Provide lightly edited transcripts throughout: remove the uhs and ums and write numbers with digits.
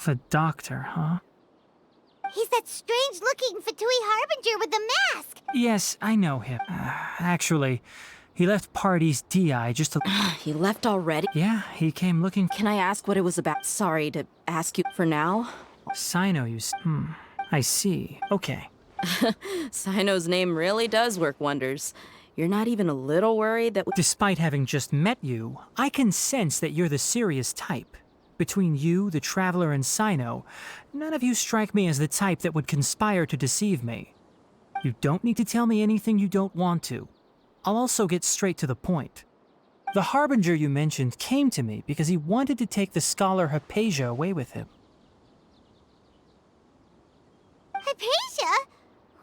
The doctor, huh? He's that strange-looking Fatui Harbinger with the mask! Yes, I know him. Actually, he left Party's DI just to... He left already? Yeah, he came looking... Can I ask what it was about? Sorry to ask you for now. Sino, I see. Okay. Sino's name really does work wonders. You're not even a little worried that... Despite having just met you, I can sense that you're the serious type. Between you, the Traveler, and Sino, none of you strike me as the type that would conspire to deceive me. You don't need to tell me anything you don't want to. I'll also get straight to the point. The Harbinger you mentioned came to me because he wanted to take the scholar Hypatia away with him. Hypatia?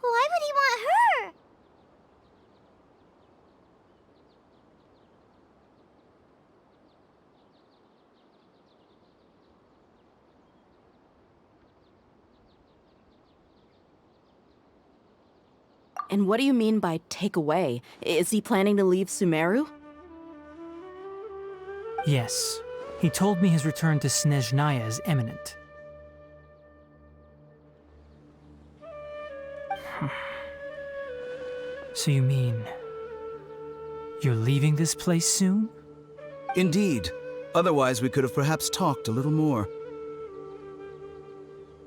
Why would he want her? And what do you mean by take away? Is he planning to leave Sumeru? Yes. He told me his return to Snezhnaya is imminent. So you mean... you're leaving this place soon? Indeed. Otherwise, we could have perhaps talked a little more.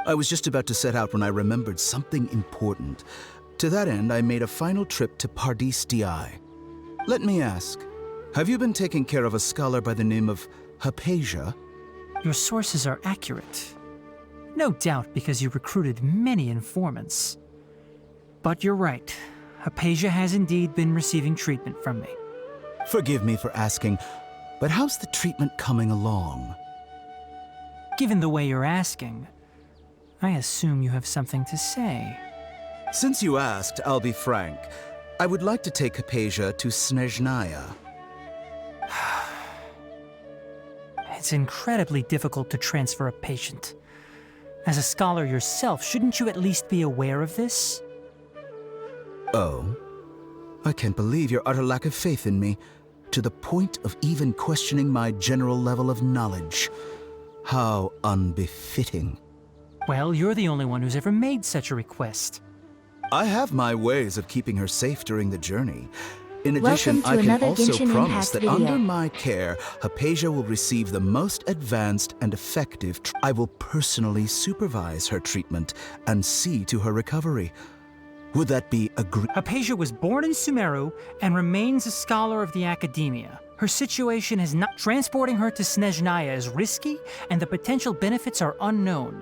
I was just about to set out when I remembered something important. To that end, I made a final trip to Pardis Di. Let me ask, have you been taking care of a scholar by the name of Hypatia? Your sources are accurate. No doubt because you recruited many informants. But you're right. Hypatia has indeed been receiving treatment from me. Forgive me for asking, but how's the treatment coming along? Given the way you're asking, I assume you have something to say. Since you asked, I'll be frank. I would like to take Hypatia to Snezhnaya. It's incredibly difficult to transfer a patient. As a scholar yourself, shouldn't you at least be aware of this? Oh? I can't believe your utter lack of faith in me, to the point of even questioning my general level of knowledge. How unbefitting. Well, you're the only one who's ever made such a request. I have my ways of keeping her safe during the journey. In addition, Welcome to I can another also Genshin promise Impact that video. under my care, Hypatia will receive the most advanced and effective I will personally supervise her treatment and see to her recovery. Would that be Hypatia was born in Sumeru and remains a scholar of the academia. Her situation is not... Transporting her to Snezhnaya is risky, and the potential benefits are unknown.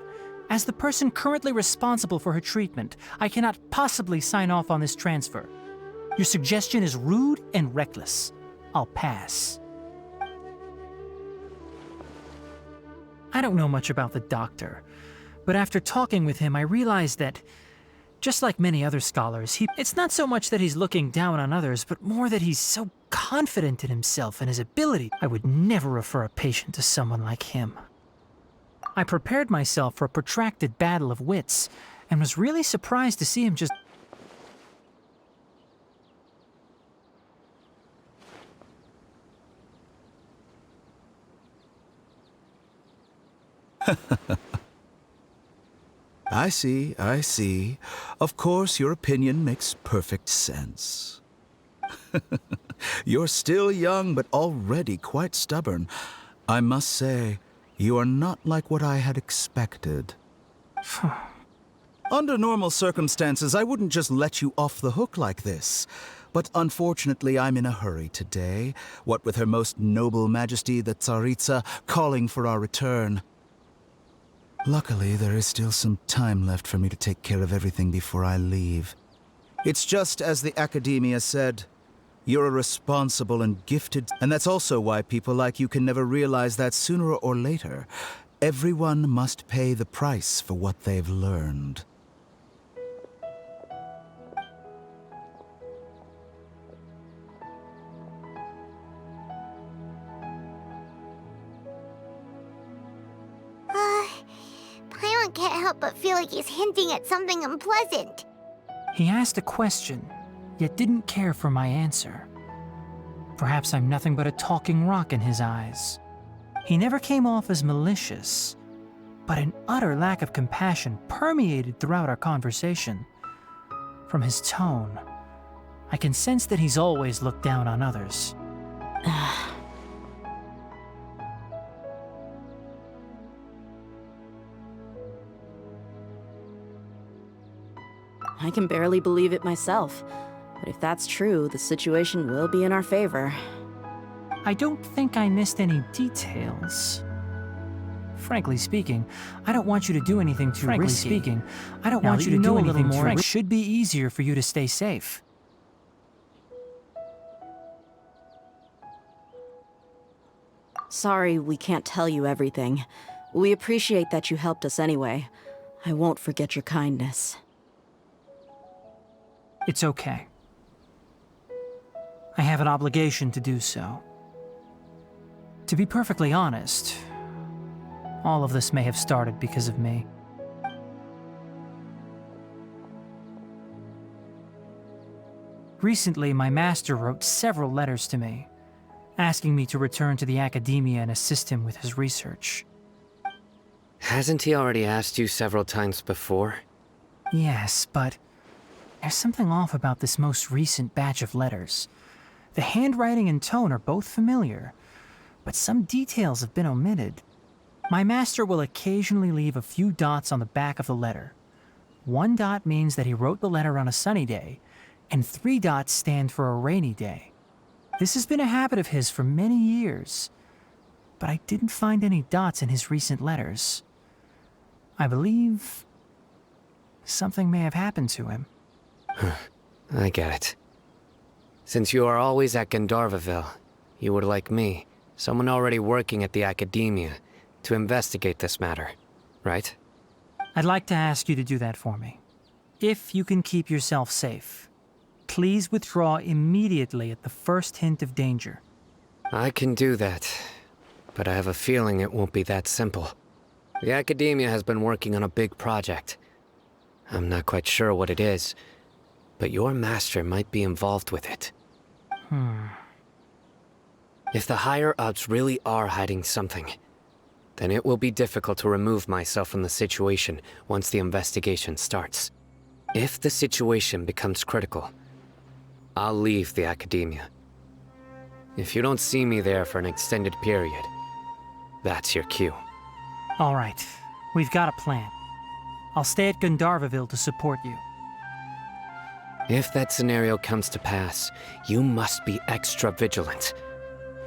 As the person currently responsible for her treatment, I cannot possibly sign off on this transfer. Your suggestion is rude and reckless. I'll pass. I don't know much about the doctor, but after talking with him, I realized that, just like many other scholars, it's not so much that he's looking down on others, but more that he's so confident in himself and his ability. I would never refer a patient to someone like him. I prepared myself for a protracted battle of wits, and was really surprised to see him just... I see, I see. Of course, your opinion makes perfect sense. You're still young, but already quite stubborn. I must say, you are not like what I had expected. Under normal circumstances, I wouldn't just let you off the hook like this. But unfortunately, I'm in a hurry today, what with Her Most Noble Majesty the Tsaritsa calling for our return. Luckily, there is still some time left for me to take care of everything before I leave. It's just as the Academia said, you're a responsible and gifted... And that's also why people like you can never realize that sooner or later, everyone must pay the price for what they've learned. Paimon can't help but feel like he's hinting at something unpleasant. He asked a question, yet didn't care for my answer. Perhaps I'm nothing but a talking rock in his eyes. He never came off as malicious, but an utter lack of compassion permeated throughout our conversation. From his tone, I can sense that he's always looked down on others. I can barely believe it myself. But if that's true, the situation will be in our favor. I don't think I missed any details. Frankly speaking, I don't want you to do anything too risky. I don't want you to do anything too risky. It should be easier for you to stay safe. Sorry we can't tell you everything. We appreciate that you helped us anyway. I won't forget your kindness. It's okay. I have an obligation to do so. To be perfectly honest, all of this may have started because of me. Recently, my master wrote several letters to me, asking me to return to the academia and assist him with his research. Hasn't he already asked you several times before? Yes, but there's something off about this most recent batch of letters. The handwriting and tone are both familiar, but some details have been omitted. My master will occasionally leave a few dots on the back of the letter. 1 dot means that he wrote the letter on a sunny day, and 3 dots stand for a rainy day. This has been a habit of his for many years, but I didn't find any dots in his recent letters. I believe something may have happened to him. I get it. Since you are always at Gandharvaville, you would like me, someone already working at the academia, to investigate this matter, right? I'd like to ask you to do that for me. If you can keep yourself safe, please withdraw immediately at the first hint of danger. I can do that, but I have a feeling it won't be that simple. The academia has been working on a big project. I'm not quite sure what it is, but your master might be involved with it. If the higher-ups really are hiding something, then it will be difficult to remove myself from the situation once the investigation starts. If the situation becomes critical, I'll leave the academia. If you don't see me there for an extended period, that's your cue. All right, we've got a plan. I'll stay at Gandharvaville to support you. If that scenario comes to pass, you must be extra vigilant.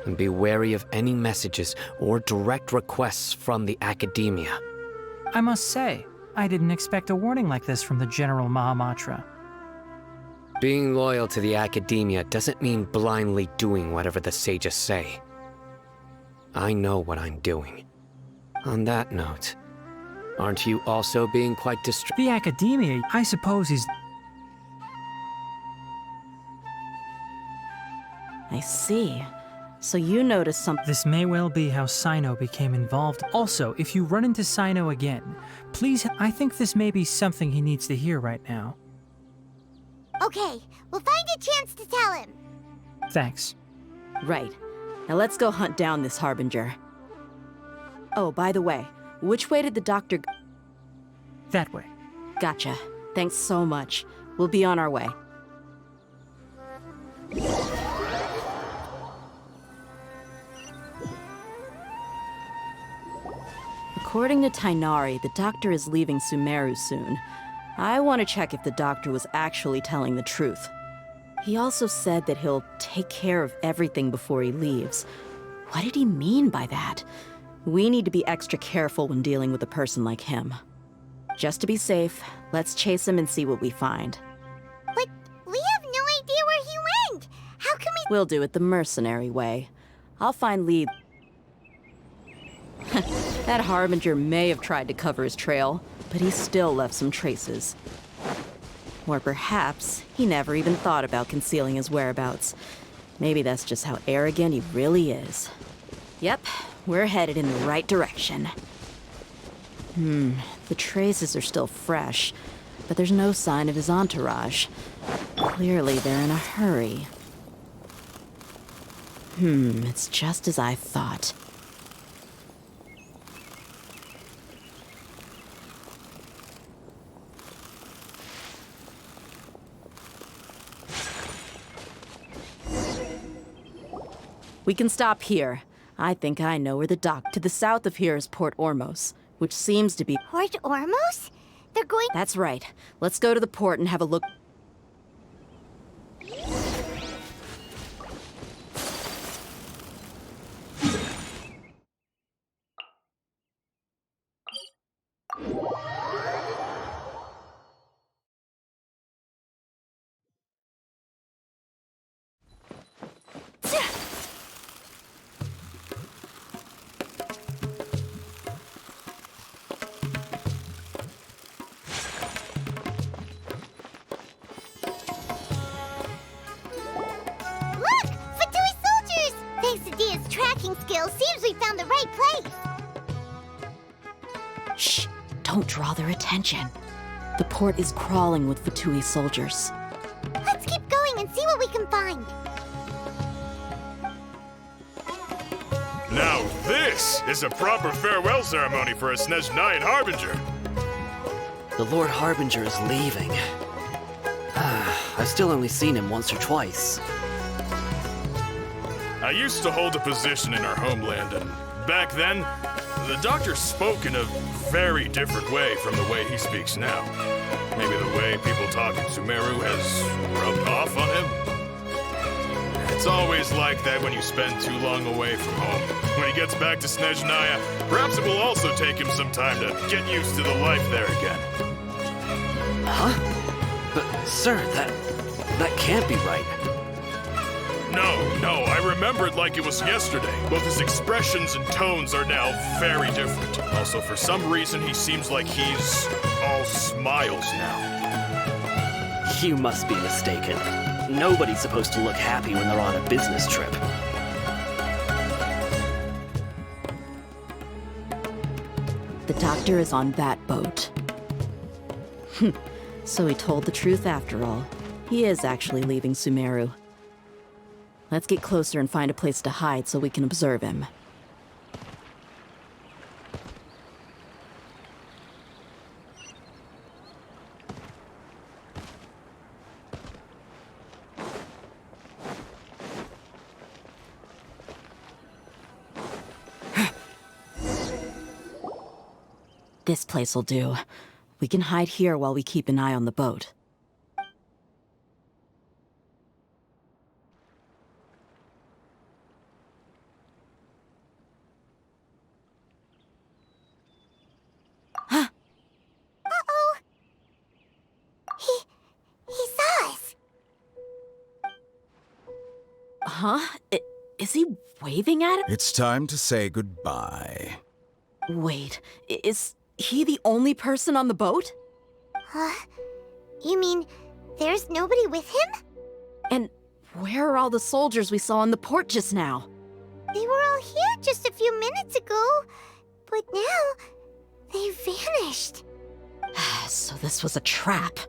And be wary of any messages or direct requests from the academia. I must say, I didn't expect a warning like this from the General Mahamatra. Being loyal to the academia doesn't mean blindly doing whatever the sages say. I know what I'm doing. On that note, aren't you also being quite distracted? The academia, I suppose he's... I see. So you noticed something. This may well be how Sino became involved. Also, if you run into Sino again, please, I think this may be something he needs to hear right now. Okay, we'll find a chance to tell him. Thanks. Right. Now let's go hunt down this Harbinger. Oh, by the way, which way did the doctor go? That way. Gotcha. Thanks so much. We'll be on our way. According to Tainari, the doctor is leaving Sumeru soon. I want to check if the doctor was actually telling the truth. He also said that he'll take care of everything before he leaves. What did he mean by that? We need to be extra careful when dealing with a person like him. Just to be safe, let's chase him and see what we find. But we have no idea where he went. How can we... We'll do it the mercenary way. I'll find lead. That Harbinger may have tried to cover his trail, but he still left some traces. Or perhaps he never even thought about concealing his whereabouts. Maybe that's just how arrogant he really is. Yep, we're headed in the right direction. The traces are still fresh, but there's no sign of his entourage. Clearly they're in a hurry. It's just as I thought. We can stop here. I think I know where the dock. To the south of here is Port Ormos, which seems to be... Port Ormos? They're going... That's right. Let's go to the port and have a look. Look! Fatui soldiers! Thanks to Dia's tracking skills, seems we found the right place. Shh! Don't draw their attention. The port is crawling with Fatui soldiers. Let's keep going and see what we can find. Now this is a proper farewell ceremony for a Snezhnayan Harbinger. The Lord Harbinger is leaving. I've still only seen him once or twice. I used to hold a position in our homeland, and back then, the doctor spoke in a very different way from the way he speaks now. Maybe the way people talk in Sumeru has rubbed off on him. It's always like that when you spend too long away from home. When he gets back to Snezhnaya, perhaps it will also take him some time to get used to the life there again. Huh? But, sir, that can't be right. No, I remember it like it was yesterday. Both his expressions and tones are now very different. Also, for some reason, he seems like he's all smiles now. You must be mistaken. Nobody's supposed to look happy when they're on a business trip. The doctor is on that boat. So he told the truth after all. He is actually leaving Sumeru. Let's get closer and find a place to hide so we can observe him. This place'll do. We can hide here while we keep an eye on the boat. Uh-oh. He saw us. Huh? Is he waving at it? It's time to say goodbye. Wait, is he the only person on the boat? You mean there's nobody with him? And where are all the soldiers we saw in the port just now? They were all here just a few minutes ago, but now they vanished. So this was a trap.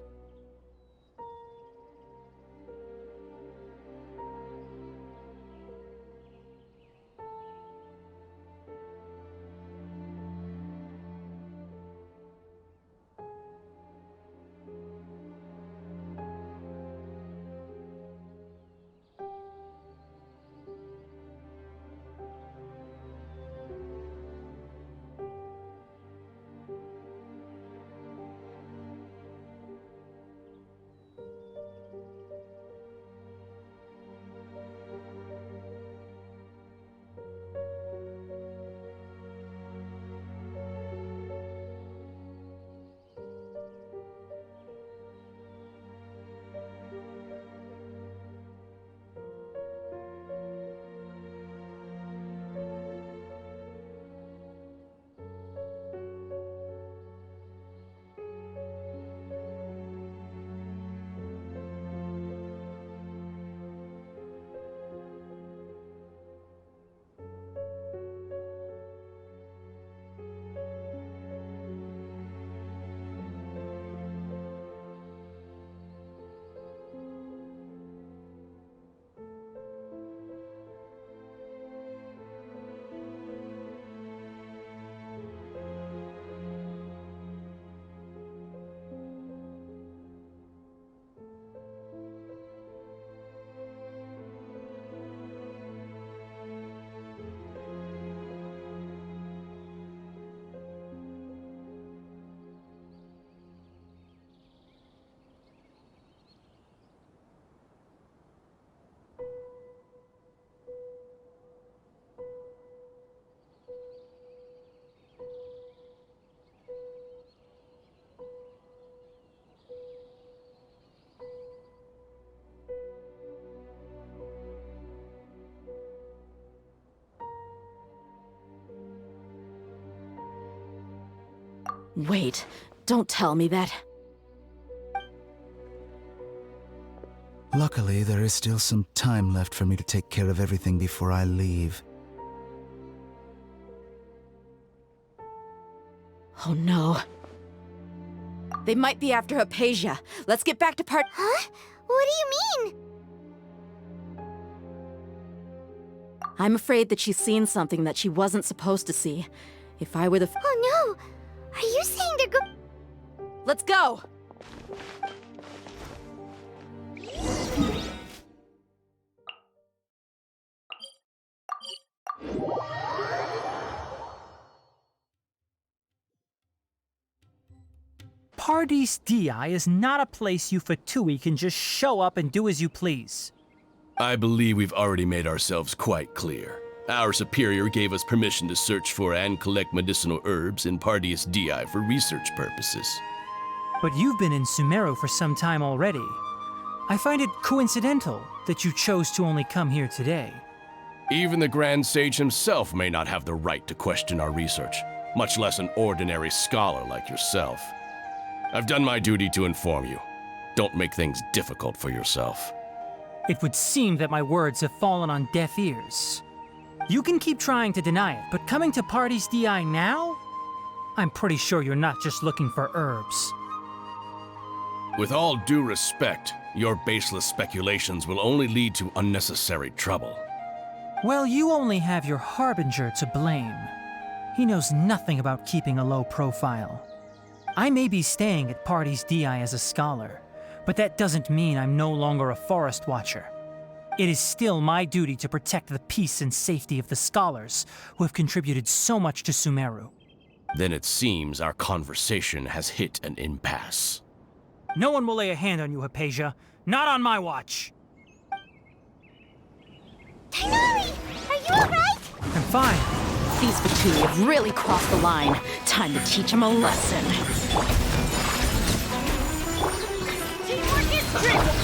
Wait, don't tell me that. Luckily, there is still some time left for me to take care of everything before I leave. Oh no. They might be after Hypatia. Let's get back to Huh? What do you mean? I'm afraid that she's seen something that she wasn't supposed to see. If I were the Oh no! Are you saying they're Let's go! Paradis Di is not a place you Fatui can just show up and do as you please. I believe we've already made ourselves quite clear. Our superior gave us permission to search for and collect medicinal herbs in Paradis Di for research purposes. But you've been in Sumeru for some time already. I find it coincidental that you chose to only come here today. Even the Grand Sage himself may not have the right to question our research, much less an ordinary scholar like yourself. I've done my duty to inform you. Don't make things difficult for yourself. It would seem that my words have fallen on deaf ears. You can keep trying to deny it, but coming to Paradis Di now? I'm pretty sure you're not just looking for herbs. With all due respect, your baseless speculations will only lead to unnecessary trouble. Well, you only have your Harbinger to blame. He knows nothing about keeping a low profile. I may be staying at Paradis Di as a scholar, but that doesn't mean I'm no longer a forest watcher. It is still my duty to protect the peace and safety of the scholars who have contributed so much to Sumeru. Then it seems our conversation has hit an impasse. No one will lay a hand on you, Hypatia. Not on my watch. Tighnari! Are you alright? I'm fine. These Fatui have really crossed the line. Time to teach them a lesson.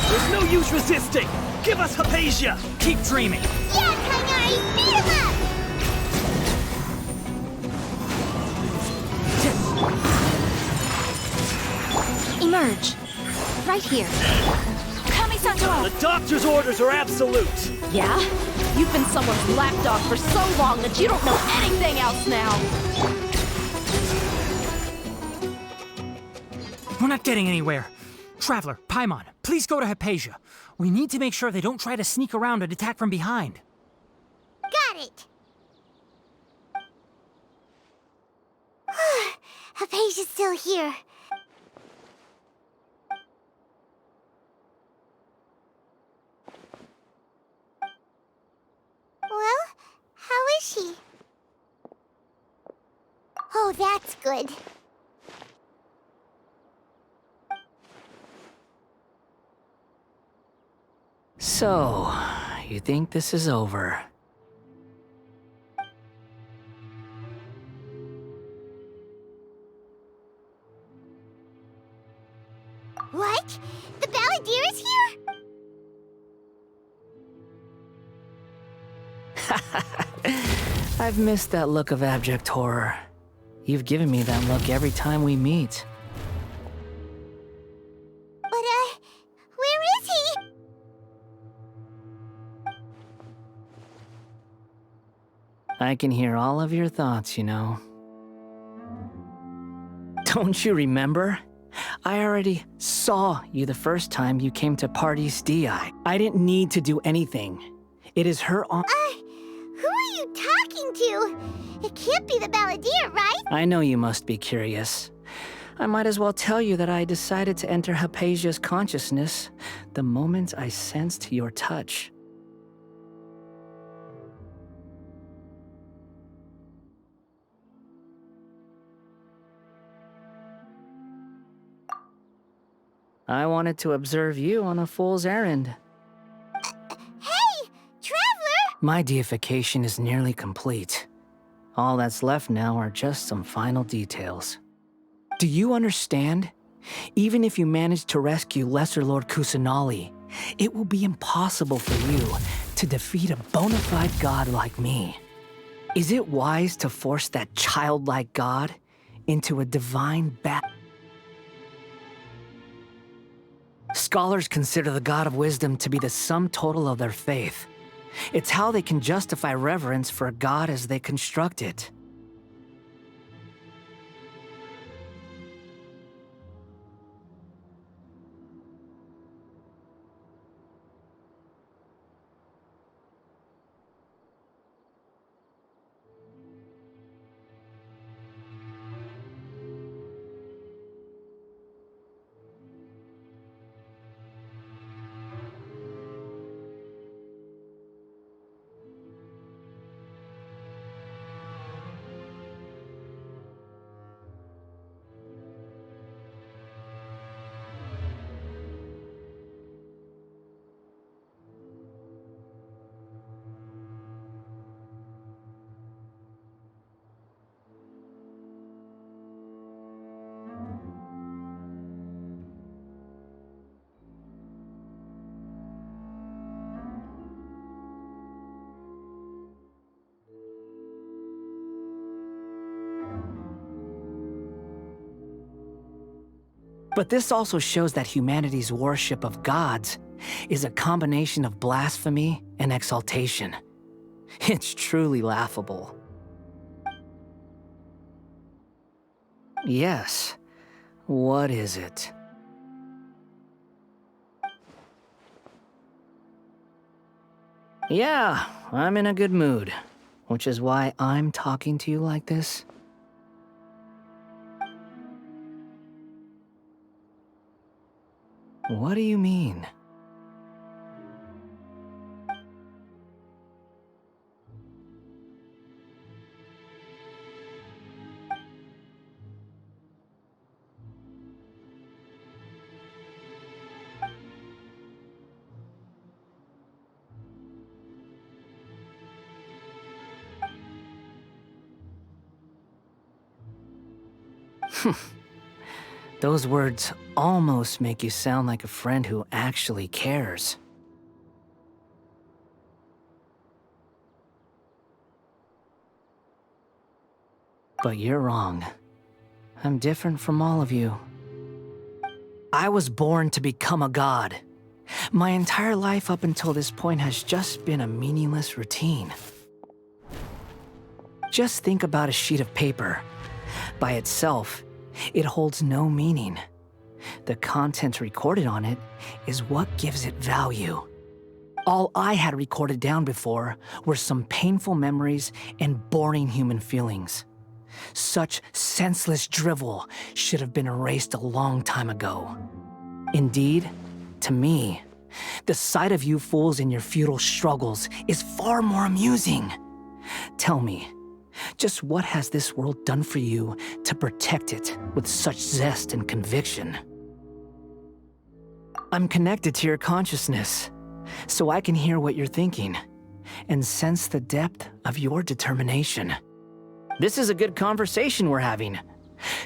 There's no use resisting! Give us Hypatia! Keep dreaming! Yeah, Tighnari! Beat him up! Emerge. Right here. Kami-santo! The doctor's orders are absolute! Yeah? You've been someone's lapdog for so long that you don't know anything else now! We're not getting anywhere. Traveler, Paimon, please go to Hypatia. We need to make sure they don't try to sneak around and attack from behind. Got it! Hypatia's still here. Well, how is she? Oh, that's good. So, you think this is over? What? The Balladeer is here? I've missed that look of abject horror. You've given me that look every time we meet. But, where is he? I can hear all of your thoughts, you know. Don't you remember? I already saw you the first time you came to Paradis Di. I didn't need to do anything. It is her on- Who are you talking to? It can't be the Balladeer, right? I know you must be curious. I might as well tell you that I decided to enter Hypatia's consciousness the moment I sensed your touch. I wanted to observe you on a fool's errand. Hey, Traveler! My deification is nearly complete. All that's left now are just some final details. Do you understand? Even if you manage to rescue Lesser Lord Kusanali, it will be impossible for you to defeat a bona fide god like me. Is it wise to force that childlike god into a divine Scholars consider the God of Wisdom to be the sum total of their faith. It's how they can justify reverence for a God as they construct it. But this also shows that humanity's worship of gods is a combination of blasphemy and exaltation. It's truly laughable. Yes. What is it? Yeah, I'm in a good mood, which is why I'm talking to you like this. What do you mean? Those words almost make you sound like a friend who actually cares. But you're wrong. I'm different from all of you. I was born to become a god. My entire life up until this point has just been a meaningless routine. Just think about a sheet of paper. By itself, it holds no meaning. The content recorded on it is what gives it value. All I had recorded down before were some painful memories and boring human feelings. Such senseless drivel should have been erased a long time ago. Indeed, to me, the sight of you fools in your futile struggles is far more amusing. Tell me, just what has this world done for you to protect it with such zest and conviction? I'm connected to your consciousness, so I can hear what you're thinking and sense the depth of your determination. This is a good conversation we're having,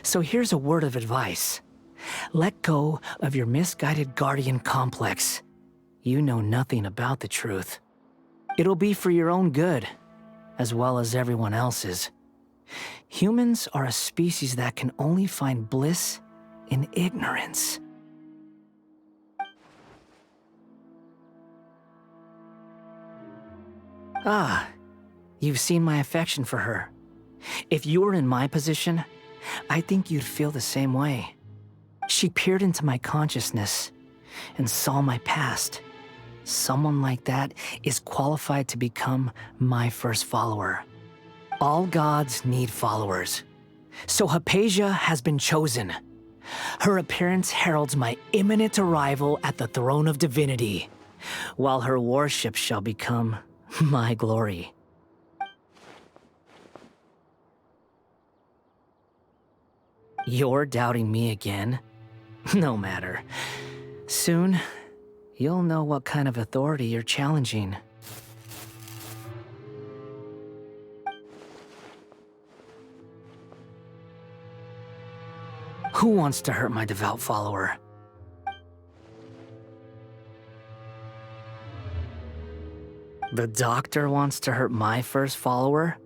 so here's a word of advice. Let go of your misguided guardian complex. You know nothing about the truth. It'll be for your own good, as well as everyone else's. Humans are a species that can only find bliss in ignorance. Ah, you've seen my affection for her. If you were in my position, I think you'd feel the same way. She peered into my consciousness and saw my past. Someone like that is qualified to become my first follower. All gods need followers. So Hypatia has been chosen. Her appearance heralds my imminent arrival at the throne of divinity, while her worship shall become my glory. You're doubting me again? No matter. Soon, you'll know what kind of authority you're challenging. Who wants to hurt my devout follower? The doctor wants to hurt my first follower?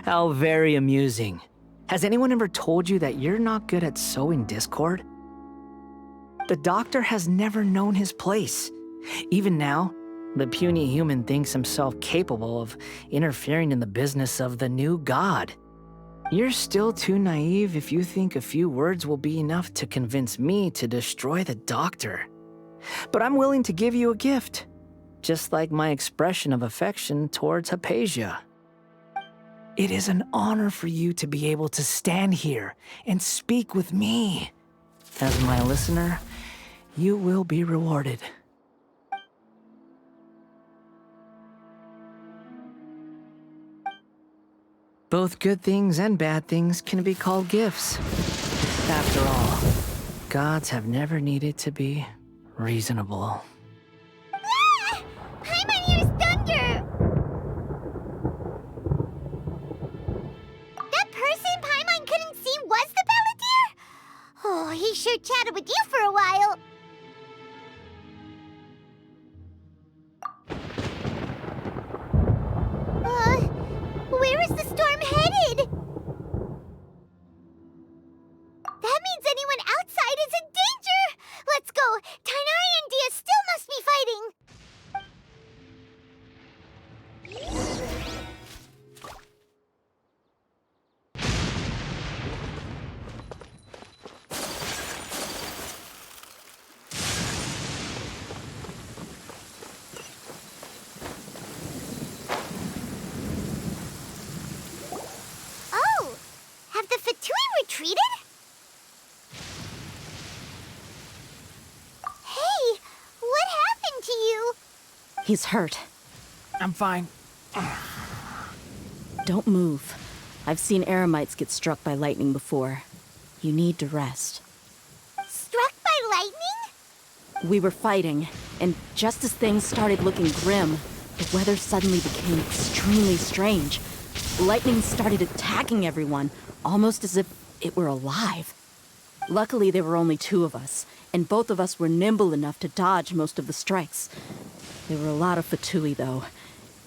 How very amusing. Has anyone ever told you that you're not good at sowing discord? The doctor has never known his place. Even now, the puny human thinks himself capable of interfering in the business of the new god. You're still too naive if you think a few words will be enough to convince me to destroy the doctor. But I'm willing to give you a gift, just like my expression of affection towards Hypatia. It is an honor for you to be able to stand here and speak with me. As my listener, you will be rewarded. Both good things and bad things can be called gifts. After all, gods have never needed to be reasonable. Ah! Paimon hears thunder! That person Paimon couldn't see was the Balladeer? Oh, he sure chatted with you for a while. Where is the storm headed? That means anyone outside is in danger! Let's go! Tainari and Dia still must be fighting! Oh! Have the Fatui retreated? Hey! What happened to you? He's hurt. I'm fine. Don't move. I've seen eremites get struck by lightning before. You need to rest. Struck by lightning? We were fighting, and just as things started looking grim, the weather suddenly became extremely strange. Lightning started attacking everyone, almost as if it were alive. Luckily, there were only two of us, and both of us were nimble enough to dodge most of the strikes. There were a lot of Fatui, though,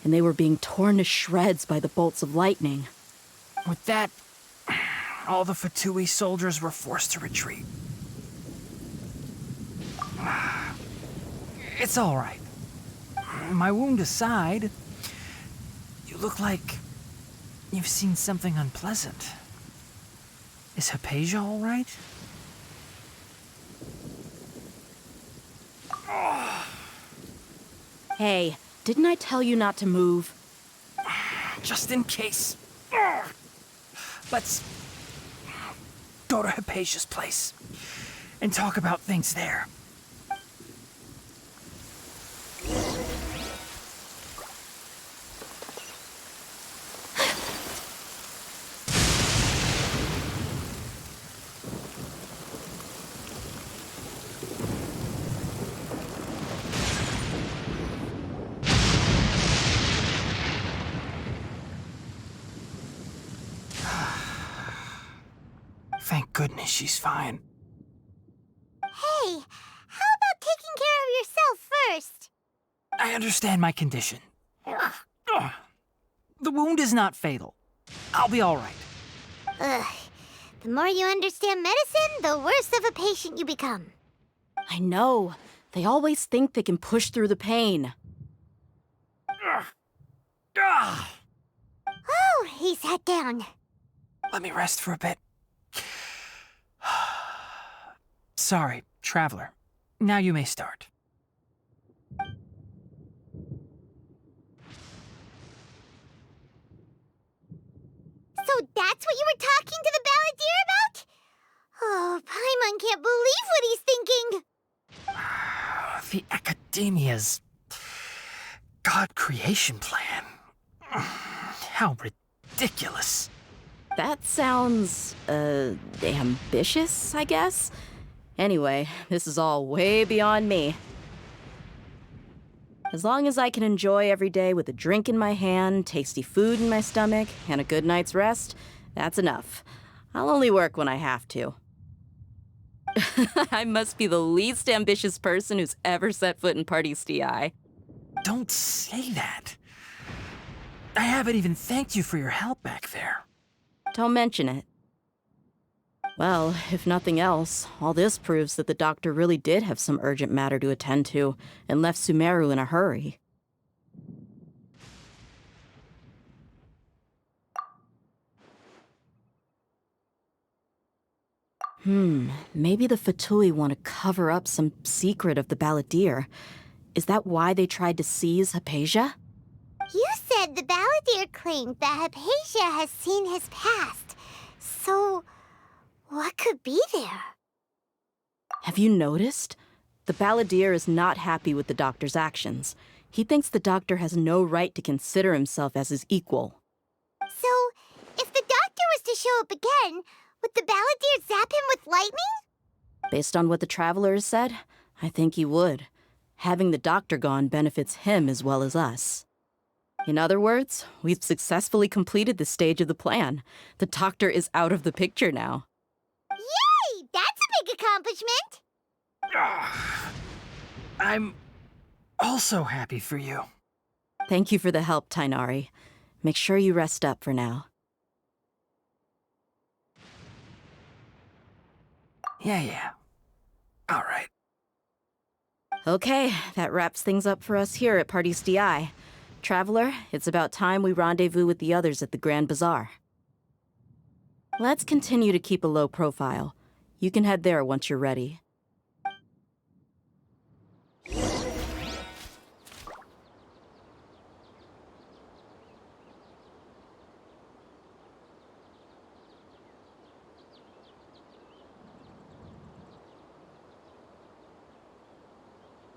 and they were being torn to shreds by the bolts of lightning. With that, all the Fatui soldiers were forced to retreat. It's all right. My wound aside, you look like you've seen something unpleasant. Is Hypatia all right? Hey, didn't I tell you not to move? Just in case. Let's go to Hypatia's place and talk about things there. Thank goodness she's fine. Hey, how about taking care of yourself first? I understand my condition. The wound is not fatal. I'll be all right. Ugh. The more you understand medicine, the worse of a patient you become. I know. They always think they can push through the pain. Oh, he sat down. Let me rest for a bit. Sorry, traveler. Now you may start. So that's what you were talking to the Balladeer about? Oh, Paimon can't believe what he's thinking. The Academia's God creation plan. How ridiculous. That sounds, ambitious, I guess? Anyway, this is all way beyond me. As long as I can enjoy every day with a drink in my hand, tasty food in my stomach, and a good night's rest, that's enough. I'll only work when I have to. I must be the least ambitious person who's ever set foot in Party STI. Don't say that. I haven't even thanked you for your help back there. Don't mention it. Well, if nothing else, all this proves that the doctor really did have some urgent matter to attend to and left Sumeru in a hurry. Maybe the Fatui want to cover up some secret of the Balladeer. Is that why they tried to seize Hypatia? You said the Balladeer claimed that Hypatia has seen his past. So, what could be there? Have you noticed? The Balladeer is not happy with the doctor's actions. He thinks the doctor has no right to consider himself as his equal. So, if the doctor was to show up again, would the Balladeer zap him with lightning? Based on what the Traveler has said, I think he would. Having the doctor gone benefits him as well as us. In other words, we've successfully completed this stage of the plan. The doctor is out of the picture now. Yay! That's a big accomplishment! I'm also happy for you. Thank you for the help, Tainari. Make sure you rest up for now. Yeah. All right. Okay, that wraps things up for us here at Party's DI. Traveler, it's about time we rendezvous with the others at the Grand Bazaar. Let's continue to keep a low profile. You can head there once you're ready.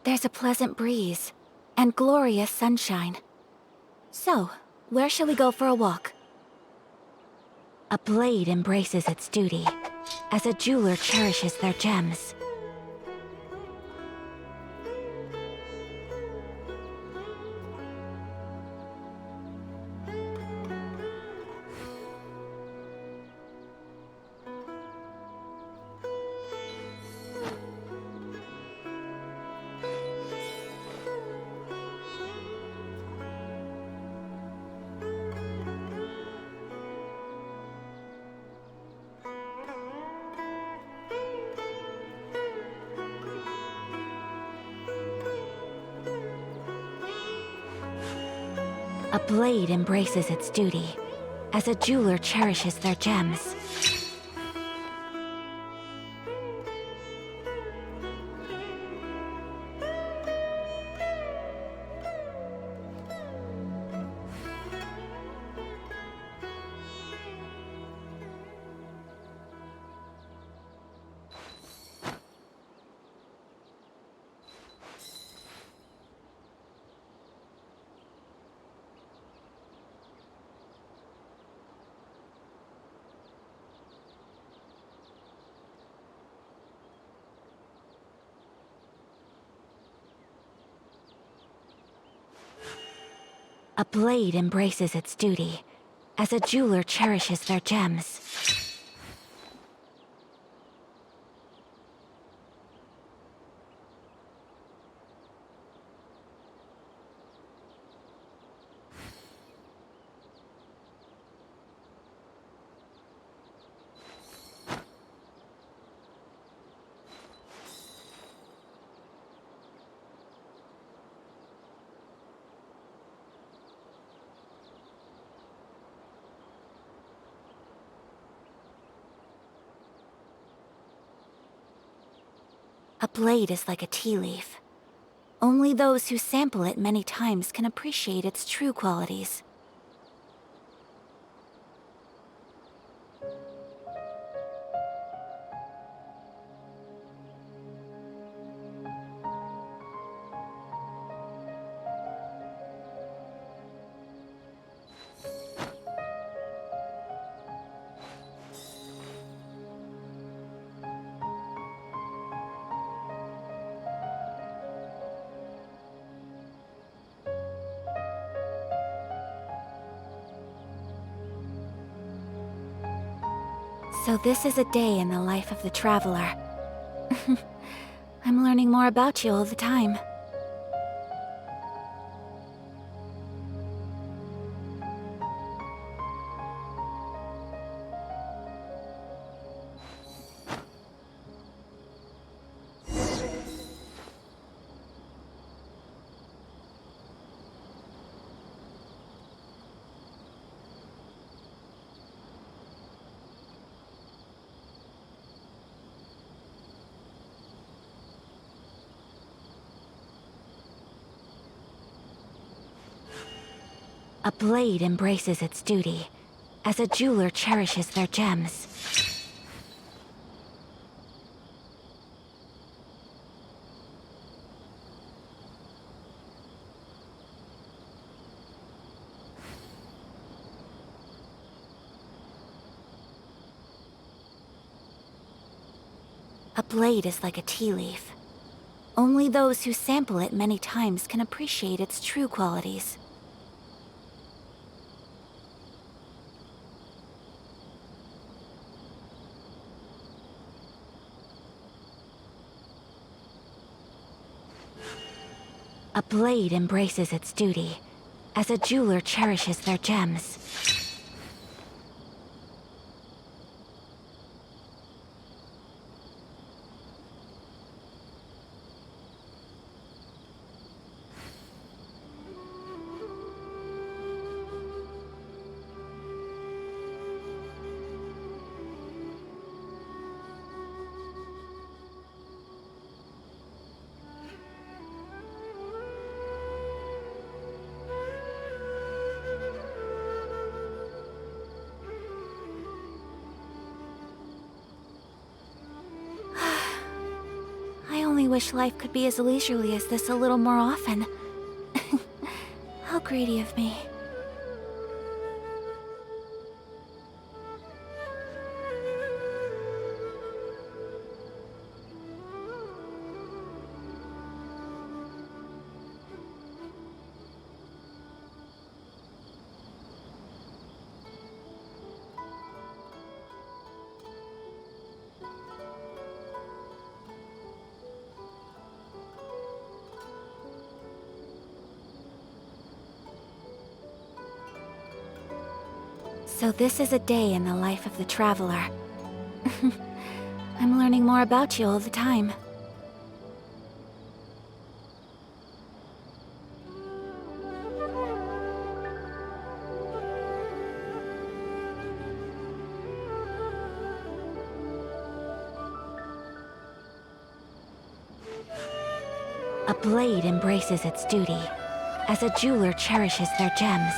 There's a pleasant breeze and glorious sunshine. So, where shall we go for a walk? A blade embraces its duty, as a jeweler cherishes their gems. A blade embraces its duty, as a jeweler cherishes their gems. A blade embraces its duty, as a jeweler cherishes their gems. A blade is like a tea leaf. Only those who sample it many times can appreciate its true qualities. So this is a day in the life of the Traveler. I'm learning more about you all the time. A blade embraces its duty, as a jeweler cherishes their gems. A blade is like a tea leaf. Only those who sample it many times can appreciate its true qualities. A blade embraces its duty, as a jeweler cherishes their gems. I only wish life could be as leisurely as this a little more often. How greedy of me. So this is a day in the life of the traveler. I'm learning more about you all the time. A blade embraces its duty, as a jeweler cherishes their gems.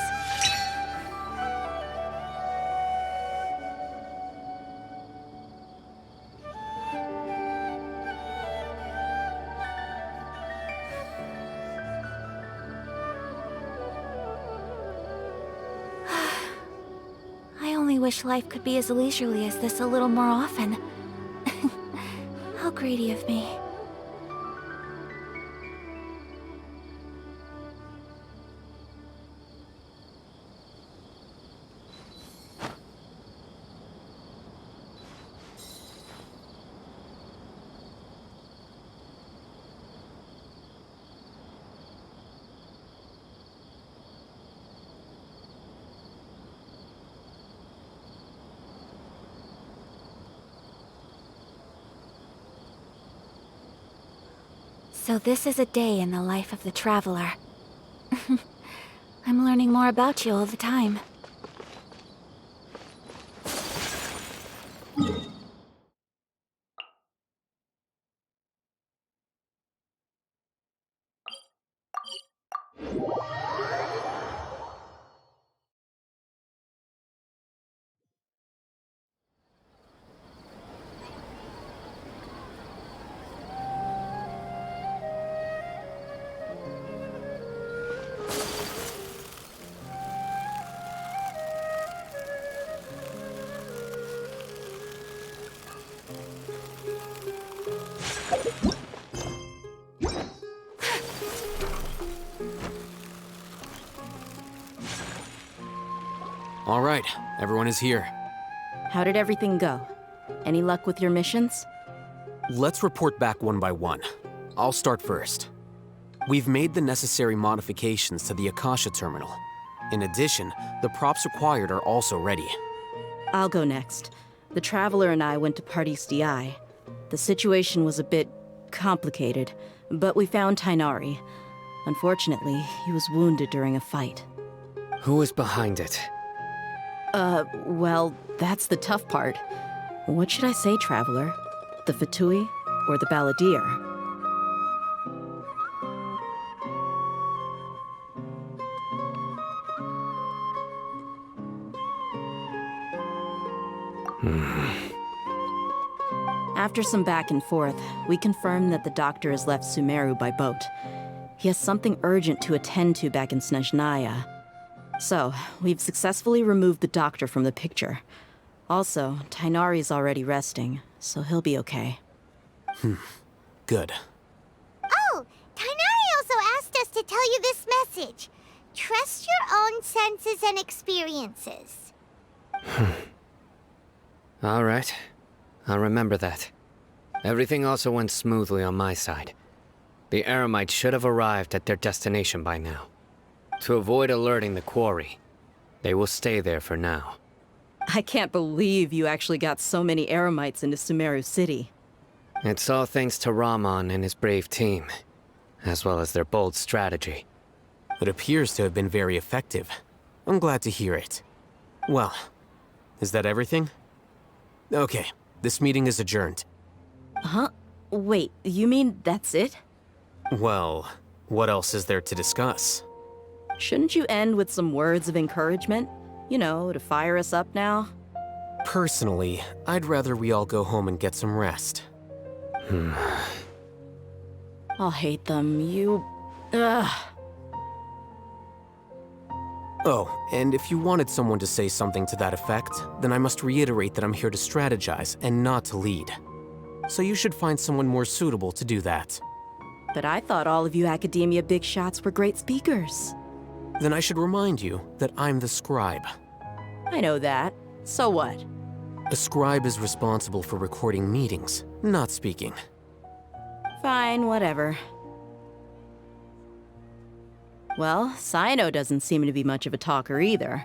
I only wish life could be as leisurely as this a little more often. How greedy of me. So this is a day in the life of the traveler. I'm learning more about you all the time. All right, everyone is here. How did everything go? Any luck with your missions? Let's report back one by one. I'll start first. We've made the necessary modifications to the Akasha terminal. In addition, the props required are also ready. I'll go next. The Traveler and I went to Party's DI. The situation was a bit complicated, but we found Tainari. Unfortunately, he was wounded during a fight. Who is behind it? Well, that's the tough part. What should I say, Traveler? The Fatui or the Balladeer? After some back and forth, we confirmed that the doctor has left Sumeru by boat. He has something urgent to attend to back in Snezhnaya. So, we've successfully removed the doctor from the picture. Also, Tighnari's already resting, so he'll be okay. Good. Oh, Tighnari also asked us to tell you this message. Trust your own senses and experiences. All right. I'll remember that. Everything also went smoothly on my side. The Eremites should have arrived at their destination by now. To avoid alerting the quarry, they will stay there for now. I can't believe you actually got so many Eremites into Sumeru City. It's all thanks to Rahman and his brave team, as well as their bold strategy. It appears to have been very effective. I'm glad to hear it. Well, is that everything? Okay, this meeting is adjourned. Huh? Wait, you mean that's it? Well, what else is there to discuss? Shouldn't you end with some words of encouragement? You know, to fire us up now? Personally, I'd rather we all go home and get some rest. I'll hate them, Ugh. Oh, and if you wanted someone to say something to that effect, then I must reiterate that I'm here to strategize and not to lead. So you should find someone more suitable to do that. But I thought all of you academia big shots were great speakers. Then I should remind you that I'm the scribe. I know that. So what? A scribe is responsible for recording meetings, not speaking. Fine, whatever. Well, Cyno doesn't seem to be much of a talker either.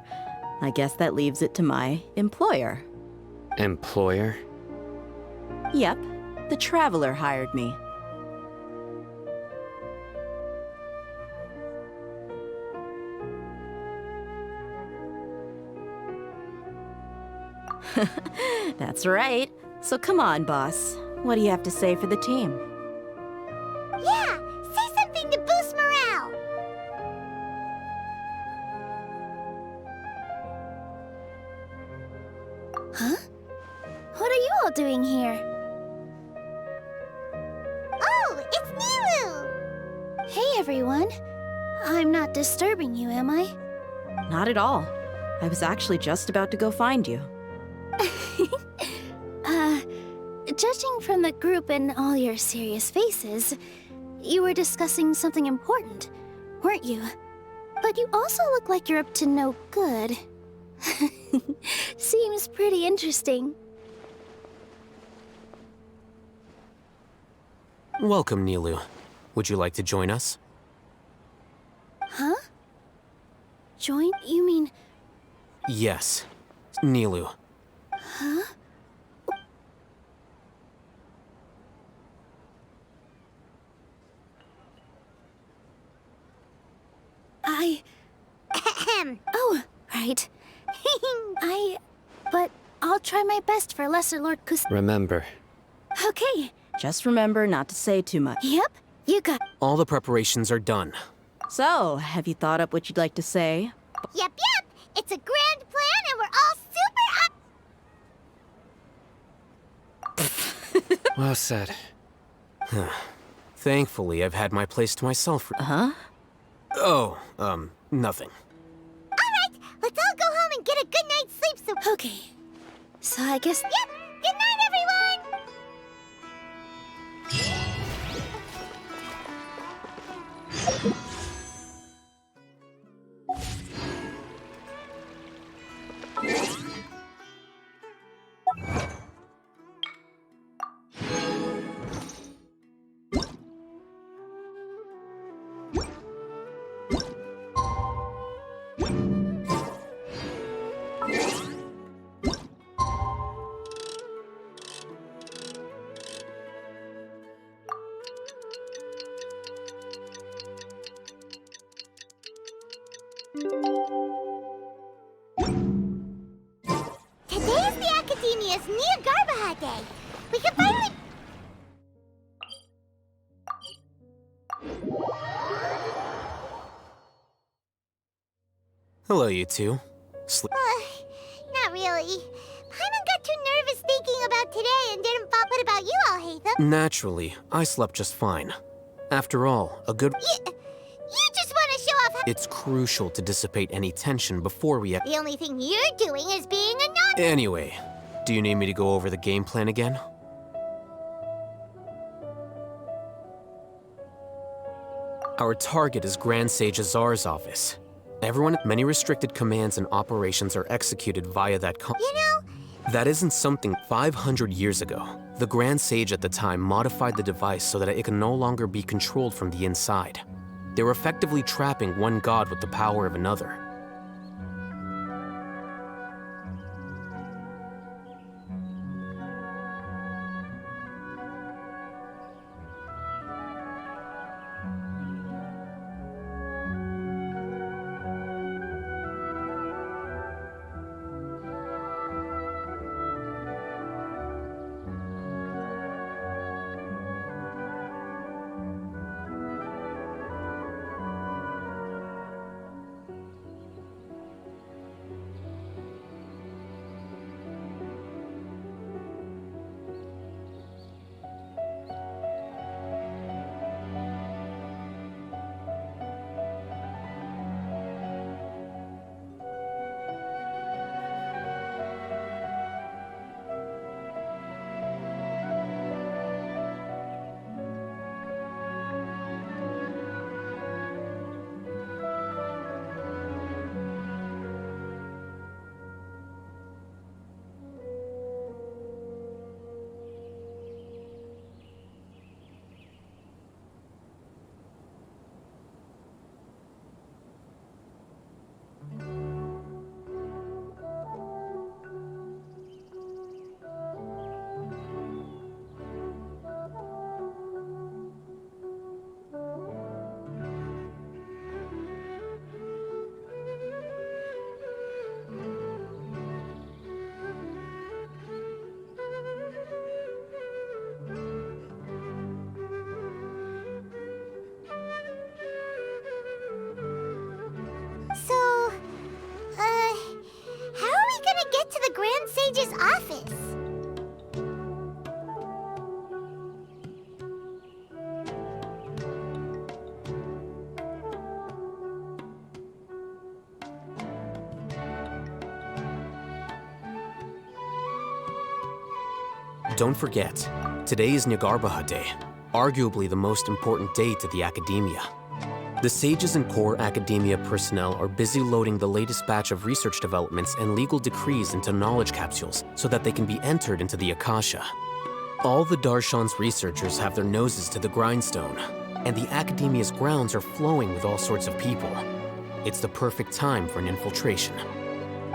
I guess that leaves it to my employer. Employer? Yep, the Traveler hired me. That's right. So come on, boss. What do you have to say for the team? Yeah, say something to boost morale. Huh? What are you all doing here? Oh, it's Nilu! Hey, everyone. I'm not disturbing you, am I? Not at all. I was actually just about to go find you. Judging from the group and all your serious faces, you were discussing something important, weren't you? But you also look like you're up to no good. Seems pretty interesting. Welcome, Nilu. Would you like to join us? Huh? Join? You mean... Yes. Nilu. Huh? Oh, right. But I'll try my best for Lesser Lord Kus... Remember. Okay. Just remember not to say too much. Yep, you got... All the preparations are done. So, have you thought up what you'd like to say? Yep. It's a grand plan and we're all super up. Well said. Thankfully, I've had my place to myself. Huh? Oh, nothing. Alright, let's all go home and get a good night's sleep so... Okay. So I guess... Yep, good night, everyone! Today is the Academia's Nia Garbaha Day. We can finally... Hello, you two. Not really. Paimon got too anything about today and didn't fall. What about you, Alhaitham? Naturally, I slept just fine. After all, a good... You just want to show off how... It's crucial to dissipate any tension before we... The only thing you're doing is being a nut. Anyway, do you need me to go over the game plan again? Our target is Grand Sage Azar's office. Many restricted commands and operations are executed via that You know, That isn't something 500 years ago. The Grand Sage at the time modified the device so that it can no longer be controlled from the inside. They were effectively trapping one god with the power of another. so, how are we gonna get to the Grand Sage's office? Don't forget, today is Nyagarbha Day, arguably the most important day to the Academia. The sages and core Academia personnel are busy loading the latest batch of research developments and legal decrees into knowledge capsules so that they can be entered into the Akasha. All the Darshan's researchers have their noses to the grindstone, and the Academia's grounds are flowing with all sorts of people. It's the perfect time for an infiltration.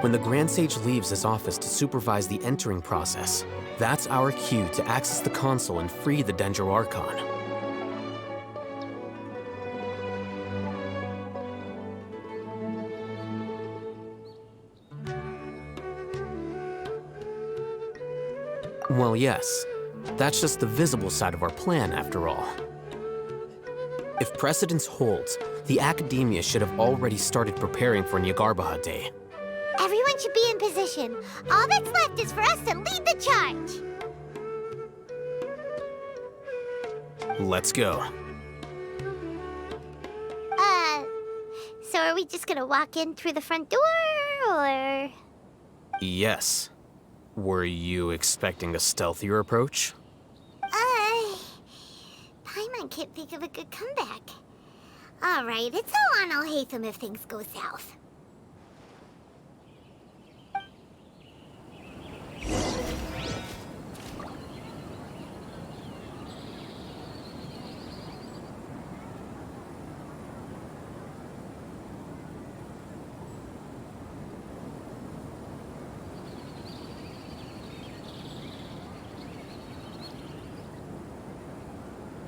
When the Grand Sage leaves his office to supervise the entering process, that's our cue to access the console and free the Dendro Archon. Well, yes. That's just the visible side of our plan, after all. If precedence holds, the Academia should have already started preparing for Nyagarbha Day. Everyone should be in position. All that's left is for us to lead the charge. Let's go. So are we just gonna walk in through the front door, or...? Yes. Were you expecting a stealthier approach? Paimon can't think of a good comeback. Alright, it's all on Alhaitham if things go south.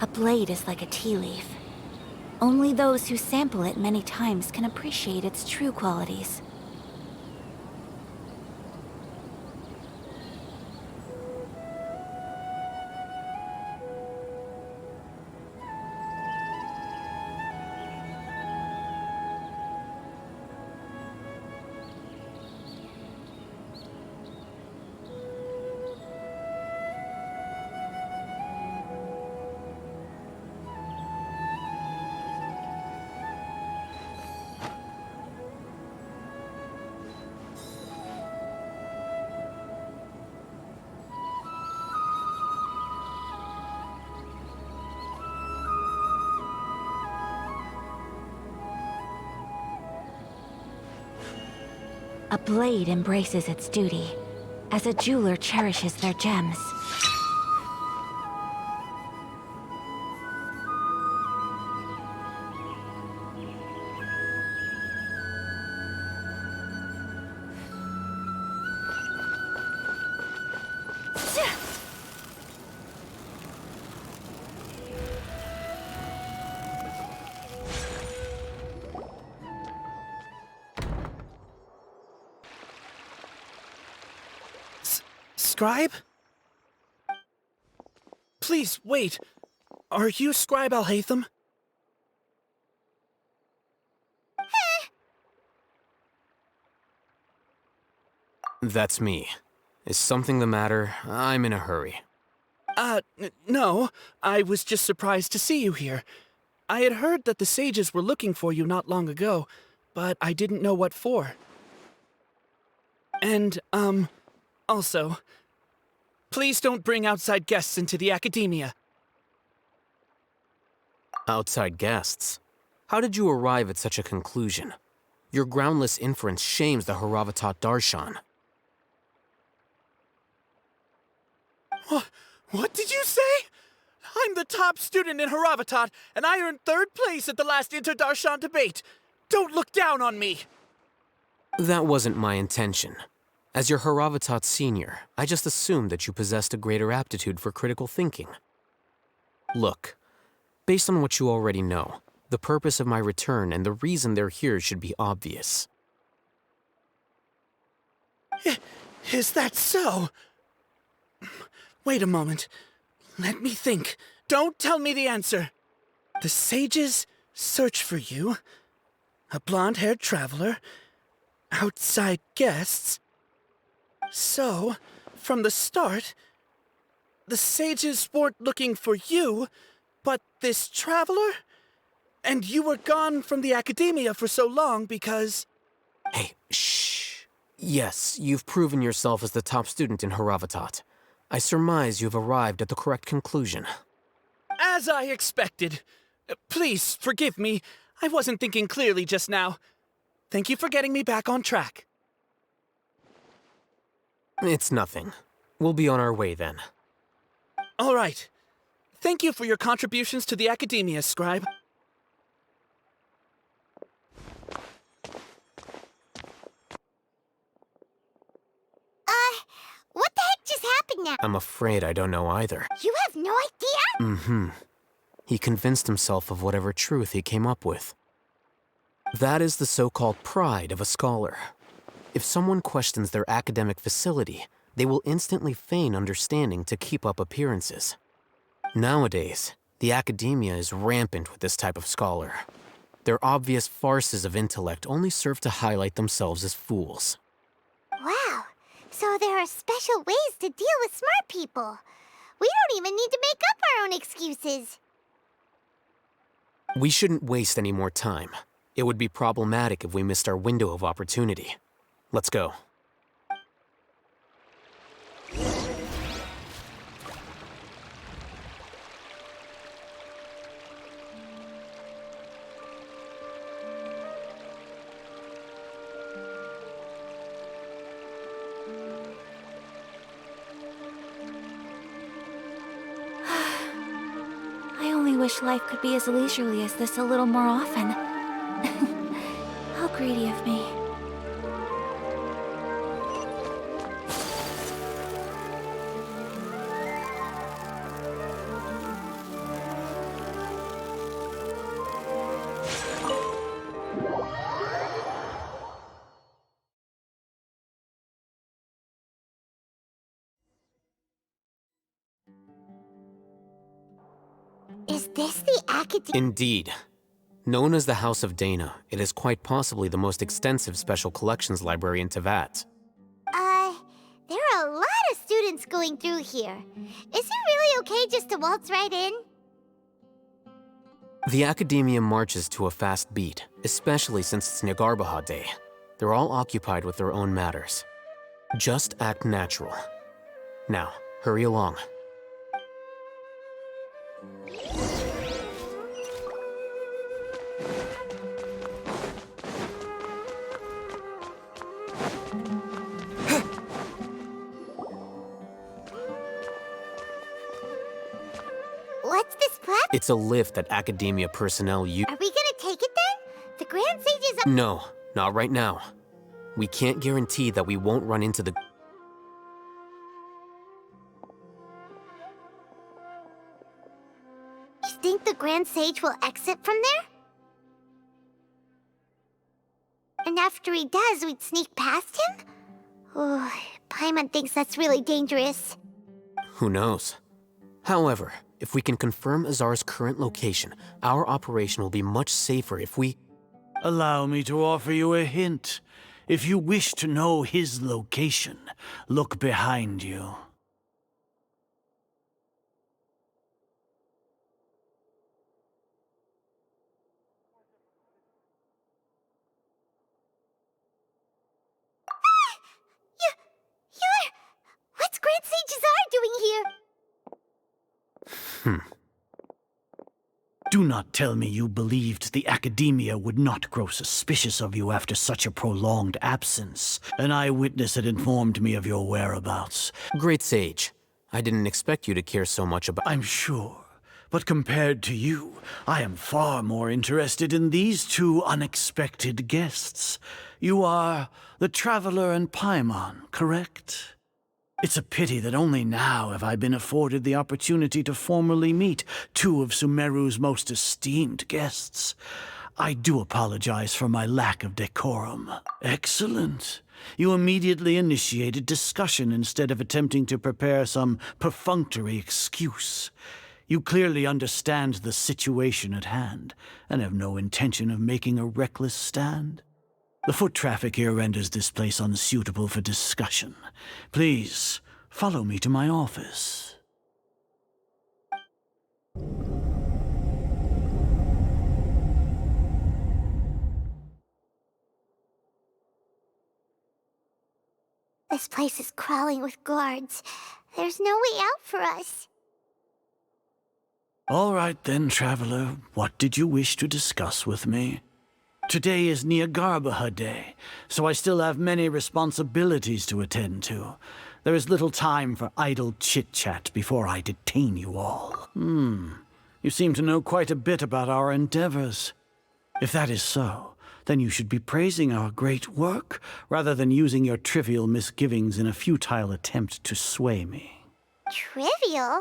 A blade is like a tea leaf. Only those who sample it many times can appreciate its true qualities. A blade embraces its duty, as a jeweler cherishes their gems. Scribe? Please, wait. Are you Scribe Alhaitham? That's me. Is something the matter? I'm in a hurry. No. I was just surprised to see you here. I had heard that the sages were looking for you not long ago, but I didn't know what for. And, also, please don't bring outside guests into the academia. Outside guests? How did you arrive at such a conclusion? Your groundless inference shames the Haravatat Darshan. What did you say? I'm the top student in Haravatat, and I earned 3rd place at the last Inter-Darshan debate. Don't look down on me! That wasn't my intention. As your Haravatat senior, I just assumed that you possessed a greater aptitude for critical thinking. Look, based on what you already know, the purpose of my return and the reason they're here should be obvious. Is that so? Wait a moment. Let me think. Don't tell me the answer. The sages search for you. A blonde-haired traveler. Outside guests. So, from the start, the sages weren't looking for you, but this traveler? And you were gone from the academia for so long because... Hey, shh. Yes, you've proven yourself as the top student in Haravatat. I surmise you've arrived at the correct conclusion. As I expected. Please, forgive me. I wasn't thinking clearly just now. Thank you for getting me back on track. It's nothing. We'll be on our way then. All right. Thank you for your contributions to the academia, Scribe. What the heck just happened now? I'm afraid I don't know either. You have no idea? Mm-hmm. He convinced himself of whatever truth he came up with. That is the so-called pride of a scholar. If someone questions their academic facility, they will instantly feign understanding to keep up appearances. Nowadays, the academia is rampant with this type of scholar. Their obvious farces of intellect only serve to highlight themselves as fools. Wow. So there are special ways to deal with smart people. We don't even need to make up our own excuses. We shouldn't waste any more time. It would be problematic if we missed our window of opportunity. Let's go. I only wish life could be as leisurely as this a little more often. How greedy of me. Is this the academia? Indeed. Known as the House of Dana, it is quite possibly the most extensive special collections library in Teyvat. There are a lot of students going through here. Is it really okay just to waltz right in? The academia marches to a fast beat, especially since it's Nagarbaha Day. They're all occupied with their own matters. Just act natural. Now, hurry along. It's a lift that Academia personnel use. Are we gonna take it then? The Grand Sage is... No, not right now. We can't guarantee that we won't run into the... You think the Grand Sage will exit from there? And after he does, we'd sneak past him? Oh, Paimon thinks that's really dangerous. Who knows? However, if we can confirm Azar's current location, our operation will be much safer if we... Allow me to offer you a hint. If you wish to know his location, look behind you. What's Grand Sage Azar doing here? Do not tell me you believed the Academia would not grow suspicious of you after such a prolonged absence. An eyewitness had informed me of your whereabouts. Great Sage, I didn't expect you to care so much about... I'm sure. But compared to you, I am far more interested in these two unexpected guests. You are the Traveler and Paimon, correct? It's a pity that only now have I been afforded the opportunity to formally meet two of Sumeru's most esteemed guests. I do apologize for my lack of decorum. Excellent. You immediately initiated discussion instead of attempting to prepare some perfunctory excuse. You clearly understand the situation at hand, and have no intention of making a reckless stand. The foot traffic here renders this place unsuitable for discussion. Please, follow me to my office. This place is crawling with guards. There's no way out for us. All right then, Traveler. What did you wish to discuss with me? Today is Niagarbaha Day, so I still have many responsibilities to attend to. There is little time for idle chit-chat before I detain you all. You seem to know quite a bit about our endeavors. If that is so, then you should be praising our great work, rather than using your trivial misgivings in a futile attempt to sway me. Trivial?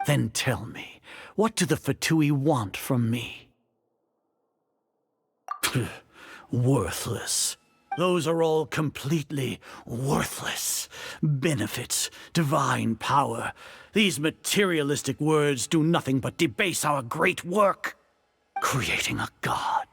Then tell me, what do the Fatui want from me? Worthless. Those are all completely worthless. Benefits, divine power. These materialistic words do nothing but debase our great work. Creating a god.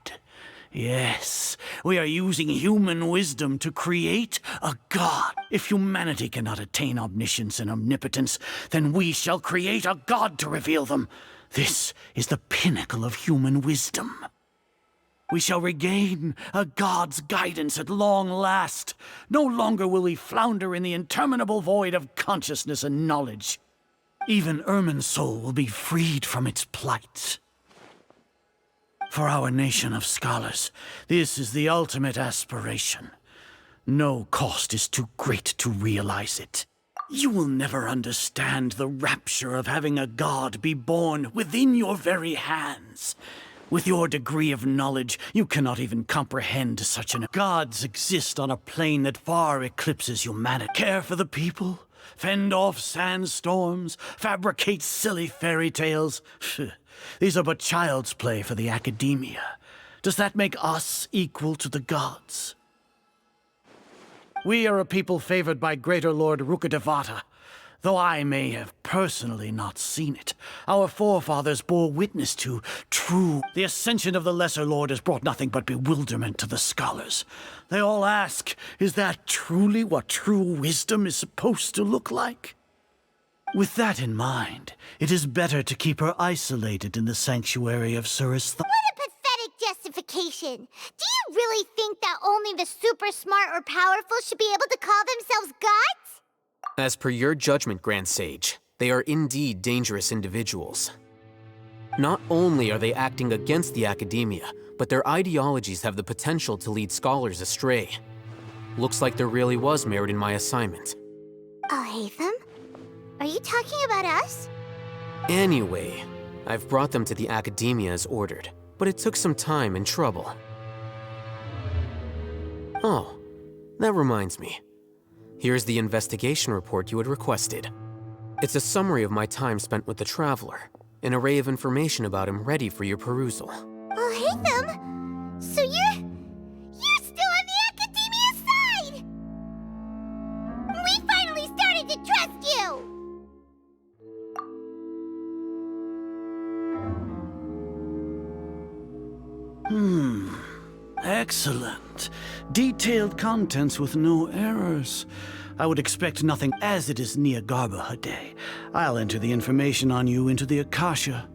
Yes, we are using human wisdom to create a god. If humanity cannot attain omniscience and omnipotence, then we shall create a god to reveal them. This is the pinnacle of human wisdom. We shall regain a god's guidance at long last. No longer will we flounder in the interminable void of consciousness and knowledge. Even Irminsul will be freed from its plight. For our nation of scholars, this is the ultimate aspiration. No cost is too great to realize it. You will never understand the rapture of having a god be born within your very hands. With your degree of knowledge, you cannot even comprehend such an... Gods exist on a plane that far eclipses humanity. Care for the people, fend off sandstorms, fabricate silly fairy tales. These are but child's play for the Academia. Does that make us equal to the gods? We are a people favored by Greater Lord Rukkhadevata. Though I may have personally not seen it, our forefathers bore witness to true. The ascension of the Lesser Lord has brought nothing but bewilderment to the scholars. They all ask, is that truly what true wisdom is supposed to look like? With that in mind, it is better to keep her isolated in the sanctuary of Suristha. What a pathetic justification! Do you really think that only the super smart or powerful should be able to call themselves gods? As per your judgment, Grand Sage, they are indeed dangerous individuals. Not only are they acting against the Academia, but their ideologies have the potential to lead scholars astray. Looks like there really was merit in my assignment. Oh, Hatham? Are you talking about us? Anyway, I've brought them to the Academia as ordered, but it took some time and trouble. Oh, that reminds me. Here's the investigation report you had requested. It's a summary of my time spent with the Traveler, an array of information about him ready for your perusal. Oh, Haytham! So you're still on the Academia side! We finally started to trust you! Excellent. Detailed contents with no errors. I would expect nothing as it is Niagarbaha Day. I'll enter the information on you into the Akasha.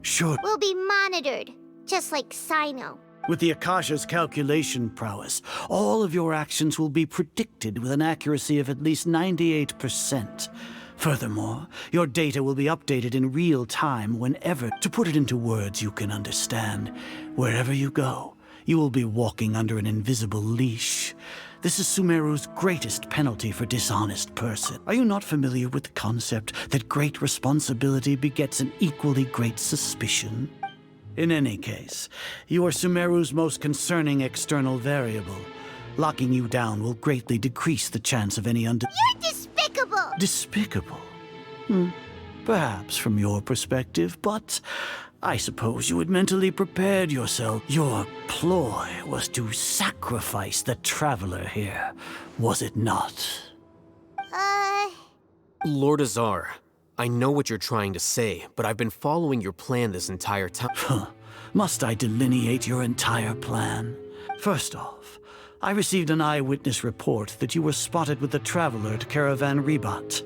Sure. We'll be monitored, just like Sino. With the Akasha's calculation prowess, all of your actions will be predicted with an accuracy of at least 98%. Furthermore, your data will be updated in real time whenever, to put it into words you can understand, wherever you go, you will be walking under an invisible leash. This is Sumeru's greatest penalty for dishonest person. Are you not familiar with the concept that great responsibility begets an equally great suspicion? In any case, you are Sumeru's most concerning external variable. Locking you down will greatly decrease the chance of any You're despicable! Despicable? Perhaps from your perspective, but I suppose you had mentally prepared yourself. Your ploy was to sacrifice the Traveler here, was it not? Lord Azar, I know what you're trying to say, but I've been following your plan this entire time. Must I delineate your entire plan? First off, I received an eyewitness report that you were spotted with the Traveler at Caravan Ribat.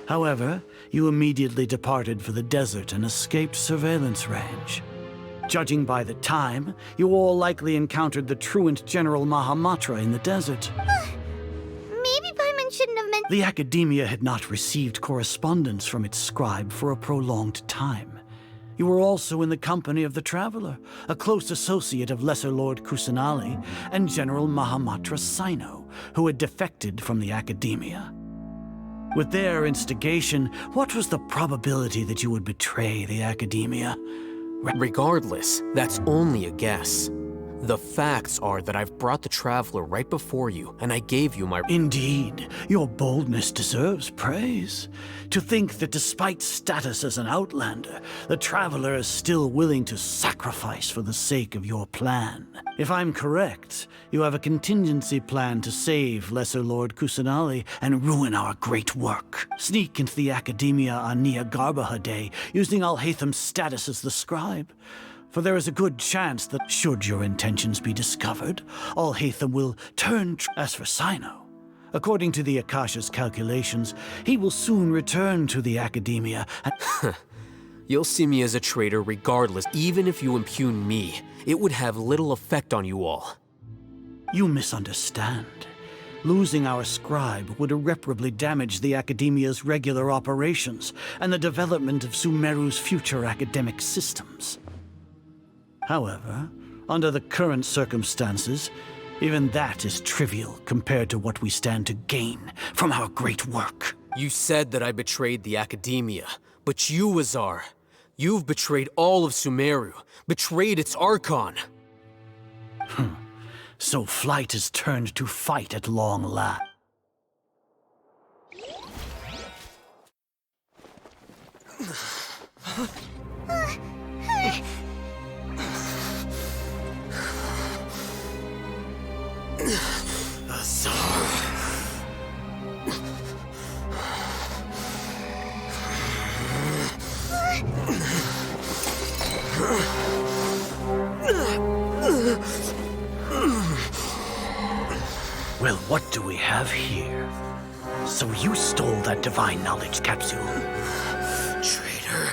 However, you immediately departed for the desert and escaped surveillance range. Judging by the time, you all likely encountered the truant General Mahamatra in the desert. Maybe Paimon shouldn't have meant— The Academia had not received correspondence from its scribe for a prolonged time. You were also in the company of the Traveler, a close associate of Lesser Lord Kusanali and General Mahamatra Sino, who had defected from the Academia. With their instigation, what was the probability that you would betray the Academia? Regardless, that's only a guess. The facts are that I've brought the Traveler right before you, and I gave you my— Indeed, your boldness deserves praise. To think that despite status as an outlander, the Traveler is still willing to sacrifice for the sake of your plan. If I'm correct, you have a contingency plan to save Lesser Lord Kusanali and ruin our great work. Sneak into the Academia on Niagarbaha Day, using Alhaitham's status as the scribe. For there is a good chance that, should your intentions be discovered, Alhaitham will turn— As for Sino, according to the Akasha's calculations, he will soon return to the Academia and— You'll see me as a traitor regardless. Even if you impugn me, it would have little effect on you all. You misunderstand. Losing our scribe would irreparably damage the Academia's regular operations and the development of Sumeru's future academic systems. However, under the current circumstances, even that is trivial compared to what we stand to gain from our great work. You said that I betrayed the Academia, but you, Azar, you've betrayed all of Sumeru, betrayed its Archon. So flight has turned to fight at long last. Well, what do we have here? So you stole that divine knowledge capsule? Traitor!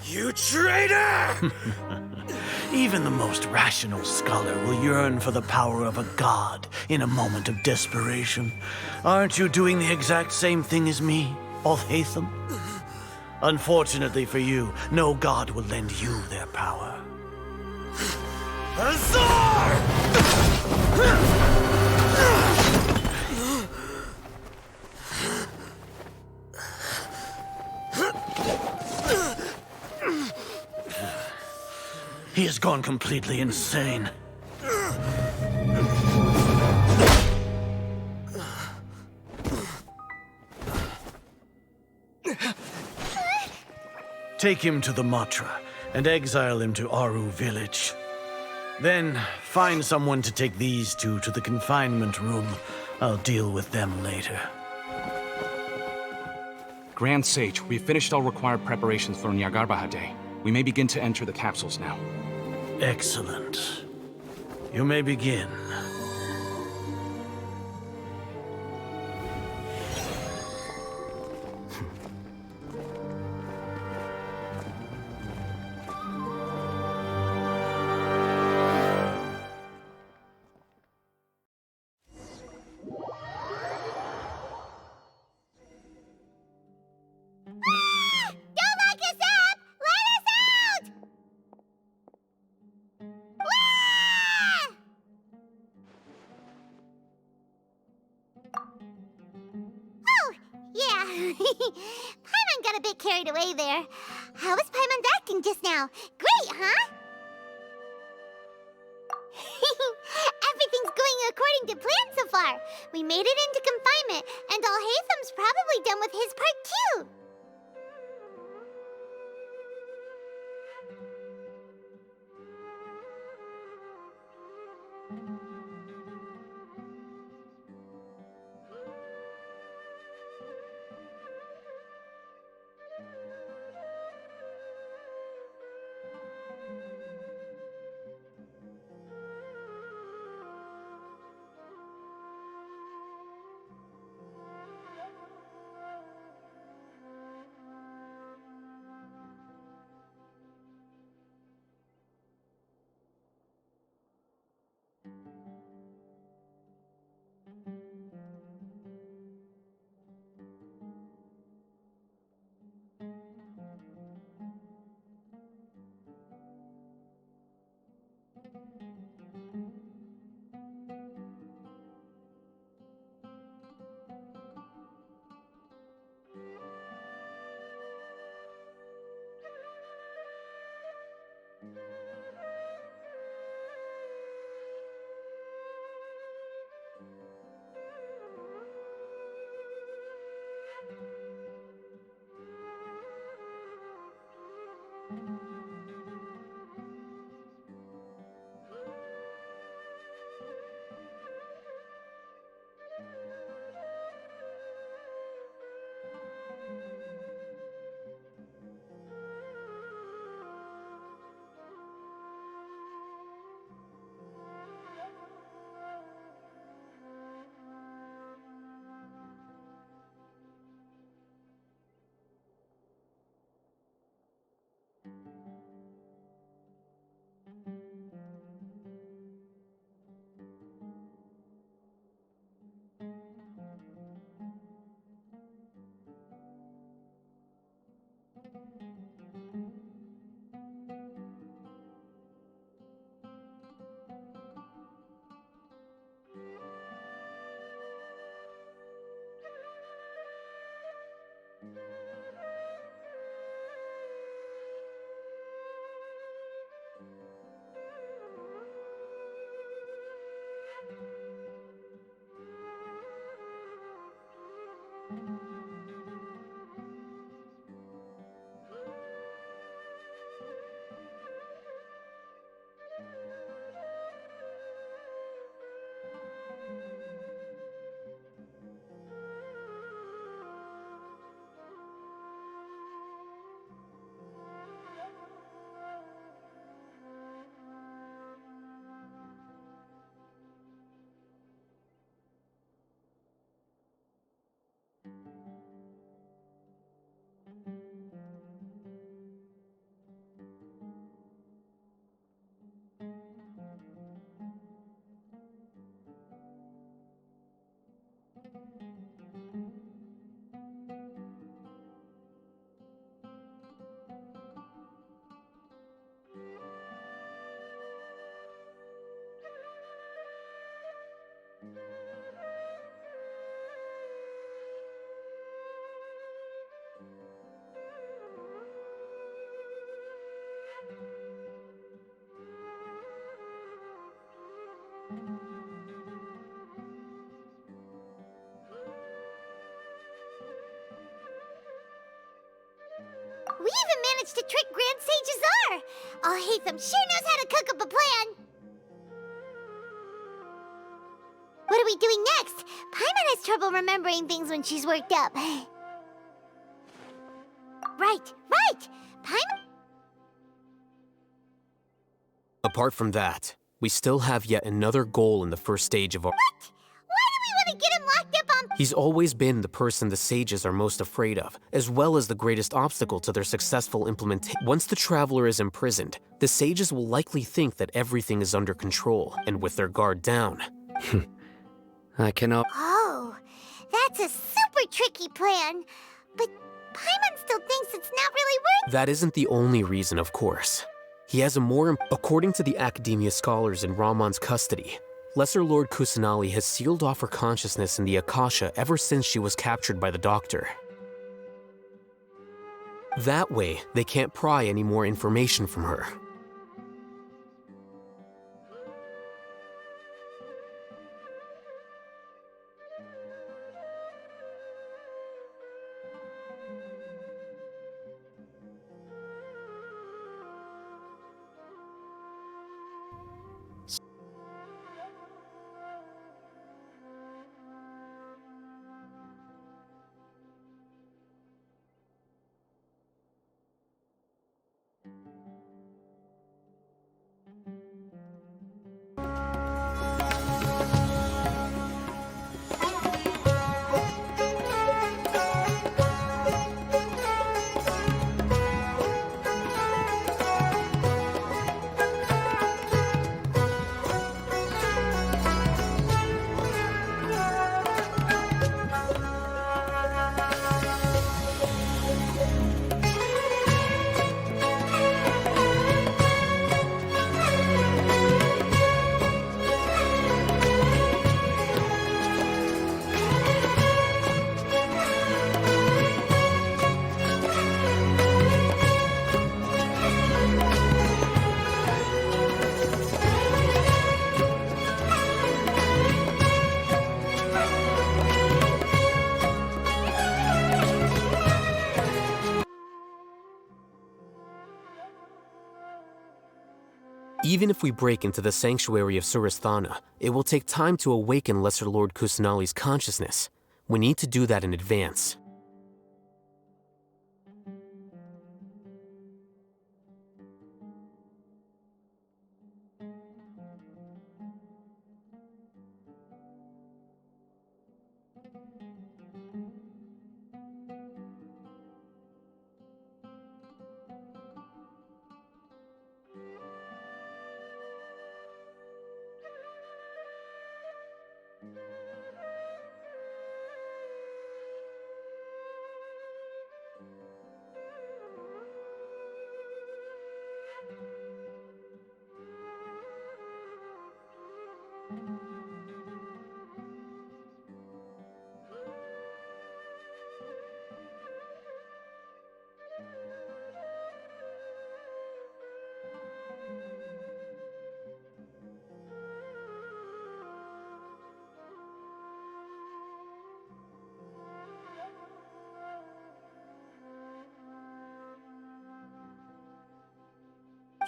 You traitor! Even the most rational scholar will yearn for the power of a god in a moment of desperation. Aren't you doing the exact same thing as me, Alhaitham? Unfortunately for you, no god will lend you their power. Azar! gone completely insane. Take him to the Matra and exile him to Aru village. Then find someone to take these two to the confinement room. I'll deal with them later. Grand Sage, we've finished all required preparations for Nyargarbaha Day. We may begin to enter the capsules now. Excellent. You may begin. Don't lock us up! Let us out! Ah! Oh, yeah. Paimon got a bit carried away there. How was Paimon acting just now? Great, huh? Everything's going according to plan so far. We made it into confinement, and Alhaitham's probably done with his part too. managed to trick Grand Sage Azar. Oh, Hatham sure knows how to cook up a plan. What are we doing next? Paimon has trouble remembering things when she's worked up. Right. Paimon... Apart from that, we still have yet another goal in the first stage of our— What? Why do we want to get him locked up on... He's always been the person the sages are most afraid of, as well as the greatest obstacle to their successful implementation. Once the traveler is imprisoned, the sages will likely think that everything is under control, and with their guard down. I cannot. Oh, that's a super tricky plan. But Paimon still thinks it's not really worth... That isn't the only reason, of course. He has a more... According to the Academia scholars in Ramon's custody, Lesser Lord Kusanali has sealed off her consciousness in the Akasha ever since she was captured by the Doctor. That way, they can't pry any more information from her. Even if we break into the sanctuary of Surasthana, it will take time to awaken Lesser Lord Kusanali's consciousness. We need to do that in advance.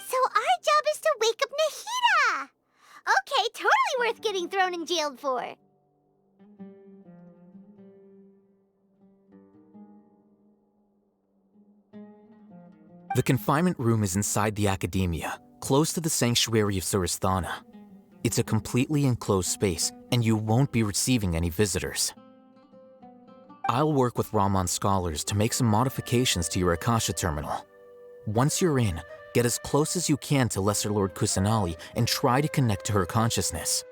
So our job is to wake up Nahida! Okay, totally worth getting thrown and jailed for. The confinement room is inside the Academia, close to the sanctuary of Surasthana. It's a completely enclosed space, and you won't be receiving any visitors. I'll work with Ramon's scholars to make some modifications to your Akasha terminal. Once you're in, get as close as you can to Lesser Lord Kusanali and try to connect to her consciousness.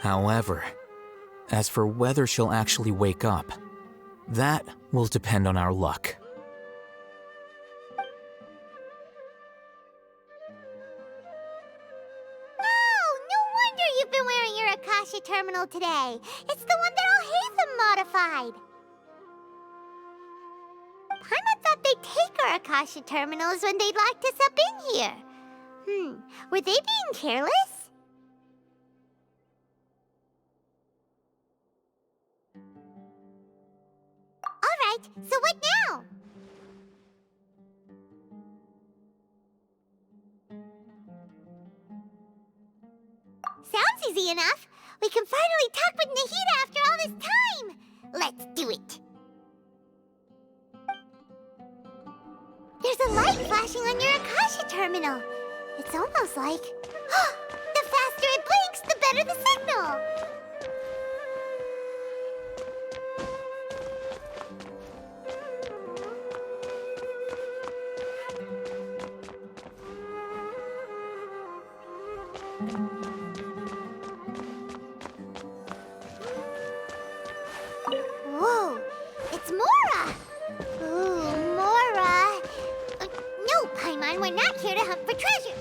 However, as for whether she'll actually wake up, that will depend on our luck. Oh, no wonder you've been wearing your Akasha terminal today. It's the one that Al-Hatham modified. Paimon thought they'd take our Akasha terminals when they locked us up in here. Were they being careless? So what now? Sounds easy enough. We can finally talk with Nahida after all this time. Let's do it. There's a light flashing on your Akasha terminal. It's almost like... the faster it blinks, the better the signal. Whoa, it's Mora! Ooh, Mora! No, Paimon, we're not here to hunt for treasure.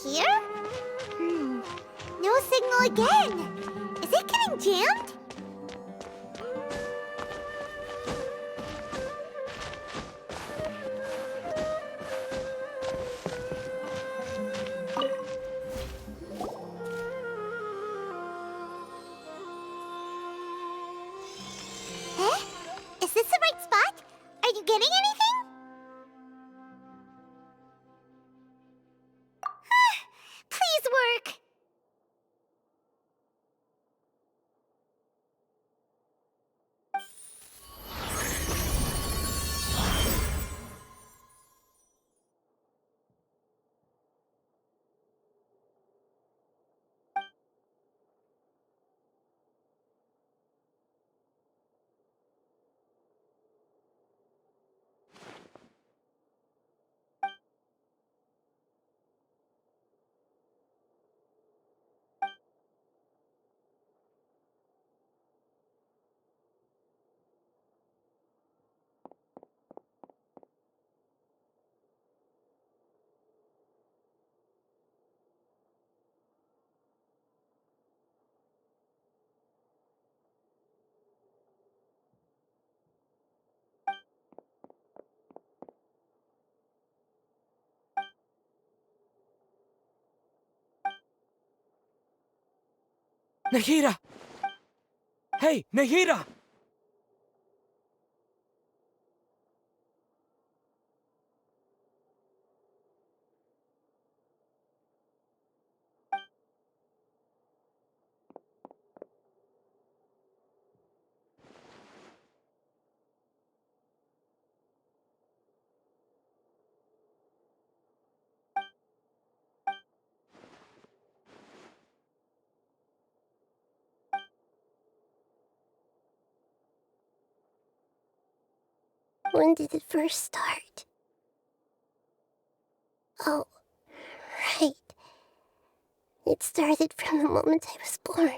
Here? No signal again. Is it getting jammed? Eh? Is this the right spot? Are you getting anything? Please work. Nahida! Hey, Nahida! When did it first start? Oh, right. It started from the moment I was born.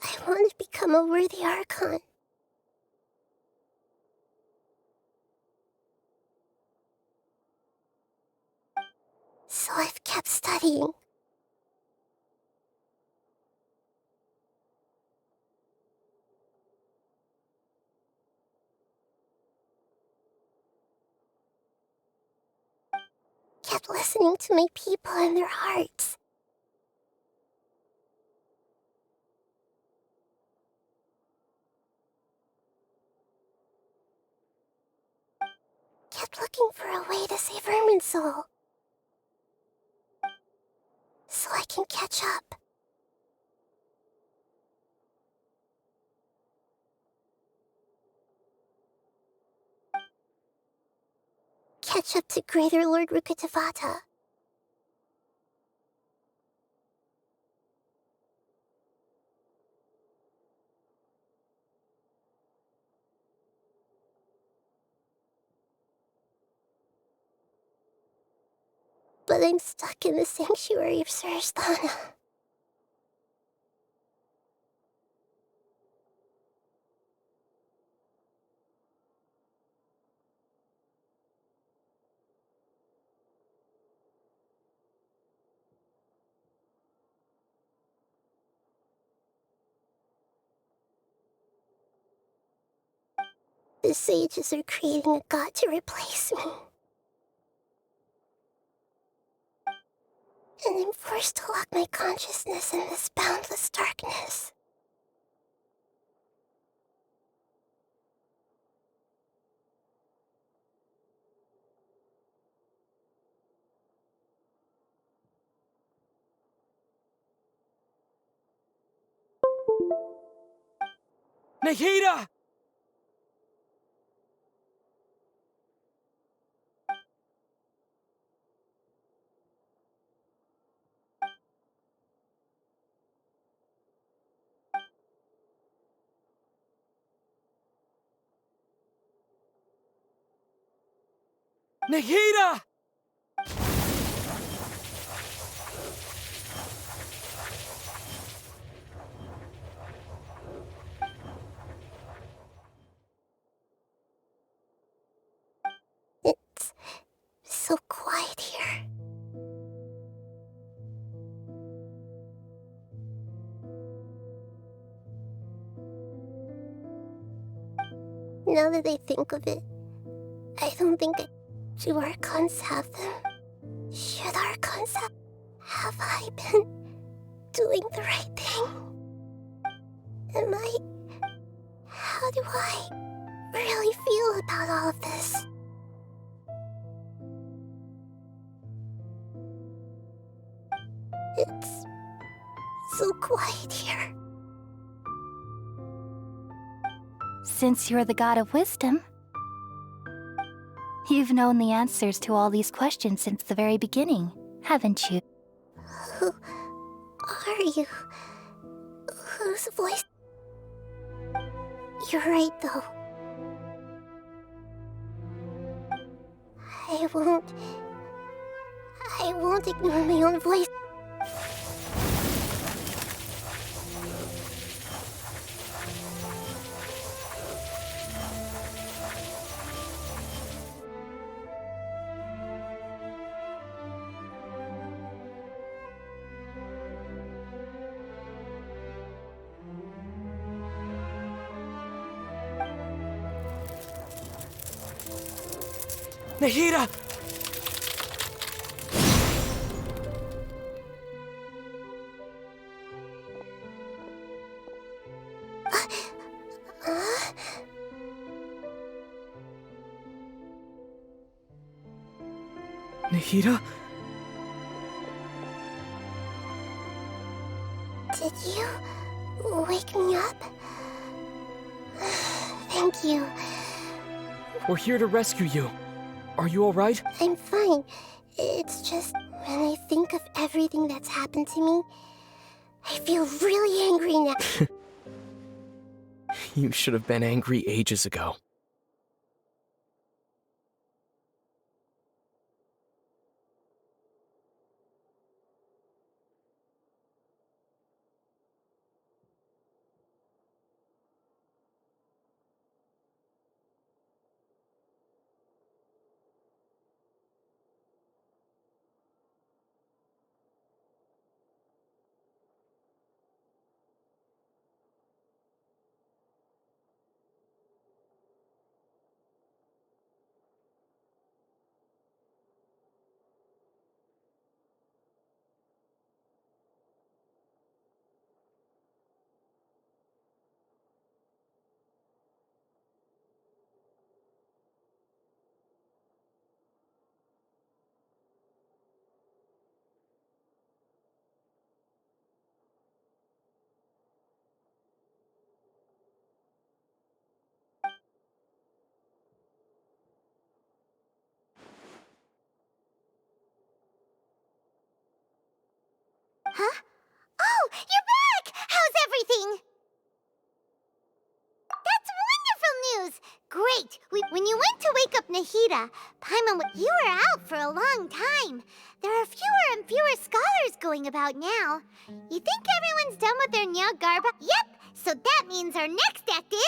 I want to become a worthy Archon. So I've kept studying. Kept listening to my people and their hearts. Kept looking for a way to save Irminsul. So I can catch up. Catch up to Greater Lord Rukkhadevata. But I'm stuck in the sanctuary of Surasthana. The sages are creating a god to replace me. And I'm forced to lock my consciousness in this boundless darkness. Nikita! Nikita! It's so quiet here. Now that I think of it, I don't think do Archons have them. Should Archons have I been doing the right thing? How do I really feel about all of this? It's so quiet here. Since you're the god of wisdom, you've known the answers to all these questions since the very beginning, haven't you? Who are you? Whose voice? You're right, though. I won't ignore my own voice. Nikita! Nikita? Did you wake me up? Thank you. We're here to rescue you. Are you alright? I'm fine. It's just when I think of everything that's happened to me, I feel really angry now. You should have been angry ages ago. Huh? Oh, you're back! How's everything? That's wonderful news! Great! When you went to wake up Nahida, Paimon, you were out for a long time. There are fewer and fewer scholars going about now. You think everyone's done with their Nyagarba? Yep! So that means our next act is...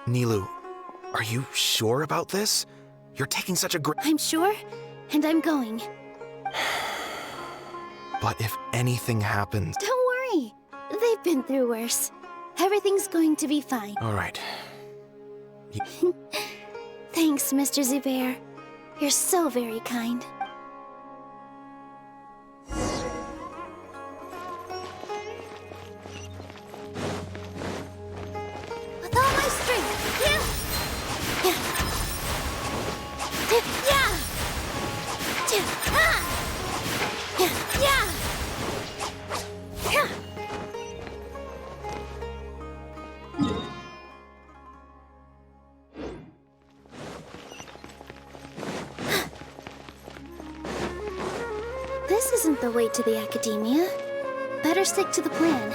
Nilou, are you sure about this? You're taking such a great... I'm sure, and I'm going. But if anything happens... Don't worry. They've been through worse. Everything's going to be fine. All right. Thanks, Mr. Zubair. You're so very kind. With all my strength. Yeah. This isn't the way to the Academia. Better stick to the plan.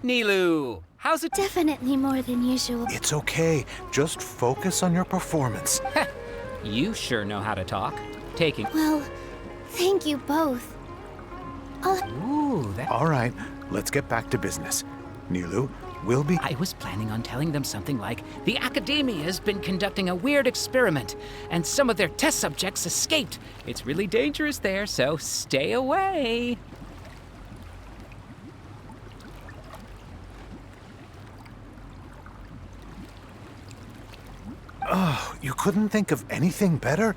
Nilou, how's it? Definitely more than usual. It's okay. Just focus on your performance. You sure know how to talk. Taking... Well, thank you both. Ooh, that... All right, let's get back to business. Nilou, we'll be... I was planning on telling them something like, the Academia has been conducting a weird experiment, and some of their test subjects escaped. It's really dangerous there, so stay away. Oh, you couldn't think of anything better?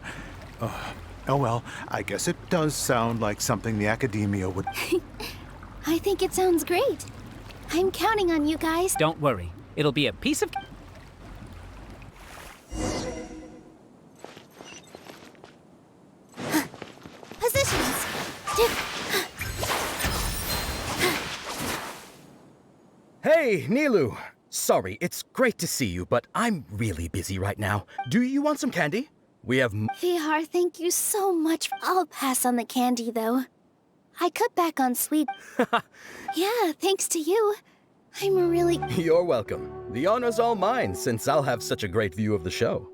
Oh well, I guess it does sound like something the Academia would... I think it sounds great. I'm counting on you guys. Don't worry. It'll be a piece of... Positions. Hey, Nilou! Sorry, it's great to see you, but I'm really busy right now. Do you want some candy? We have... Vihar, thank you so much. I'll pass on the candy, though. I cut back on sweet. Yeah, thanks to you. I'm really... You're welcome. The honor's all mine, since I'll have such a great view of the show.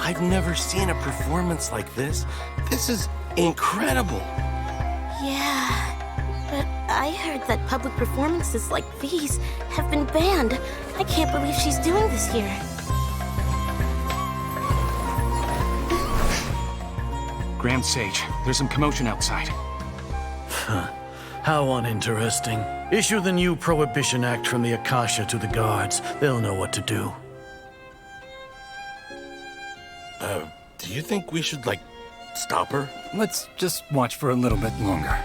I've never seen a performance like this. This is incredible. Yeah, but I heard that public performances like these have been banned. I can't believe she's doing this here. Grand Sage, there's some commotion outside. How uninteresting. Issue the new Prohibition Act from the Akasha to the guards. They'll know what to do. Do you think we should, like, stop her? Let's just watch for a little bit longer.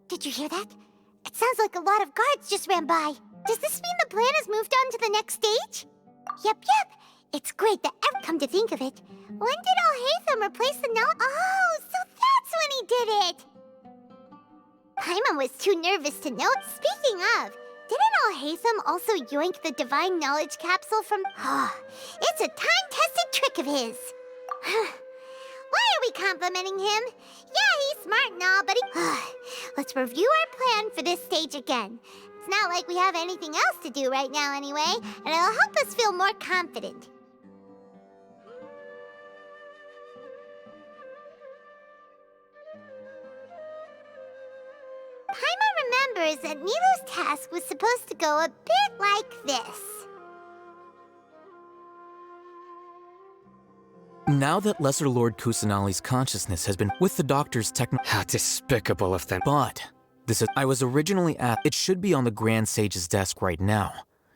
Did you hear that? It sounds like a lot of guards just ran by. Does this mean the plan has moved on to the next stage? Yep. It's great that come to think of it. When did Alhaitham replace the knowledge? Oh, so that's when he did it! Paimon was too nervous to know. Speaking of, didn't Alhaitham also yoink the divine knowledge capsule from... it's a time-tested trick of his. Why are we complimenting him? Yeah, he's smart and all, but let's review our plan for this stage again. It's not like we have anything else to do right now anyway, and it'll help us feel more confident. Paimon remembers that Nilou's task was supposed to go a bit like this. Now that Lesser Lord Kusanali's consciousness has been with the doctor's How despicable of them. But I was originally at... It should be on the Grand Sage's desk right now,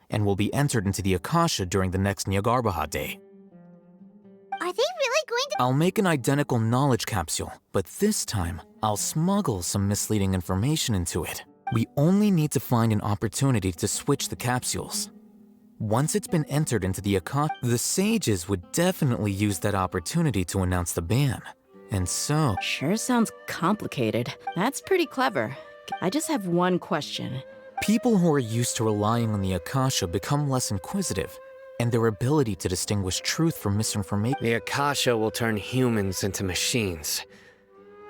and will be entered into the Akasha during the next Nyargarbaha day. Are they really going to... I'll make an identical knowledge capsule, but this time, I'll smuggle some misleading information into it. We only need to find an opportunity to switch the capsules. Once it's been entered into the Akasha, the sages would definitely use that opportunity to announce the ban. And so... Sure sounds complicated. That's pretty clever. I just have one question. People who are used to relying on the Akasha become less inquisitive, and their ability to distinguish truth from misinformation... The Akasha will turn humans into machines.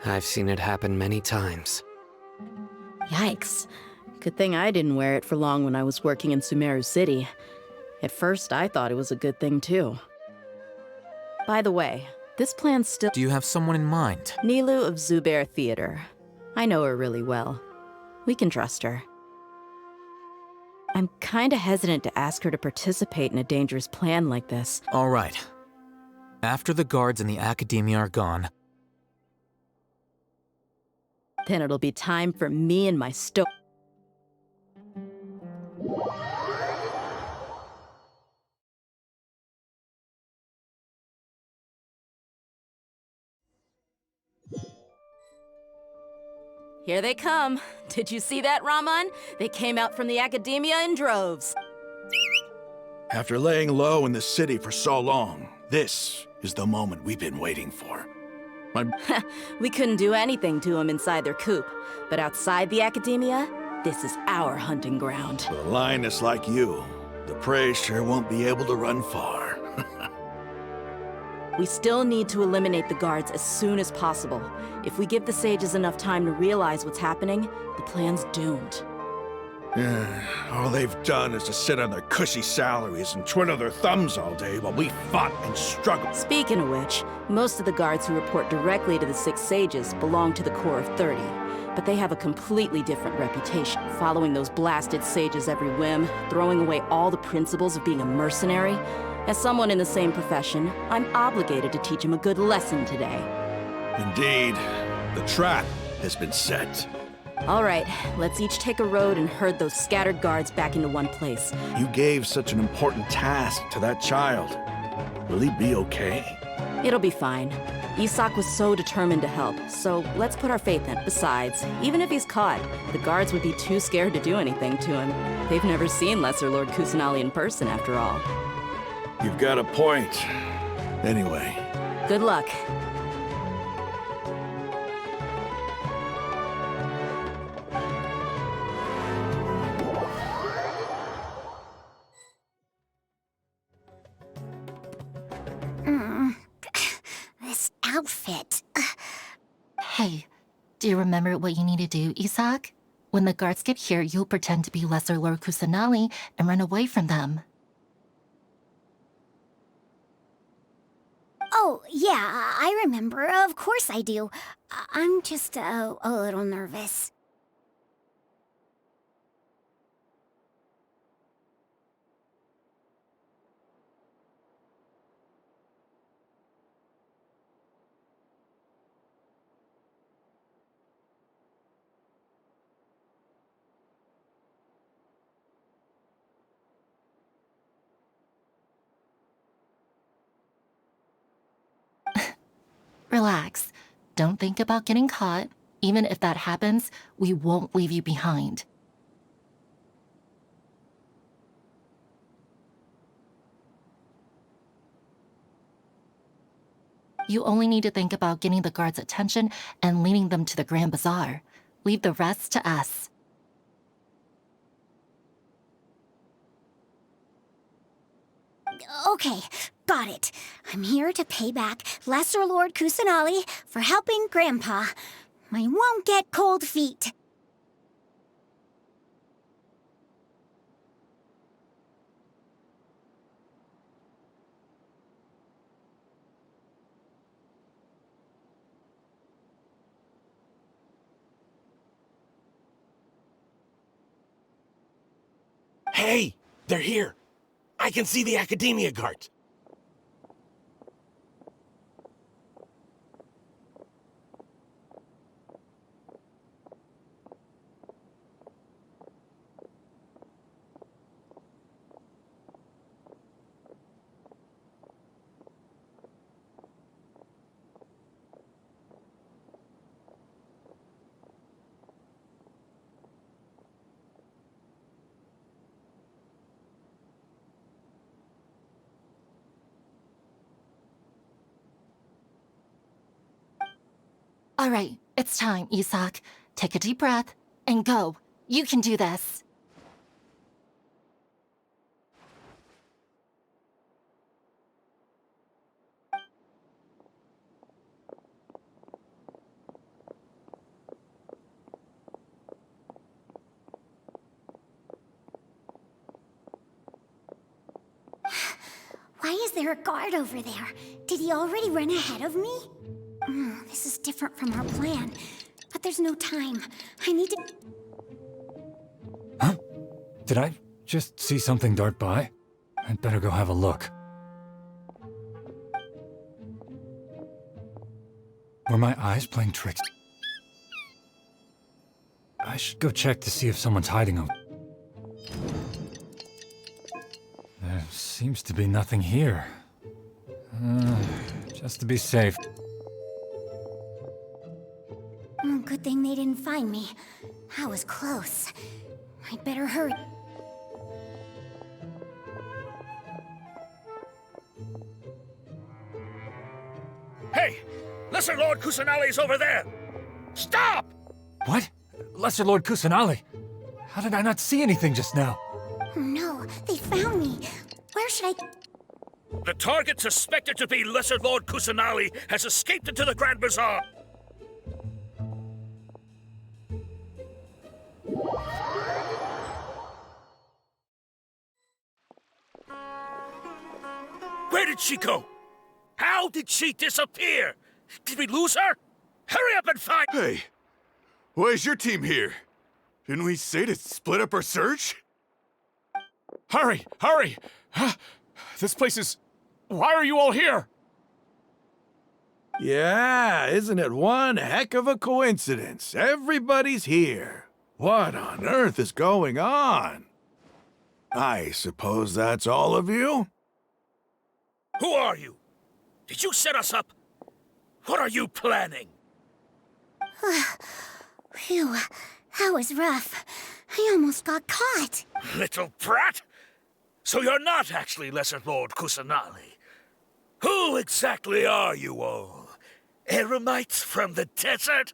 I've seen it happen many times. Yikes. Good thing I didn't wear it for long when I was working in Sumeru City. At first, I thought it was a good thing, too. By the way, this plan's still... Do you have someone in mind? Nilou of Zubair Theater. I know her really well. We can trust her. I'm kinda hesitant to ask her to participate in a dangerous plan like this. All right. After the guards and the Academia are gone... Then it'll be time for me and my Here they come. Did you see that, Raman? They came out from the Academia in droves. After laying low in the city for so long, this is the moment we've been waiting for. We couldn't do anything to them inside their coop, but outside the Academia, this is our hunting ground. With a lioness like you, the prey sure won't be able to run far. We still need to eliminate the guards as soon as possible. If we give the sages enough time to realize what's happening, the plan's doomed. All they've done is to sit on their cushy salaries and twiddle their thumbs all day while we fought and struggled. Speaking of which, most of the guards who report directly to the 6 sages belong to the Corps of 30, but they have a completely different reputation, following those blasted sages every whim, throwing away all the principles of being a mercenary. As someone in the same profession, I'm obligated to teach them a good lesson today. Indeed. The trap has been set. All right, let's each take a road and herd those scattered guards back into one place. You gave such an important task to that child. Will he be okay? It'll be fine. Isak was so determined to help, so let's put our faith in it. Besides, even if he's caught, the guards would be too scared to do anything to him. They've never seen Lesser Lord Kusanali in person, after all. You've got a point. Anyway. Good luck. This outfit. Hey, do you remember what you need to do, Isak? When the guards get here, you'll pretend to be Lesser Lord Kusanali and run away from them. Oh, yeah, I remember. Of course I do. I'm just a little nervous. Relax. Don't think about getting caught. Even if that happens, we won't leave you behind. You only need to think about getting the guards' attention and leading them to the Grand Bazaar. Leave the rest to us. Okay, got it. I'm here to pay back Lesser Lord Kusanali for helping Grandpa. I won't get cold feet. Hey, they're here. I can see the Academia guards. All right, it's time, Isak. Take a deep breath and go. You can do this. Why is there a guard over there? Did he already run ahead of me? This is different from our plan. But there's no time. I need to... Huh? Did I just see something dart by? I'd better go have a look. Were my eyes playing tricks? I should go check to see if someone's hiding them. There seems to be nothing here. Just to be safe. Good thing they didn't find me. I was close. I'd better hurry. Hey! Lesser Lord Kusanali's over there! Stop! What? Lesser Lord Kusanali? How did I not see anything just now? Oh no, they found me. Where should I... The target suspected to be Lesser Lord Kusanali has escaped into the Grand Bazaar. Where did she go? How did she disappear? Did we lose her? Hurry up and find... Hey, why is your team here? Didn't we say to split up our search? Hurry! Hurry! This place is... Why are you all here? Yeah, isn't it one heck of a coincidence? Everybody's here. What on earth is going on? I suppose that's all of you? Who are you? Did you set us up? What are you planning? Phew, that was rough. I almost got caught. Little brat! So you're not actually Lesser Lord Kusanali. Who exactly are you all? Eremites from the desert?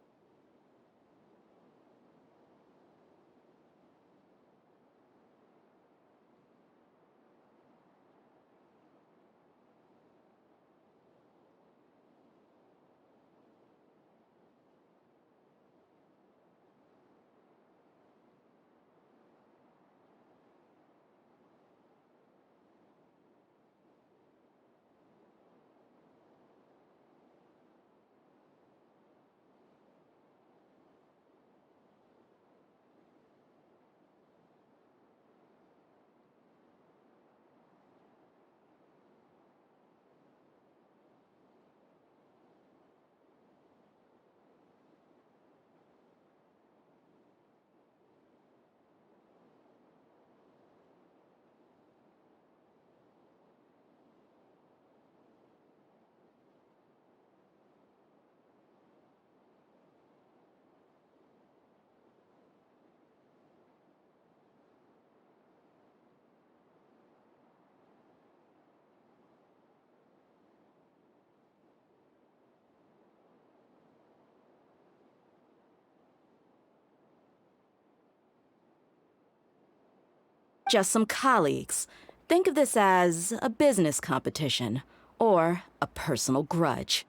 Just some colleagues. Think of this as a business competition, or a personal grudge.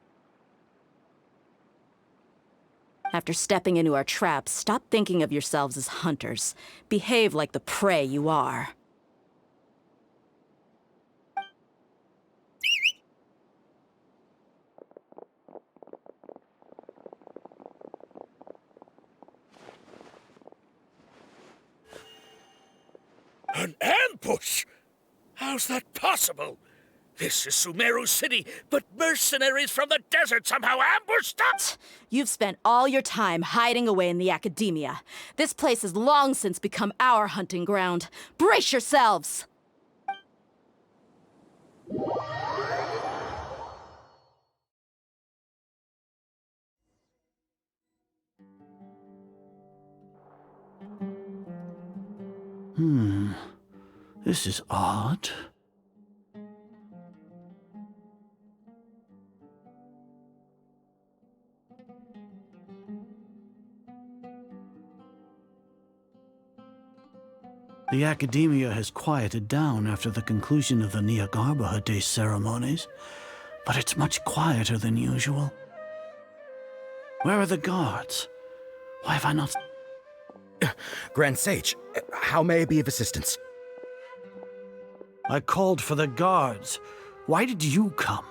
After stepping into our traps, stop thinking of yourselves as hunters. Behave like the prey you are. An ambush? How's that possible? This is Sumeru City, but mercenaries from the desert somehow ambushed us? You've spent all your time hiding away in the academia. This place has long since become our hunting ground. Brace yourselves! This is odd. The academia has quieted down after the conclusion of the Nyagarbha Day ceremonies, but it's much quieter than usual. Where are the guards? Why have I not... Grand Sage, how may I be of assistance? I called for the guards. Why did you come?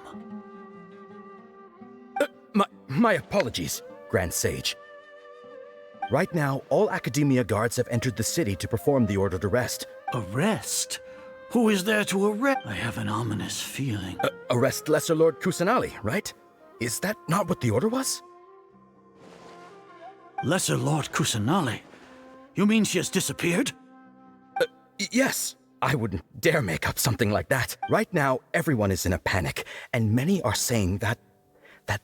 My apologies, Grand Sage. Right now, all Academia guards have entered the city to perform the ordered arrest. Arrest? Who is there to arrest? I have an ominous feeling. Arrest Lesser Lord Kusanali, right? Is that not what the order was? Lesser Lord Kusanali? You mean she has disappeared? Yes. I wouldn't dare make up something like that. Right now, everyone is in a panic, and many are saying that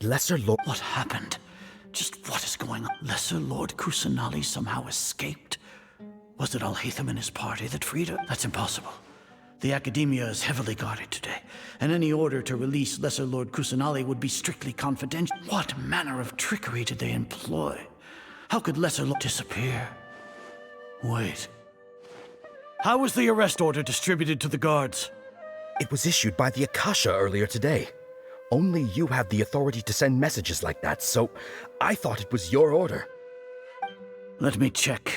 Lesser Lord... What happened? Just what is going on? Lesser Lord Kusanali somehow escaped? Was it Alhaitham and his party that freed her? That's impossible. The Academia is heavily guarded today, and any order to release Lesser Lord Kusanali would be strictly confidential. What manner of trickery did they employ? How could Lesser Lord disappear? Wait. How was the arrest order distributed to the guards? It was issued by the Akasha earlier today. Only you have the authority to send messages like that, so I thought it was your order. Let me check.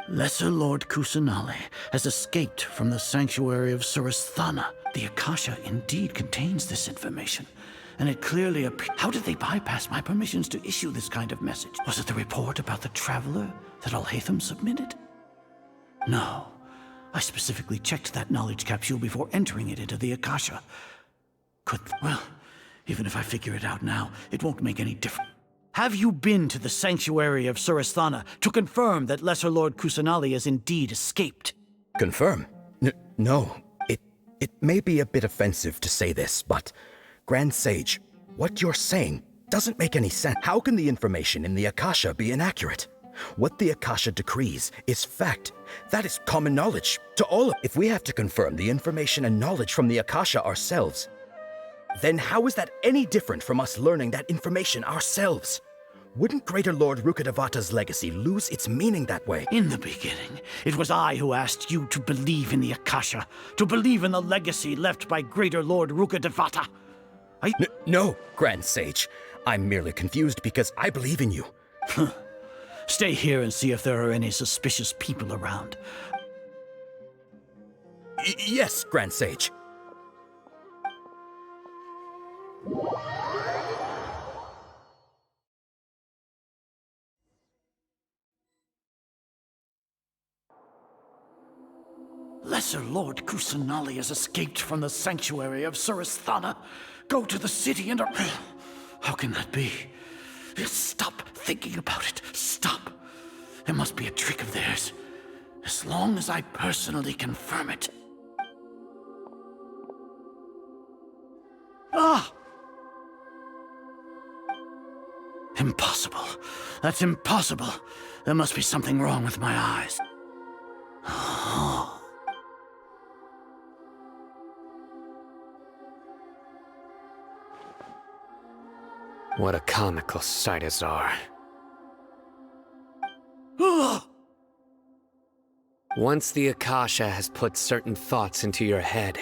Lesser Lord Kusanali has escaped from the sanctuary of Surasthana. The Akasha indeed contains this information. And it clearly appears... How did they bypass my permissions to issue this kind of message? Was it the report about the traveler that Alhaitham submitted? No. I specifically checked that knowledge capsule before entering it into the Akasha. Well, even if I figure it out now, it won't make any difference. Have you been to the sanctuary of Suristhana to confirm that Lesser Lord Kusanali has indeed escaped? Confirm? No. It may be a bit offensive to say this, but Grand Sage, what you're saying doesn't make any sense. How can the information in the Akasha be inaccurate? What the Akasha decrees is fact. That is common knowledge to all of. If we have to confirm the information and knowledge from the Akasha ourselves, then how is that any different from us learning that information ourselves? Wouldn't Greater Lord Rukkhadevata's legacy lose its meaning that way? In the beginning, it was I who asked you to believe in the Akasha, to believe in the legacy left by Greater Lord Rukkhadevata. No, Grand Sage. I'm merely confused because I believe in you. Stay here and see if there are any suspicious people around. Yes, Grand Sage. Lesser Lord Kusanali has escaped from the sanctuary of Suristhana. Go to the city and... How can that be? Stop thinking about it. Stop. It must be a trick of theirs. As long as I personally confirm it. Ah! Impossible. That's impossible. There must be something wrong with my eyes. What a comical sight, Azar. Once the Akasha has put certain thoughts into your head,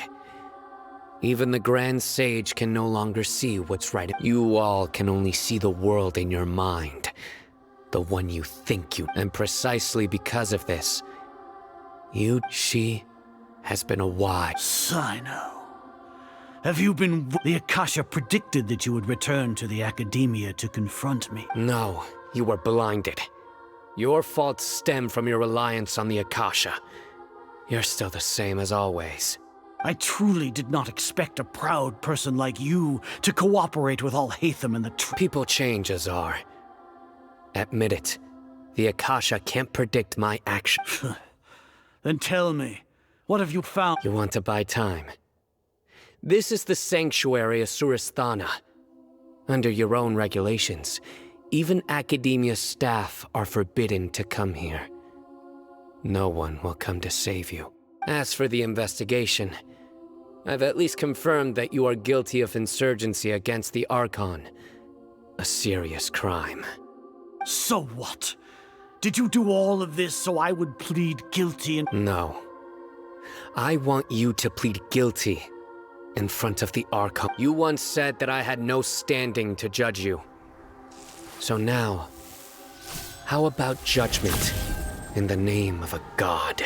even the Grand Sage can no longer see what's right. You all can only see the world in your mind, the one you think you. And precisely because of this, she has been a wise. Sino. Have you been... The Akasha predicted that you would return to the Academia to confront me. No, you were blinded. Your faults stem from your reliance on the Akasha. You're still the same as always. I truly did not expect a proud person like you to cooperate with Alhaitham and the People change, Azar. Admit it. The Akasha can't predict my actions. Then tell me, what have you found? You want to buy time? This is the sanctuary of Suristhana. Under your own regulations, even Academia staff are forbidden to come here. No one will come to save you. As for the investigation, I've at least confirmed that you are guilty of insurgency against the ARCHON. A serious crime. So what? Did you do all of this so I would plead guilty and— No. I want you to plead guilty in front of the ARCHON. You once said that I had no standing to judge you. So now, how about judgment in the name of a god?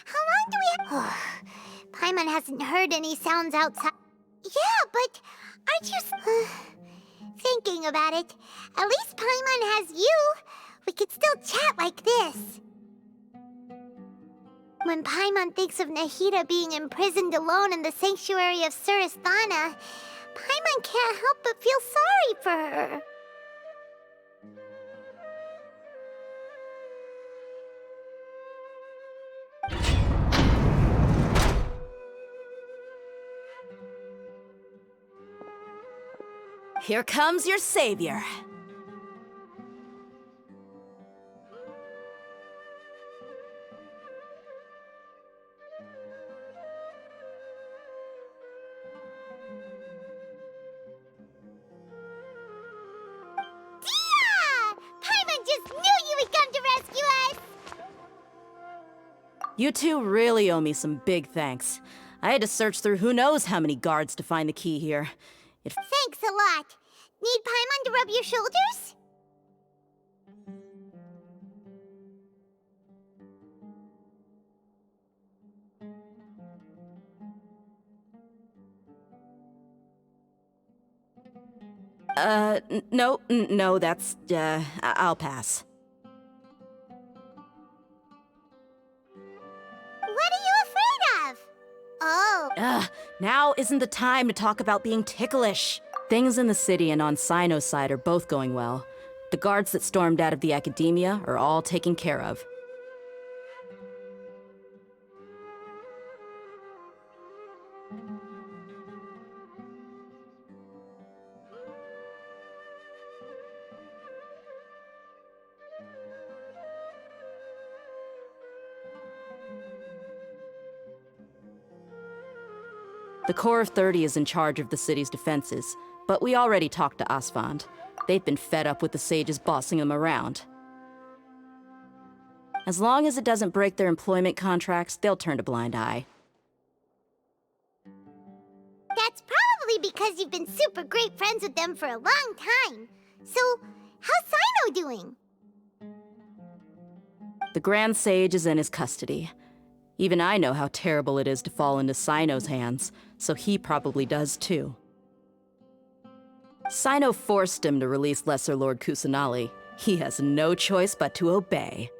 How long do we have? Paimon hasn't heard any sounds outside. Yeah, but aren't you thinking about it? At least Paimon has you. We could still chat like this. When Paimon thinks of Nahida being imprisoned alone in the sanctuary of Suristhana, Paimon can't help but feel sorry for her. Here comes your savior. Paimon just knew you would come to rescue us! You two really owe me some big thanks. I had to search through who knows how many guards to find the key here. Thanks a lot. Need Paimon to rub your shoulders? No, that's, I'll pass. What are you afraid of? Oh. Now isn't the time to talk about being ticklish. Things in the city and on Sino's side are both going well. The guards that stormed out of the academia are all taken care of. The Corps of 30 is in charge of the city's defenses, but we already talked to Asfand. They've been fed up with the sages bossing them around. As long as it doesn't break their employment contracts, they'll turn a blind eye. That's probably because you've been super great friends with them for a long time. So, how's Sino doing? The Grand Sage is in his custody. Even I know how terrible it is to fall into Sino's hands, so he probably does too. Sino forced him to release Lesser Lord Kusanali. He has no choice but to obey.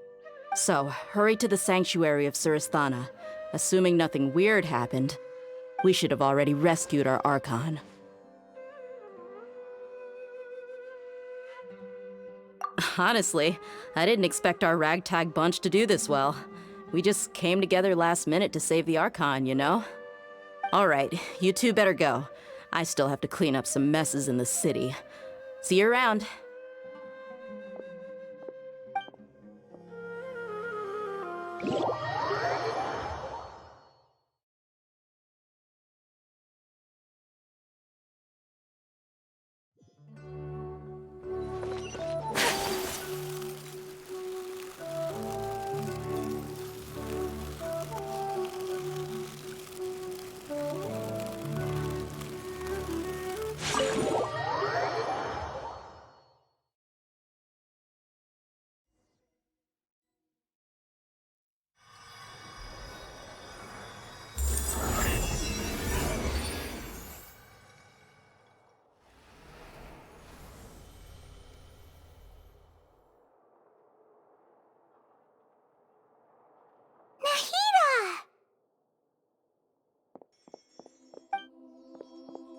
So, hurry to the sanctuary of Surasthana. Assuming nothing weird happened, we should have already rescued our Archon. Honestly, I didn't expect our ragtag bunch to do this well. We just came together last minute to save the Archon, you know? Alright, you two better go. I still have to clean up some messes in the city. See you around.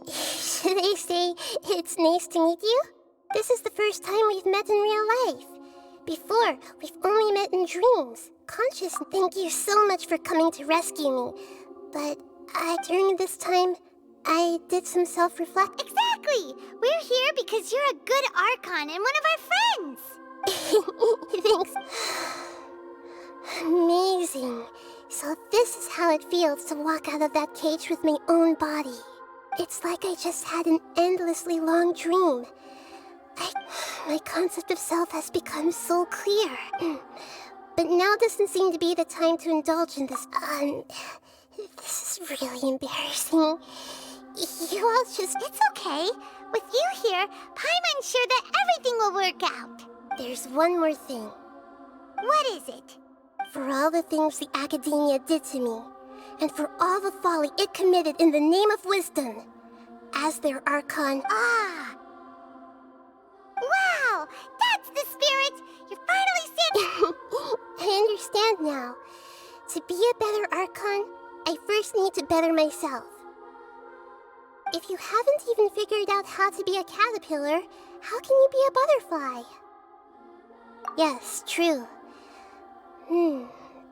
Should I say, it's nice to meet you? This is the first time we've met in real life. Before, we've only met in dreams. Conscious, thank you so much for coming to rescue me. But during this time, I did some self-reflect. Exactly! We're here because you're a good Archon and one of our friends! Thanks. Amazing. So this is how it feels to walk out of that cage with my own body. It's like I just had an endlessly long dream. My concept of self has become so clear. But now doesn't seem to be the time to indulge in this. This is really embarrassing. You all just... It's okay. With you here, Paimon's sure that everything will work out. There's one more thing. What is it? For all the things the Academia did to me, and for all the folly it committed in the name of wisdom, as their Archon... Wow! That's the spirit! You're finally saying... I understand now. To be a better Archon, I first need to better myself. If you haven't even figured out how to be a caterpillar, how can you be a butterfly? Yes, true.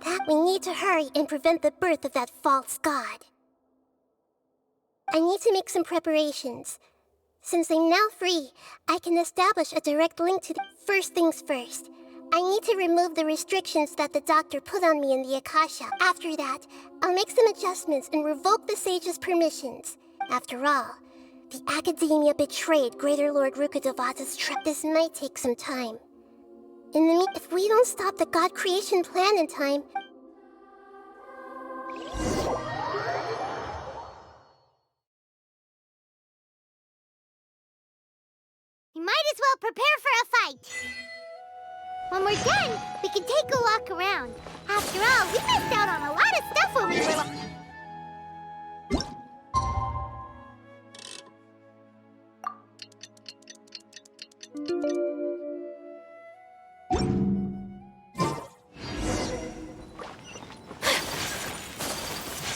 That we need to hurry and prevent the birth of that false god. I need to make some preparations. Since I'm now free, I can establish a direct link to the... First things first. I need to remove the restrictions that the doctor put on me in the Akasha. After that, I'll make some adjustments and revoke the sage's permissions. After all, the Academia betrayed Greater Lord Rukkhadevata's trap. This might take some time. If we don't stop the god creation plan in time... You might as well prepare for a fight. When we're done, we can take a walk around. After all, we missed out on a lot of stuff when we were...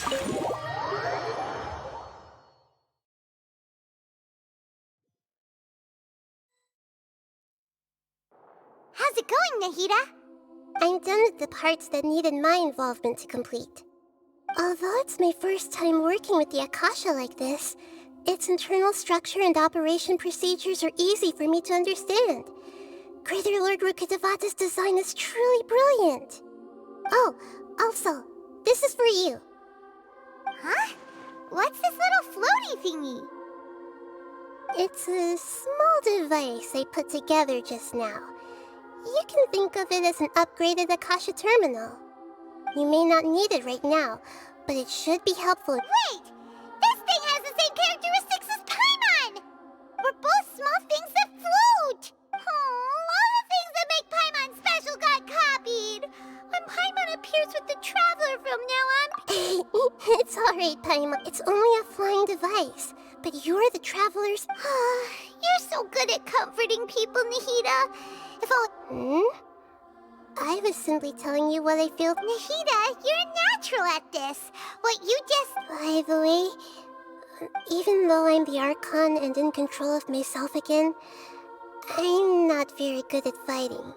How's it going, Nahida? I'm done with the parts that needed my involvement to complete. Although it's my first time working with the Akasha like this, its internal structure and operation procedures are easy for me to understand. Greater Lord Rukkhadevata's design is truly brilliant. Oh, also, this is for you. Huh? What's this little floaty thingy? It's a small device I put together just now. You can think of it as an upgraded Akasha terminal. You may not need it right now, but it should be helpful. Wait! This thing has the same characteristics as Paimon! We're both small things that float! Oh, all the things that make Paimon special got copied! When Paimon appears with the Traveler from now on... It's alright, Paimon. It's only a flying device. But you're the Traveler's... You're so good at comforting people, Nahida. If only... I was simply telling you what I feel. Nahida, you're a natural at this. What you just... By the way, even though I'm the Archon and in control of myself again, I'm not very good at fighting.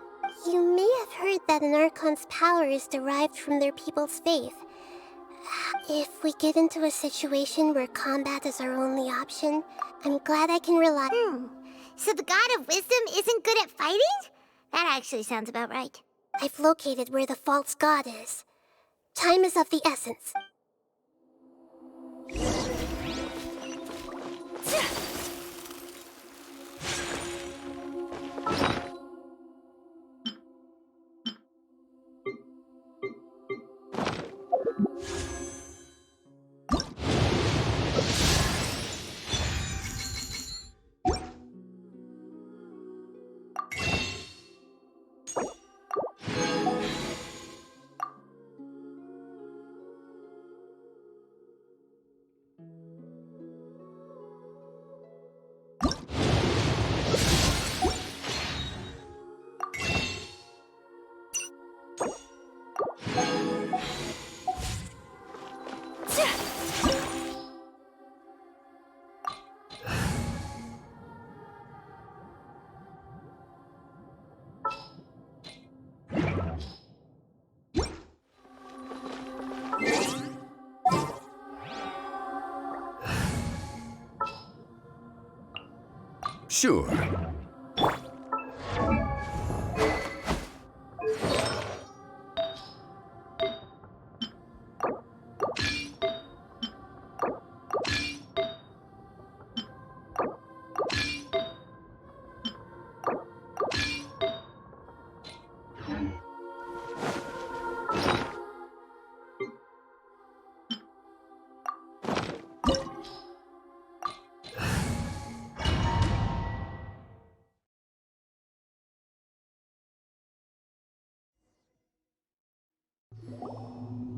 You may have heard that an Archon's power is derived from their people's faith. If we get into a situation where combat is our only option, I'm glad I can rely... So the God of Wisdom isn't good at fighting? That actually sounds about right. I've located where the false god is. Time is of the essence. Sure.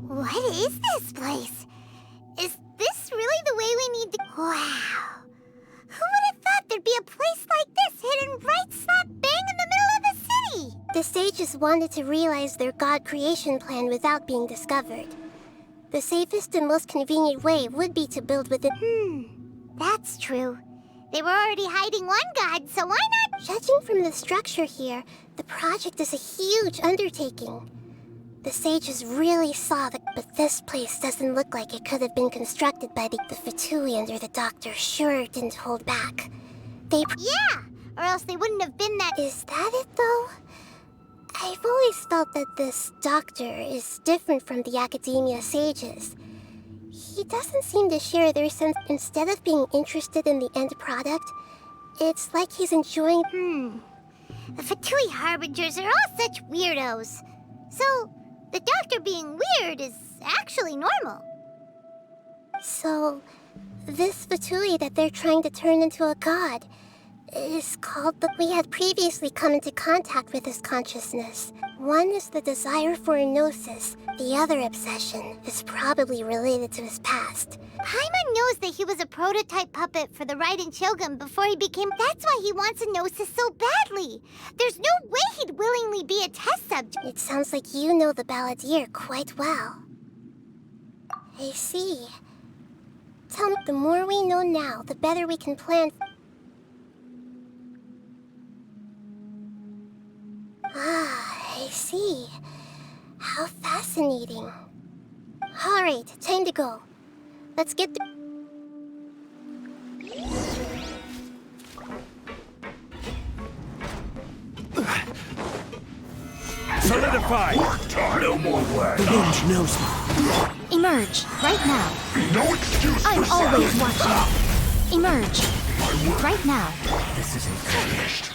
What is this place? Is this really the way we need to... Wow. Who would have thought there'd be a place like this hidden right slap bang in the middle of the city? The sages wanted to realize their god creation plan without being discovered. The safest and most convenient way would be to build within... That's true. They were already hiding one god, so why not... Judging from the structure here, the project is a huge undertaking. The sages really saw that, but this place doesn't look like it could have been constructed by the Fatui under the Doctor sure didn't hold back. Yeah, or else they wouldn't have been that... Is that it, though? I've always felt that this Doctor is different from the Academia sages. He doesn't seem to share their sense. Instead of being interested in the end product, it's like he's enjoying... The Fatui Harbingers are all such weirdos. So... the Doctor being weird is actually normal. So, this Fatui that they're trying to turn into a god is called the... We had previously come into contact with his consciousness. One is the desire for a gnosis. The other obsession is probably related to his past. Paimon knows that he was a prototype puppet for the Raiden Shogun before he became... That's why he wants a gnosis so badly. There's no way he'd willingly be a test subject. It sounds like you know the Balladeer quite well. I see. Tell me, the more we know now, the better we can plan. Ah, I see. How fascinating. Alright, time to go. Let's get Solidify! No more work! The wind knows me. Emerge, right now. No excuse I'm for always silence. watching. Emerge, right now. This isn't finished.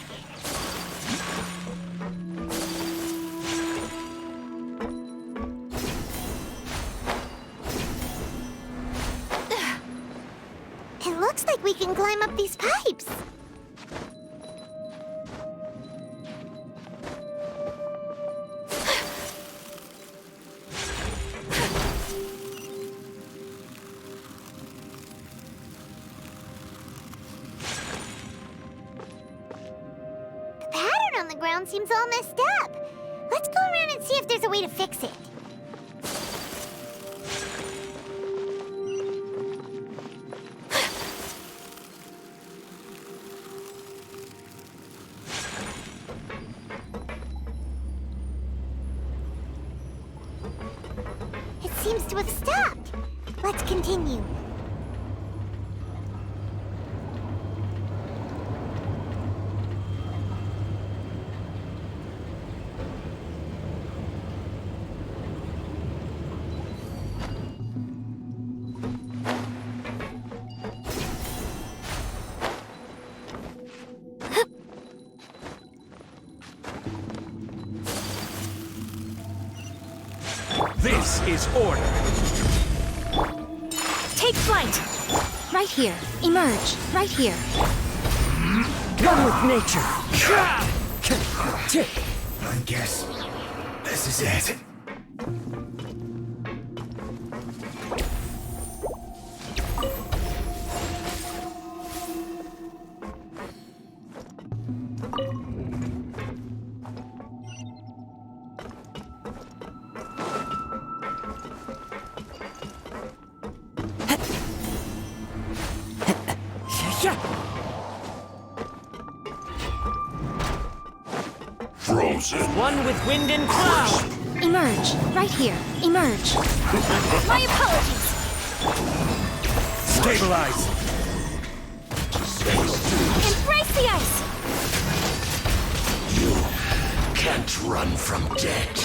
It looks like we can climb up these pipes. The pattern on the ground seems all messed up. Let's go around and see if there's a way to fix it. It seems to have stopped. Let's continue. This is order. Take flight. Right here. Emerge, right here. One with nature. I guess this is it. Frozen. One with wind and cloud. Emerge, right here. Emerge. My apologies. Stabilize. Embrace the ice. You can't run from death.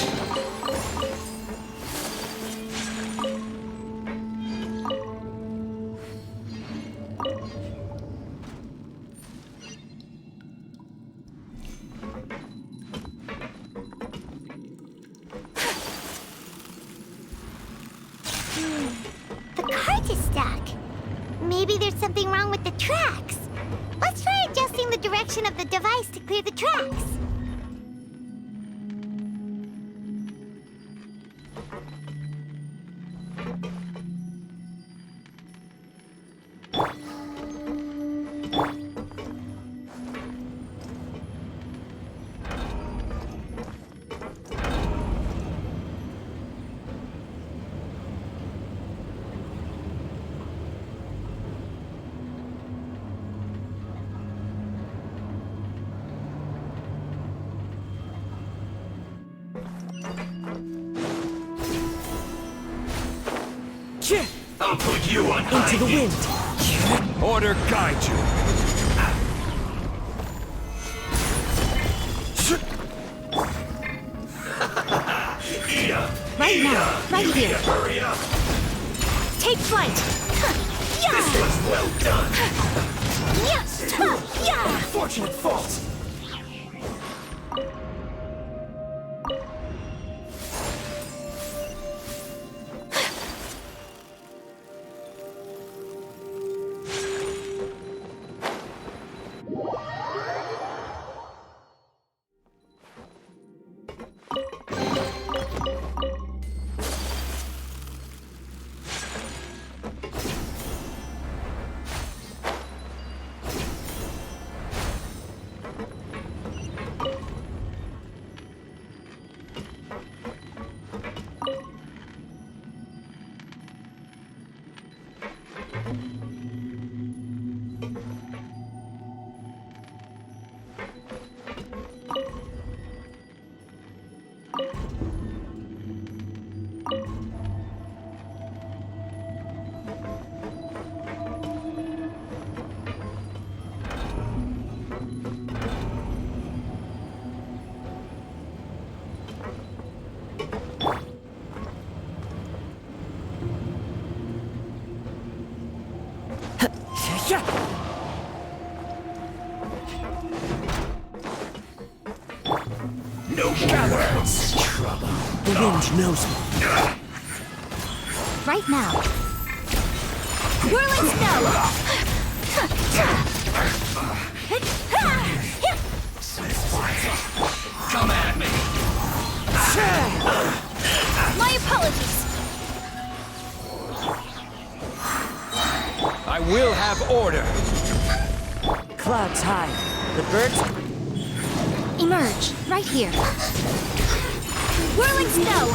The cart is stuck. Maybe there's something wrong with the tracks. Let's try adjusting the direction of the device to clear the tracks. I'll put you on Into the wind. Order guide you. Right now, right here. Hurry up. Take flight. This was well done. Unfortunate fault. No cowards! Trouble. The wind knows me. Right now. Whirling snow! Come at me! My apologies! I will have order. Clouds high. The birds... Emerge, right here. Whirling snow!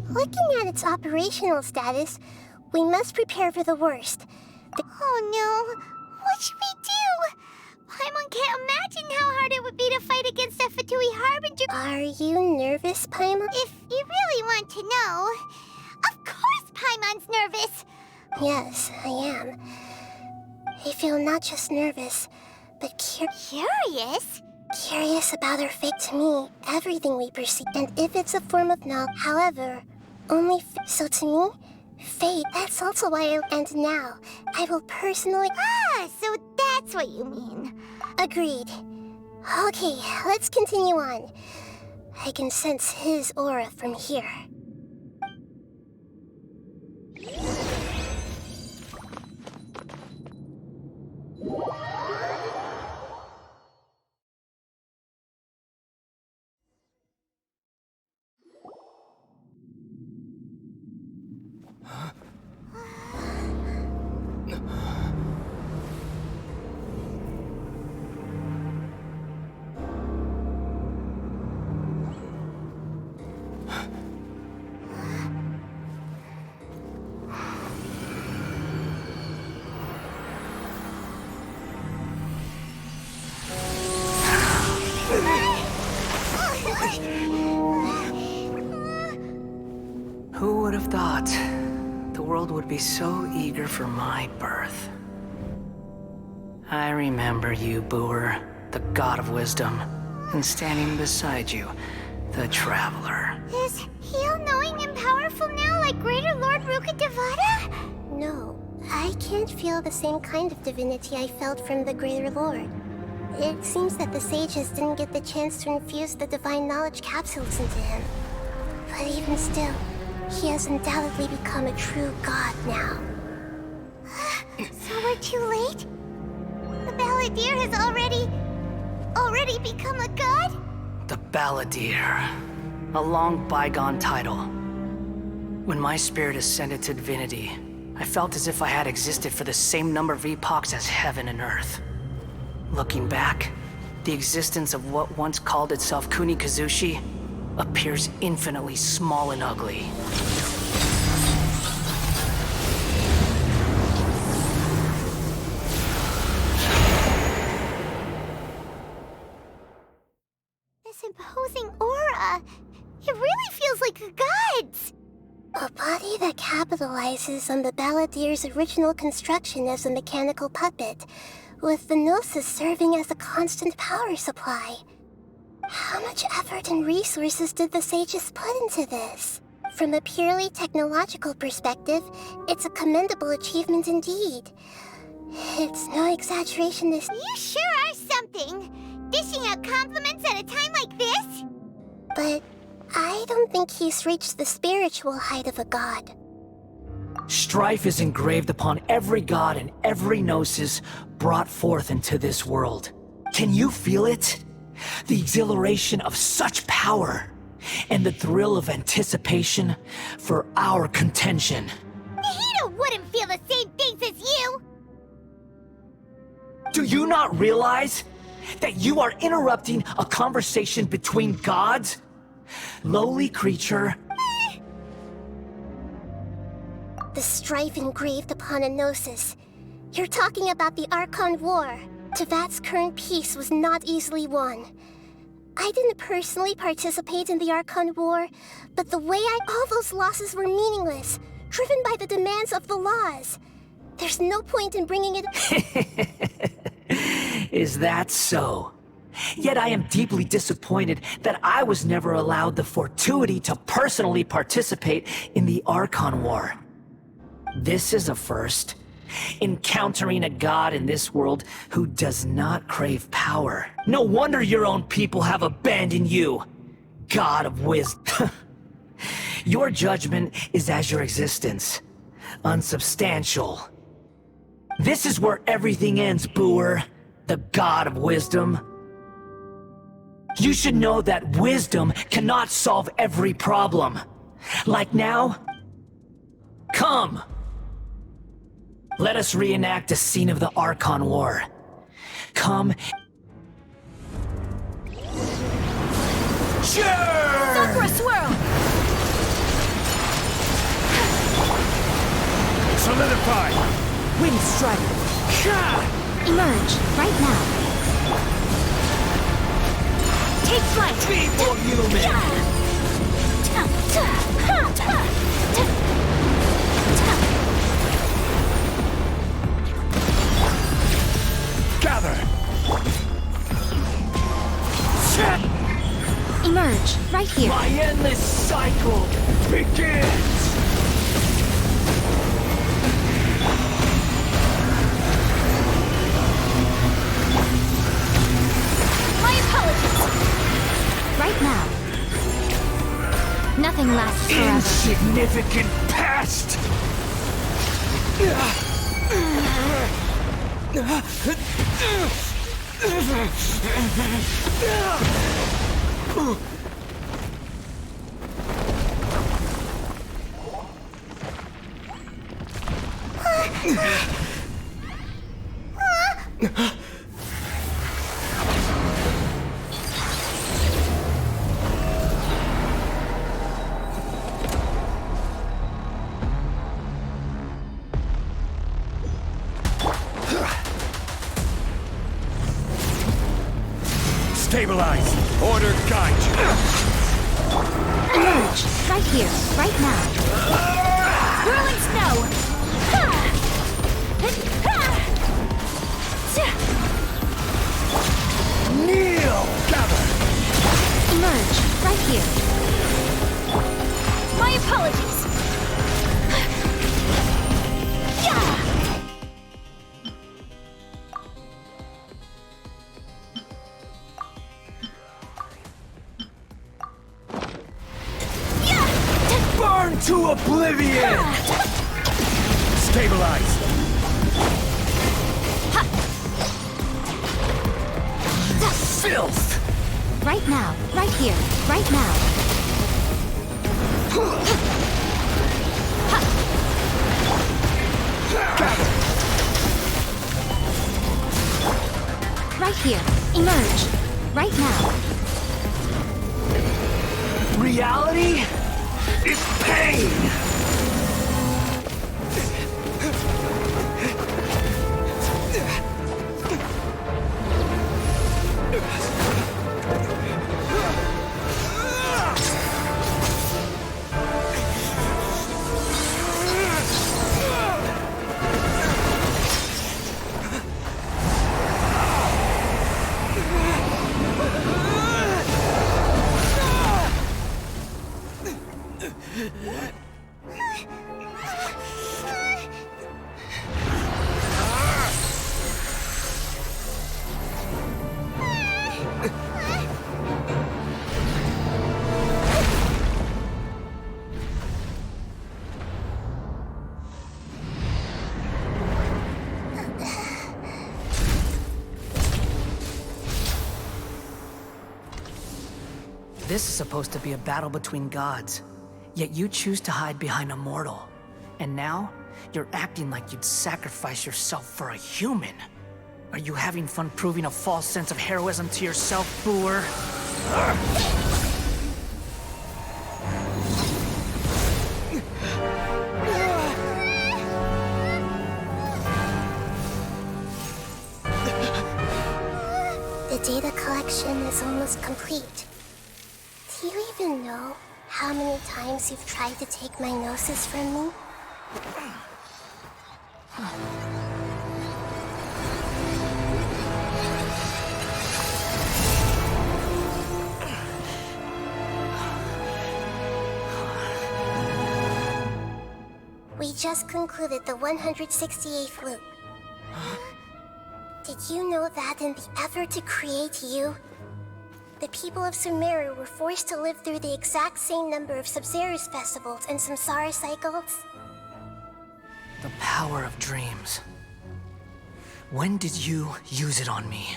Looking at its operational status, we must prepare for the worst. Oh no! What should we do? Paimon can't imagine how hard it would be to fight against a Fatui Harbinger. Are you nervous, Paimon? If you really want to know, of course Paimon's nervous! Yes, I am. I feel not just nervous, but curious? Curious about her fate to me, everything we perceive, and if it's a form of knowledge. However, only so to me, fate, that's also why and now, I will personally... Ah, so that's what you mean. Agreed. Okay, let's continue on. I can sense his aura from here. Who would have thought the world would be so eager for my birth? I remember you, Booer, the god of wisdom, and standing beside you, the traveler. Is he all-knowing and powerful now like Greater Lord Rukkhadevata? No, I can't feel the same kind of divinity I felt from the Greater Lord. It seems that the sages didn't get the chance to infuse the divine knowledge capsules into him. But even still, he has undoubtedly become a true god now. So we're too late? The Balladeer has already become a god? The Balladeer. A long bygone title. When my spirit ascended to divinity, I felt as if I had existed for the same number of epochs as heaven and earth. Looking back, the existence of what once called itself Kunikazushi appears infinitely small and ugly. This imposing aura, it really feels like the gods! A body that capitalizes on the Balladeer's original construction as a mechanical puppet, with the Gnosis serving as a constant power supply. How much effort and resources did the sages put into this? From a purely technological perspective, it's a commendable achievement indeed. It's no exaggeration this... You sure are something! Dishing out compliments at a time like this? But I don't think he's reached the spiritual height of a god. Strife is engraved upon every god and every gnosis brought forth into this world. Can you feel it? The exhilaration of such power, and the thrill of anticipation for our contention. Nahida wouldn't feel the same things as you! Do you not realize that you are interrupting a conversation between gods? Lowly creature. The strife engraved upon a gnosis. You're talking about the Archon War. Tevat's current peace was not easily won. I didn't personally participate in the Archon War, but the way all those losses were meaningless, driven by the demands of the laws. There's no point in bringing it... Is that so? Yet I am deeply disappointed that I was never allowed the fortuity to personally participate in the Archon War. This is a first. Encountering a god in this world who does not crave power. No wonder your own people have abandoned you, God of wisdom. Your judgment is as your existence, unsubstantial. This is where everything ends, Booer, the God of wisdom. You should know that wisdom cannot solve every problem. Like now? Come! Let us reenact a scene of the Archon War. Come. Sure! Go for a swirl! Solidify! Wind strike! Emerge, right now. Take flight! Be more human! Gather! Emerge, right here. My endless cycle begins! My apologies! Right now. Nothing lasts forever. Insignificant past! Stabilize! Order guide you! Emerge, right here, right now. Whirling snow! Kneel! Gather! Emerge, right here. My apologies! Burn to oblivion! Stabilize! Filth! Right now, right here, right now. Right here, emerge, right now. Reality is pain! This is supposed to be a battle between gods, yet you choose to hide behind a mortal. And now, you're acting like you'd sacrifice yourself for a human. Are you having fun proving a false sense of heroism to yourself, Booer? The data collection is almost complete. Do you even know how many times you've tried to take my gnosis from me? We just concluded the 168th loop. Did you know that in the effort to create you, the people of Sumeru were forced to live through the exact same number of Sabzeruz festivals and Samsara cycles? The power of dreams. When did you use it on me?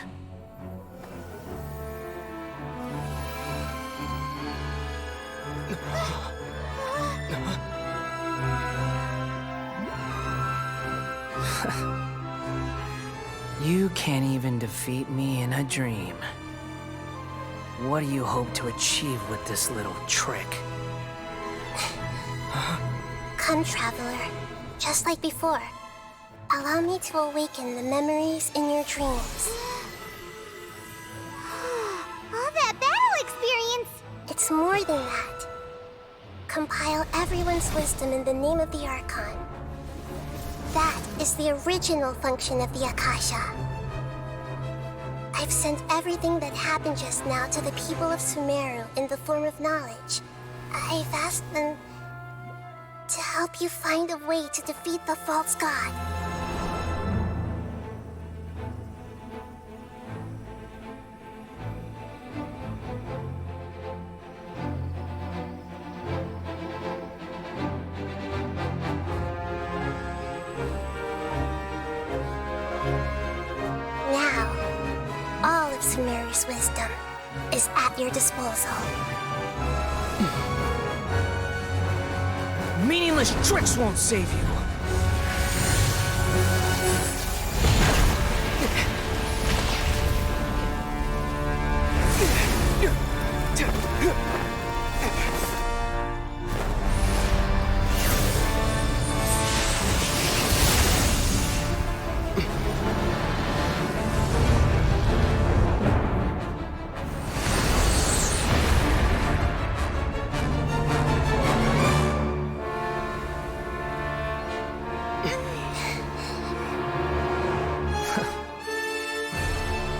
You can't even defeat me in a dream. What do you hope to achieve with this little trick? Come, Traveler. Just like before. Allow me to awaken the memories in your dreams. All that battle experience! It's more than that. Compile everyone's wisdom in the name of the Archon. That is the original function of the Akasha. I've sent everything that happened just now to the people of Sumeru in the form of knowledge. I've asked them to help you find a way to defeat the false god. Now, all of Sumeru's wisdom is at your disposal. Meaningless tricks won't save you.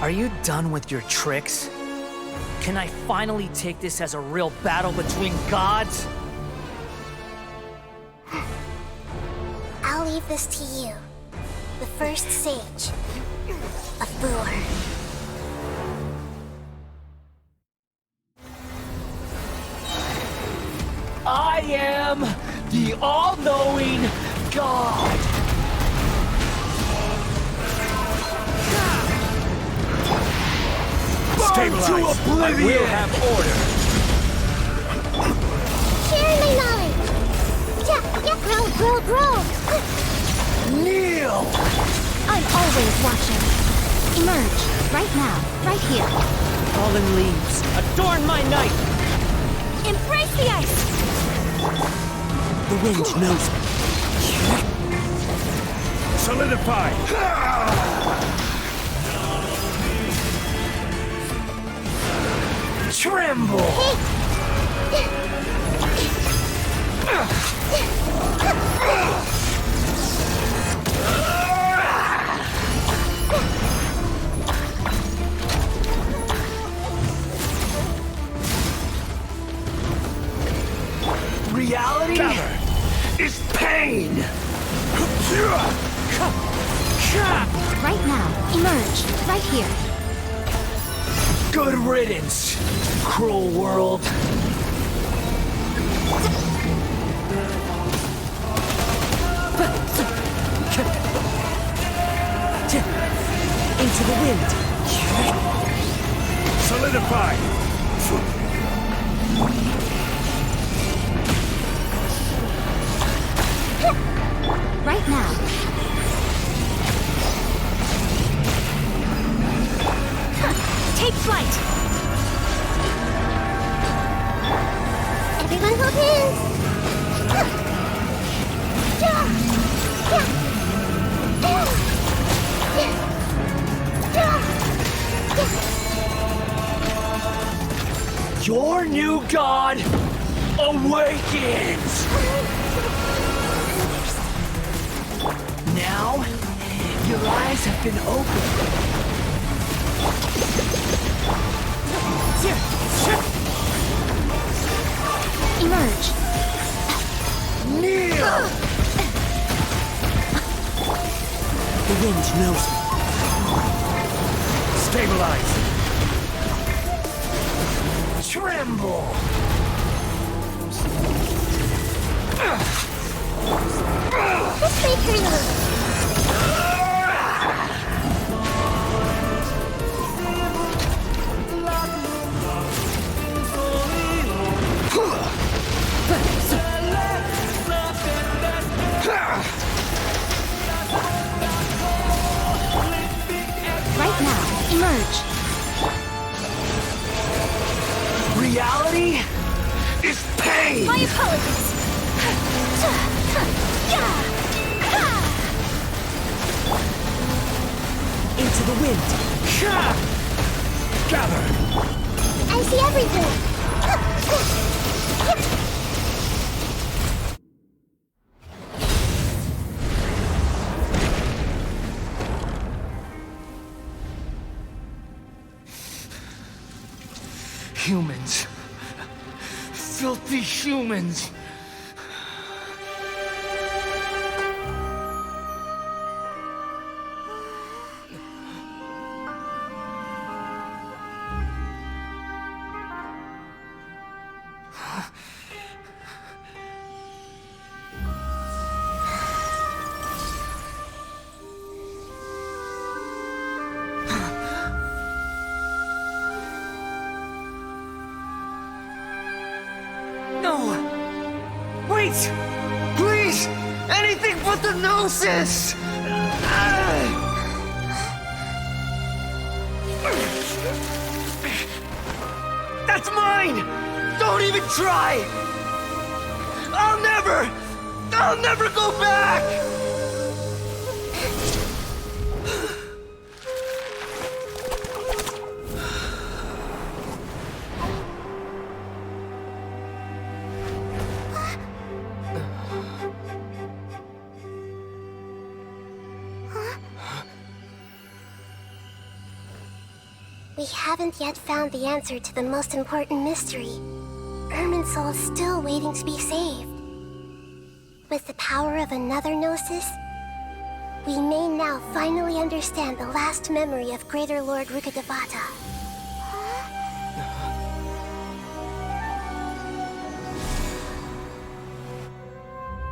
Are you done with your tricks? Can I finally take this as a real battle between gods? I'll leave this to you, the first sage of Booer. I am the all-knowing God! Stabilize. To oblivion. We'll have order. Share my knowledge. Yeah, grow. Kneel! I'm always watching. Emerge. Right now. Right here. Fallen leaves, adorn my night! Embrace the ice! The wind knows me. Solidify. Tremble! Reality Gather is pain. Right now. Emerge. Right here. Good riddance, cruel world. Into the wind. Solidify. Right now. Take flight! Everyone hold hands! Your new god awakens! Now, your eyes have been opened. Emerge. Kneel! The wind knows me. Stabilize. Tremble! This way, Curly. Right now. Emerge. Reality is pain! My apologies. Into the wind. Gather. I see everything. Humans. Filthy humans. No! Wait! Please! Anything but the gnosis! That's mine! Don't even try! I'll never go back! We haven't yet found the answer to the most important mystery. Irminsul is still waiting to be saved. With the power of another Gnosis, we may now finally understand the last memory of Greater Lord Rukkhadevata.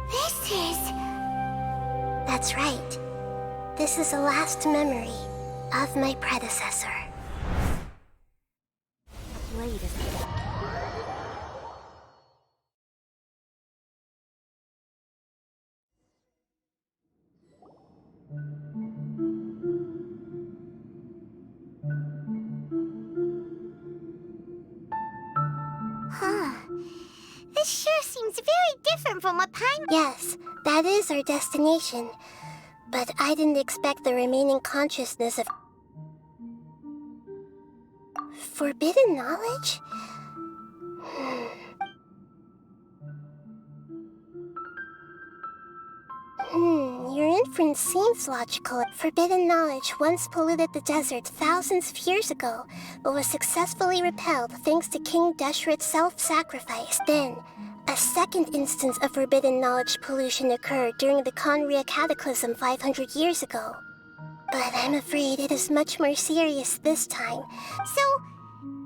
This is... That's right. This is the last memory of my predecessor. Huh. This sure seems very different from what Pine... Yes, that is our destination. But I didn't expect the remaining consciousness of... forbidden knowledge? Your inference seems logical. Forbidden knowledge once polluted the desert thousands of years ago, but was successfully repelled thanks to King Deshret's self-sacrifice. Then, a second instance of forbidden knowledge pollution occurred during the Conria Cataclysm 500 years ago. But I'm afraid it is much more serious this time. So,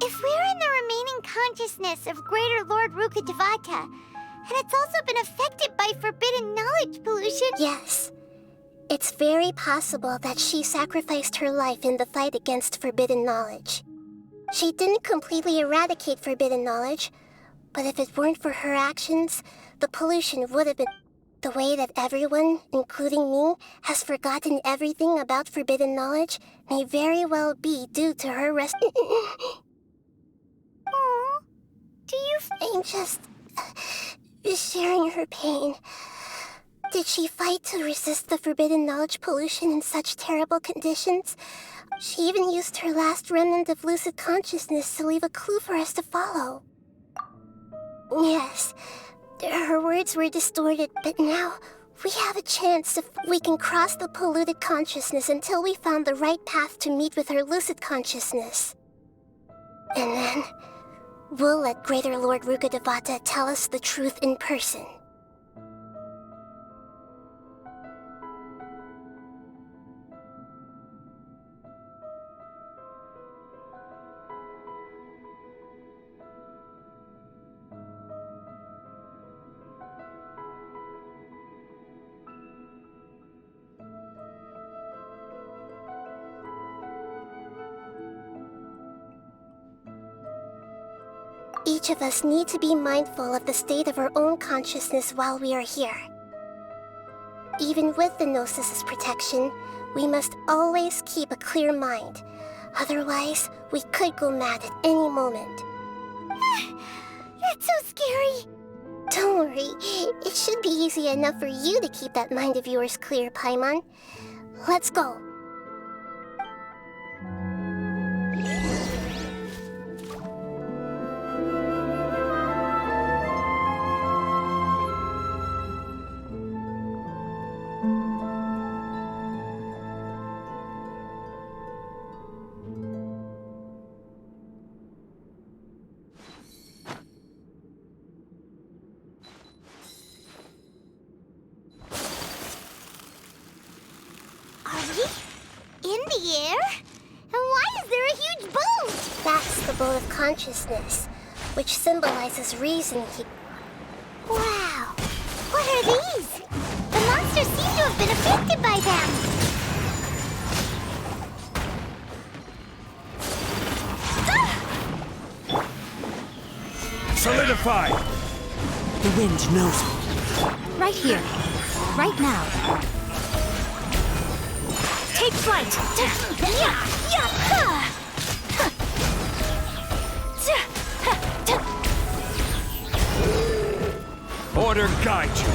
if we're in the remaining consciousness of Greater Lord Rukkhadevata, and it's also been affected by forbidden knowledge pollution... Yes. It's very possible that she sacrificed her life in the fight against forbidden knowledge. She didn't completely eradicate forbidden knowledge, But if it weren't for her actions, the pollution would have been... The way that everyone, including me, has forgotten everything about forbidden knowledge may very well be due to her Aww. Do you... I'm just sharing her pain. Did she fight to resist the forbidden knowledge pollution in such terrible conditions? She even used her last remnant of lucid consciousness to leave a clue for us to follow. Yes, her words were distorted, but now we have a chance if we can cross the polluted consciousness until we found the right path to meet with her lucid consciousness. And then, we'll let Greater Lord Rukkhadevata tell us the truth in person. Each of us need to be mindful of the state of our own consciousness while we are here. Even with the Gnosis' protection, we must always keep a clear mind. Otherwise, we could go mad at any moment. That's so scary. Don't worry, it should be easy enough for you to keep that mind of yours clear, Paimon. Let's go. Consciousness, which symbolizes reason. Wow! What are these? The monsters seem to have been affected by them! Solidify! The wind knows me. Right here. Right now. Take flight! Order guide you.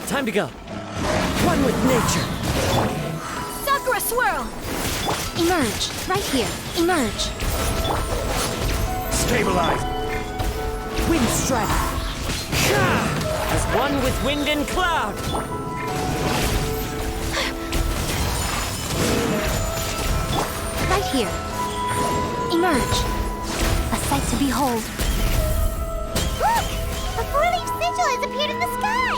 Time to go. One with nature. Sakura swirl! Emerge. Right here. Emerge. Stabilize. Wind strike. As one with wind and cloud. Right here. Emerge. A sight to behold. Look! A four-leaf sigil has appeared in the sky!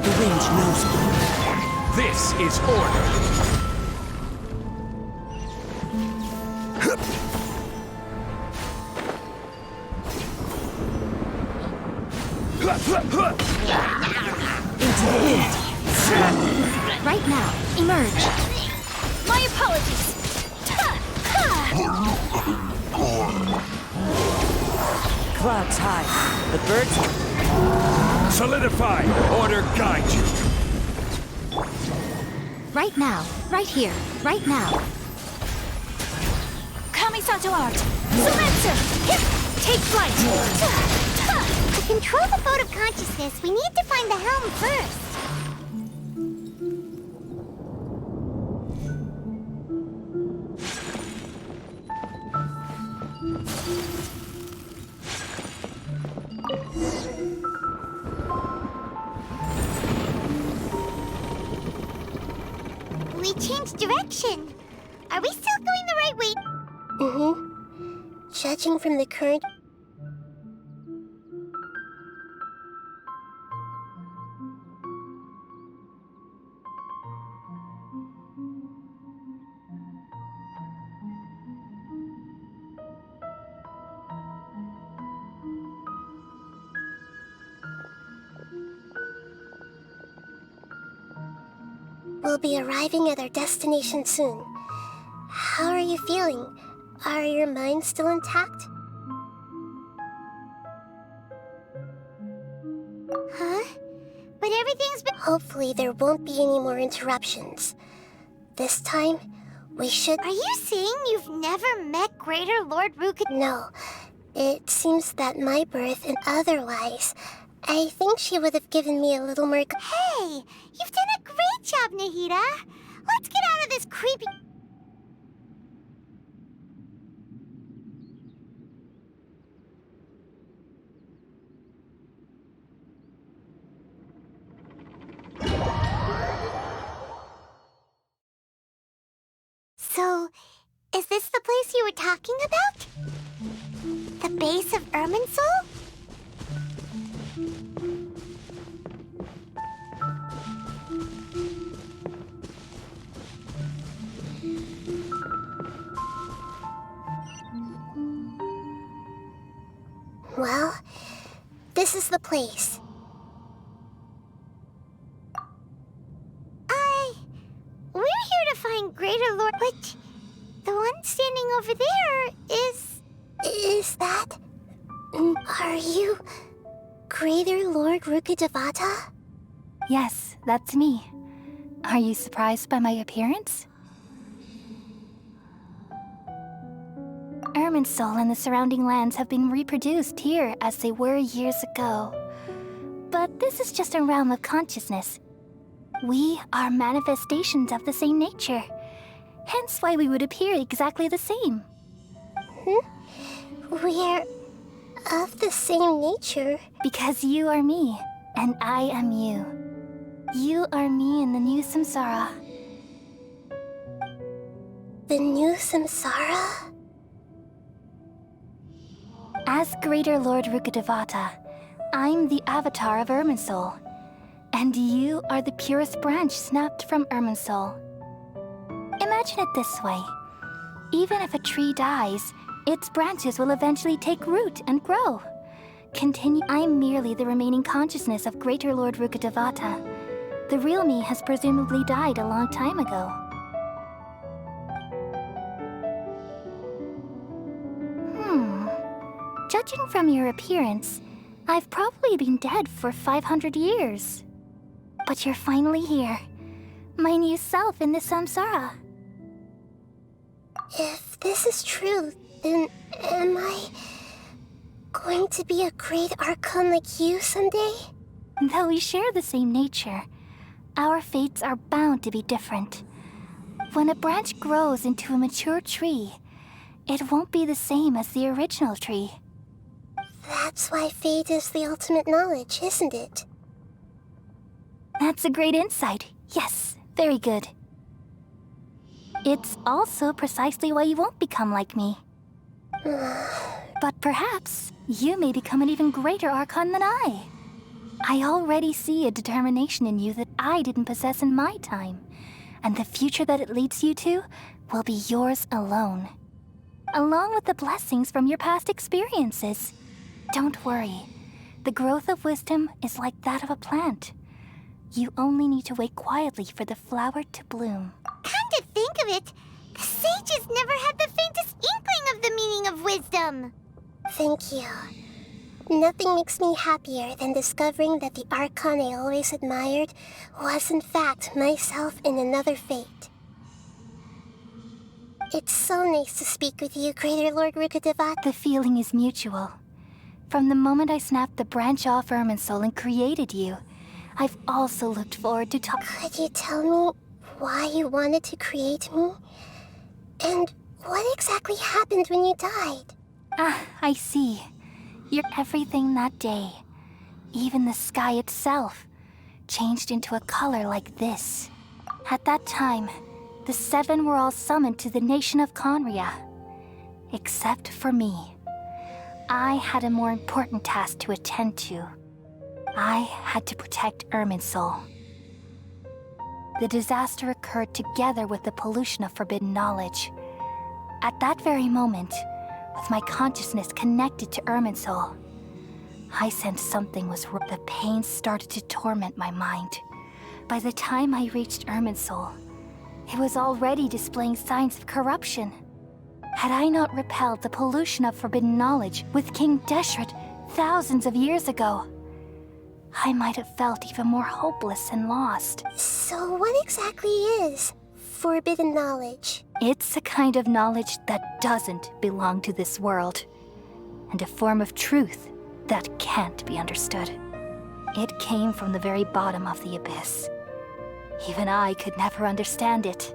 The wind knows me. This is order. Into the wind. Right now. Emerge. My apologies. Clouds high. The birds... Solidify. Order guide you. Right now. Right here. Right now. Kamisato art. Sumetsu. Take flight. To control the boat of consciousness, we need to find the helm first. We changed direction. Are we still going the right way? Mm-hmm. Judging from the current... We'll be arriving at our destination soon. How are you feeling? Are your minds still intact? Huh? But everything's been... Hopefully there won't be any more interruptions. This time, we should... Are you saying you've never met Greater Lord Ruka? No. It seems that my birth and otherwise, I think she would have given me a little more... Hey! You've done a great job, Nahida! Let's get out of this creepy... So, is this the place you were talking about? The base of Irminsul? Well, this is the place. We're here to find Greater Lord, but the one standing over there is... Is that... Are you... Greater Lord Rukkhadevata? Yes, that's me. Are you surprised by my appearance? Irminsul and the surrounding lands have been reproduced here as they were years ago. But this is just a realm of consciousness. We are manifestations of the same nature. Hence why we would appear exactly the same. We're of the same nature? Because you are me, and I am you. You are me in the new samsara. The new samsara? As Greater Lord Rukkhadevata, I'm the avatar of Irminsul. And you are the purest branch snapped from Irminsul. Imagine it this way. Even if a tree dies, its branches will eventually take root and grow. I'm merely the remaining consciousness of Greater Lord Rukkhadevata. The real me has presumably died a long time ago. Judging from your appearance, I've probably been dead for 500 years. But you're finally here. My new self in the samsara. If this is true, then am I going to be a great Archon like you someday? Though we share the same nature, our fates are bound to be different. When a branch grows into a mature tree, it won't be the same as the original tree. That's why fate is the ultimate knowledge, isn't it? That's a great insight. Yes, very good. It's also precisely why you won't become like me. But perhaps you may become an even greater Archon than I. I already see a determination in you that I didn't possess in my time, and the future that it leads you to will be yours alone, along with the blessings from your past experiences. Don't worry. The growth of wisdom is like that of a plant. You only need to wait quietly for the flower to bloom. Come to think of it, the sages never had the faintest inkling of the meaning of wisdom. Thank you. Nothing makes me happier than discovering that the Archon I always admired was in fact myself in another fate. It's so nice to speak with you, Greater Lord Rukkhadevata. The feeling is mutual. From the moment I snapped the branch off Irminsul and created you, I've also looked forward to Could you tell me why you wanted to create me? And what exactly happened when you died? Ah, I see. You're everything that day. Even the sky itself changed into a color like this. At that time, the seven were all summoned to the nation of Conria. Except for me. I had a more important task to attend to. I had to protect Irminsul. The disaster occurred together with the pollution of forbidden knowledge. At that very moment, with my consciousness connected to Irminsul, I sensed something was wrong. The pain started to torment my mind. By the time I reached Irminsul, it was already displaying signs of corruption. Had I not repelled the pollution of forbidden knowledge with King Deshret thousands of years ago, I might have felt even more hopeless and lost. So what exactly is forbidden knowledge? It's a kind of knowledge that doesn't belong to this world, and a form of truth that can't be understood. It came from the very bottom of the abyss. Even I could never understand it.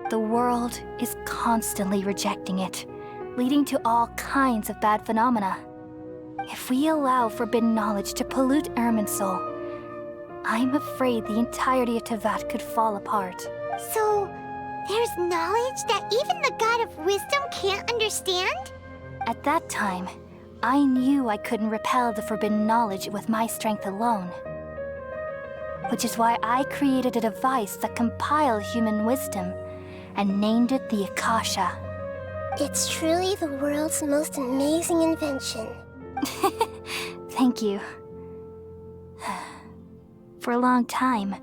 The world is constantly rejecting it, leading to all kinds of bad phenomena. If we allow forbidden knowledge to pollute Irminsul, I'm afraid the entirety of Teyvat could fall apart. So, there's knowledge that even the God of Wisdom can't understand? At that time, I knew I couldn't repel the forbidden knowledge with my strength alone. Which is why I created a device that compiled human wisdom and named it the Akasha. It's truly the world's most amazing invention. Thank you. For a long time,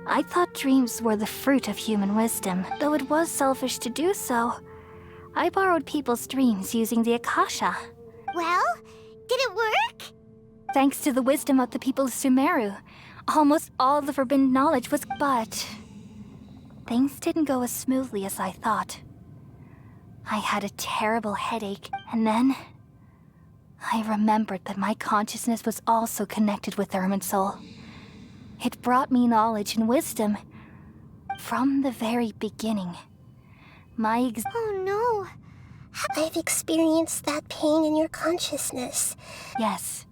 I thought dreams were the fruit of human wisdom. Though it was selfish to do so, I borrowed people's dreams using the Akasha. Well, did it work? Thanks to the wisdom of the people of Sumeru, almost all the forbidden knowledge was... But things didn't go as smoothly as I thought. I had a terrible headache, and then I remembered that my consciousness was also connected with Irminsul. It brought me knowledge and wisdom from the very beginning. Oh no. I've experienced that pain in your consciousness. Yes,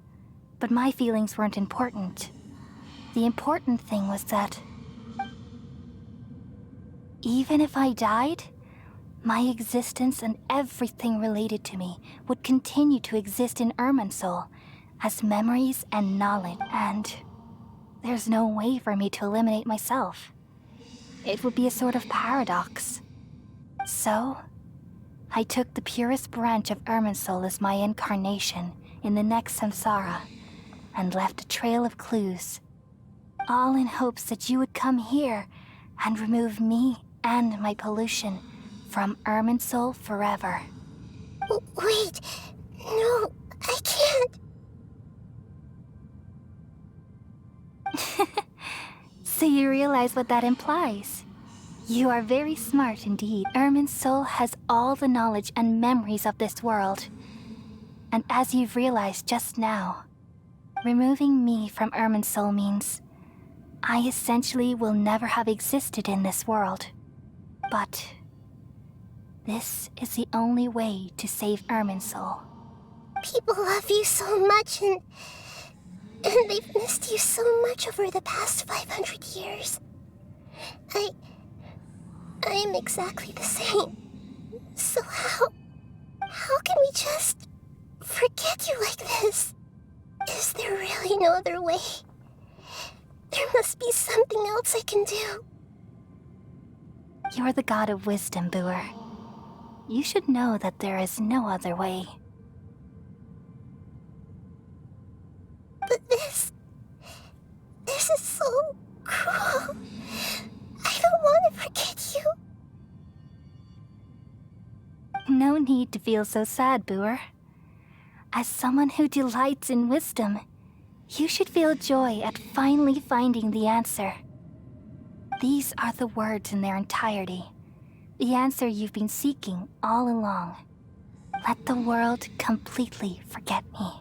but my feelings weren't important. The important thing was that even if I died, my existence and everything related to me would continue to exist in Irminsul as memories and knowledge, and there's no way for me to eliminate myself. It would be a sort of paradox. So, I took the purest branch of Irminsul as my incarnation in the next samsara and left a trail of clues, all in hopes that you would come here and remove me and my pollution from Irminsul forever. Wait, no, I can't. So you realize what that implies? You are very smart indeed. Irminsul has all the knowledge and memories of this world. And as you've realized just now, removing me from Irminsul means I essentially will never have existed in this world. But this is the only way to save Irminsul. People love you so much, and they've missed you so much over the past 500 years. I am exactly the same. So how can we just forget you like this? Is there really no other way? There must be something else I can do. You're the god of wisdom, Buer. You should know that there is no other way. But this is so cruel. I don't want to forget you. No need to feel so sad, Buer. As someone who delights in wisdom, you should feel joy at finally finding the answer. These are the words in their entirety. The answer you've been seeking all along. Let the world completely forget me.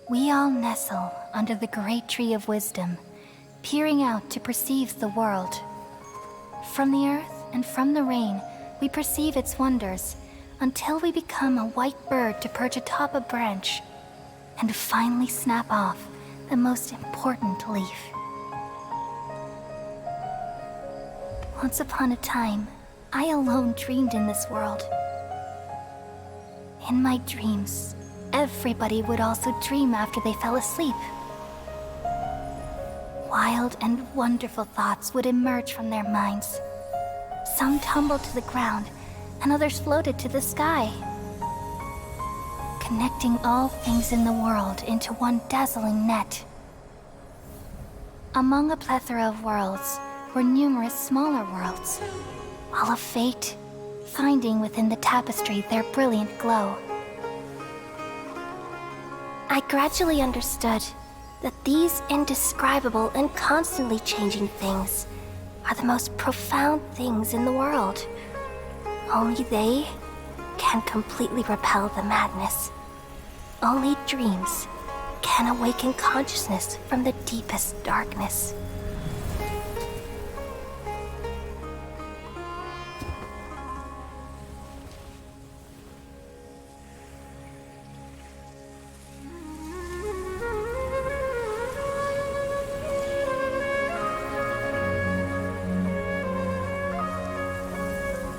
We all nestle under the great tree of wisdom, peering out to perceive the world. From the earth and from the rain, we perceive its wonders, until we become a white bird to perch atop a branch, and finally snap off the most important leaf. Once upon a time, I alone dreamed in this world. In my dreams, everybody would also dream after they fell asleep. Wild and wonderful thoughts would emerge from their minds. Some tumbled to the ground, and others floated to the sky. connecting all things in the world into one dazzling net. Among a plethora of worlds were numerous smaller worlds, all of fate, finding within the tapestry their brilliant glow. I gradually understood that these indescribable and constantly changing things are the most profound things in the world. Only they can completely repel the madness. Only dreams can awaken consciousness from the deepest darkness.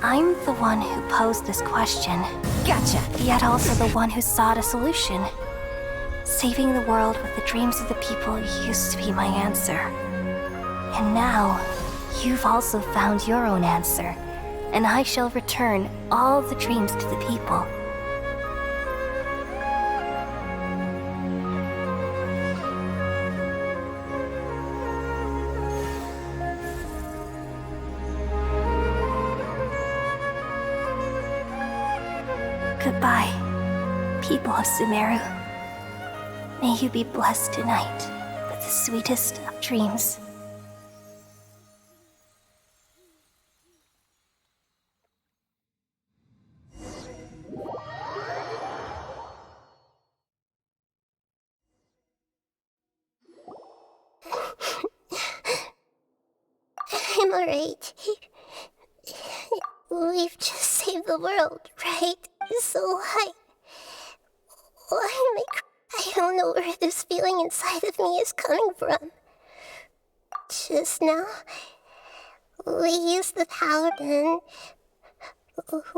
I'm the one who posed this question. Gotcha! Yet also the one who sought a solution. Saving the world with the dreams of the people used to be my answer. And now, you've also found your own answer, and I shall return all the dreams to the people. Goodbye, people of Sumeru. May you be blessed tonight with the sweetest of dreams. I'm alright. We've just saved the world, right? So why am I don't know where this feeling inside of me is coming from. Just now, we used the power and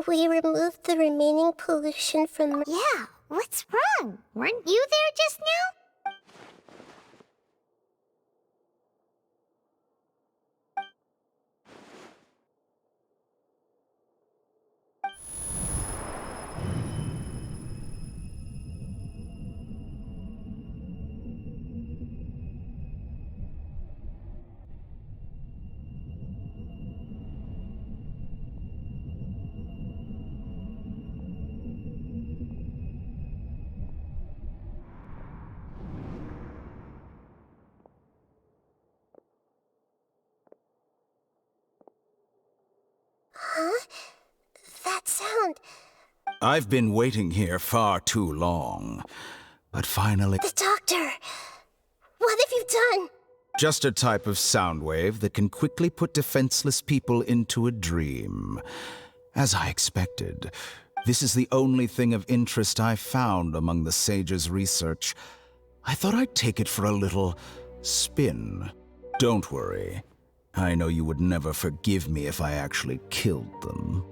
we removed the remaining pollution from... Yeah, what's wrong? Weren't you there just now? Huh? That sound... I've been waiting here far too long, but finally... The doctor! What have you done? Just a type of sound wave that can quickly put defenseless people into a dream. As I expected, this is the only thing of interest I found among the sage's research. I thought I'd take it for a little spin. Don't worry. I know you would never forgive me if I actually killed them.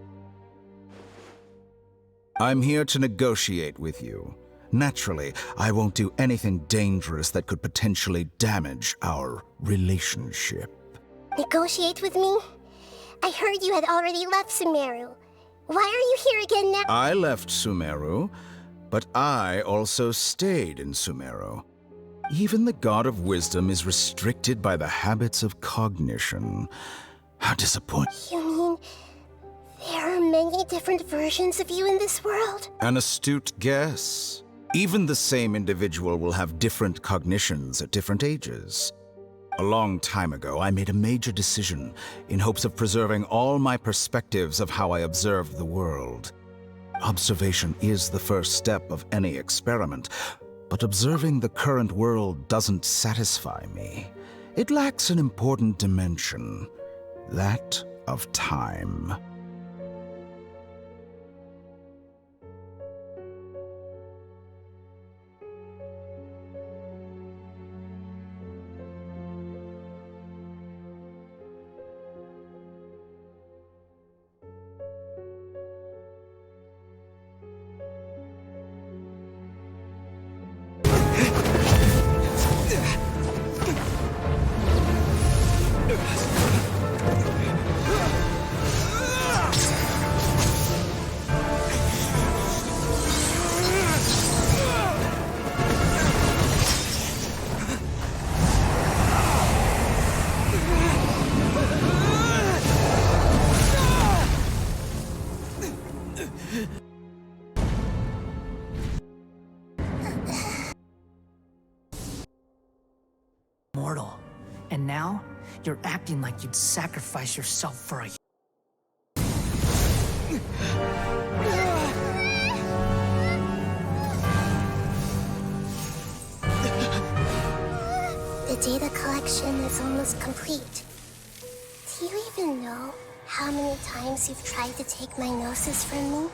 I'm here to negotiate with you. Naturally, I won't do anything dangerous that could potentially damage our relationship. Negotiate with me? I heard you had already left Sumeru. Why are you here again now? I left Sumeru, but I also stayed in Sumeru. Even the God of Wisdom is restricted by the habits of cognition. How disappointing. You mean there are many different versions of you in this world? An astute guess. Even the same individual will have different cognitions at different ages. A long time ago, I made a major decision in hopes of preserving all my perspectives of how I observed the world. Observation is the first step of any experiment, but observing the current world doesn't satisfy me. It lacks an important dimension, that of time. mortal. And now, you're acting like you'd sacrifice yourself for a... The data collection is almost complete. Do you even know how many times you've tried to take my gnosis from me?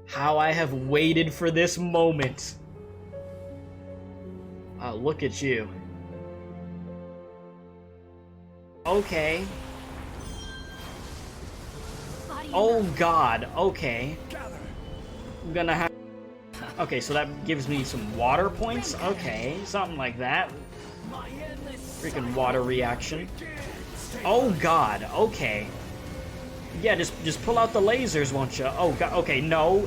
How I have waited for this moment. Oh, look at you. Okay. Oh god, okay. I'm gonna have... Okay, so that gives me some water points? Okay, something like that. Freaking water reaction. Oh god, okay. Yeah, just pull out the lasers, won't you? Oh god, okay, no.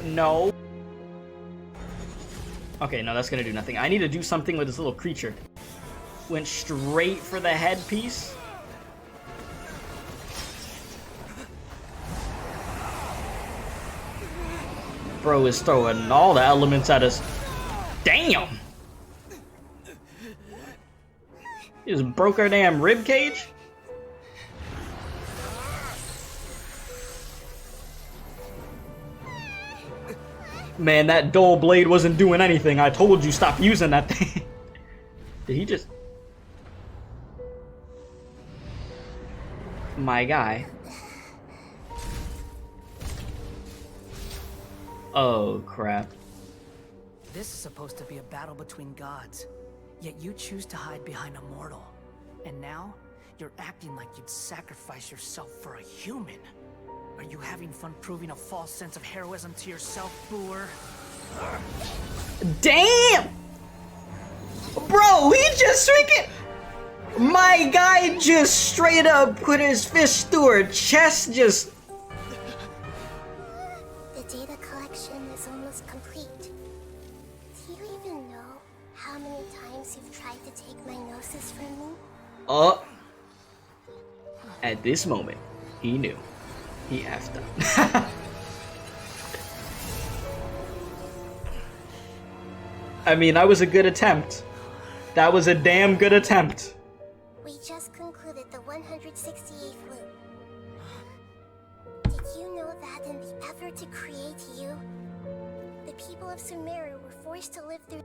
Okay, no, that's gonna do nothing. I need to do something with this little creature. Went straight for the headpiece. Bro is throwing all the elements at us. Damn! He just broke our damn rib cage? Man, that dull blade wasn't doing anything. I told you stop using that thing. Did he just... My guy. Oh, crap. This is supposed to be a battle between gods, yet you choose to hide behind a mortal. And now, you're acting like you'd sacrifice yourself for a human. Are you having fun proving a false sense of heroism to yourself, Boor? Damn! Bro, he just freaking... My guy just straight up put his fist through her chest, just... The data collection is almost complete. Do you even know how many times you've tried to take my gnosis from me? At this moment, he knew. He effed up. I mean, that was a good attempt. That was a damn good attempt. We just concluded the 168th loop. Did you know that in the effort to create you, the people of Sumeru were forced to live through...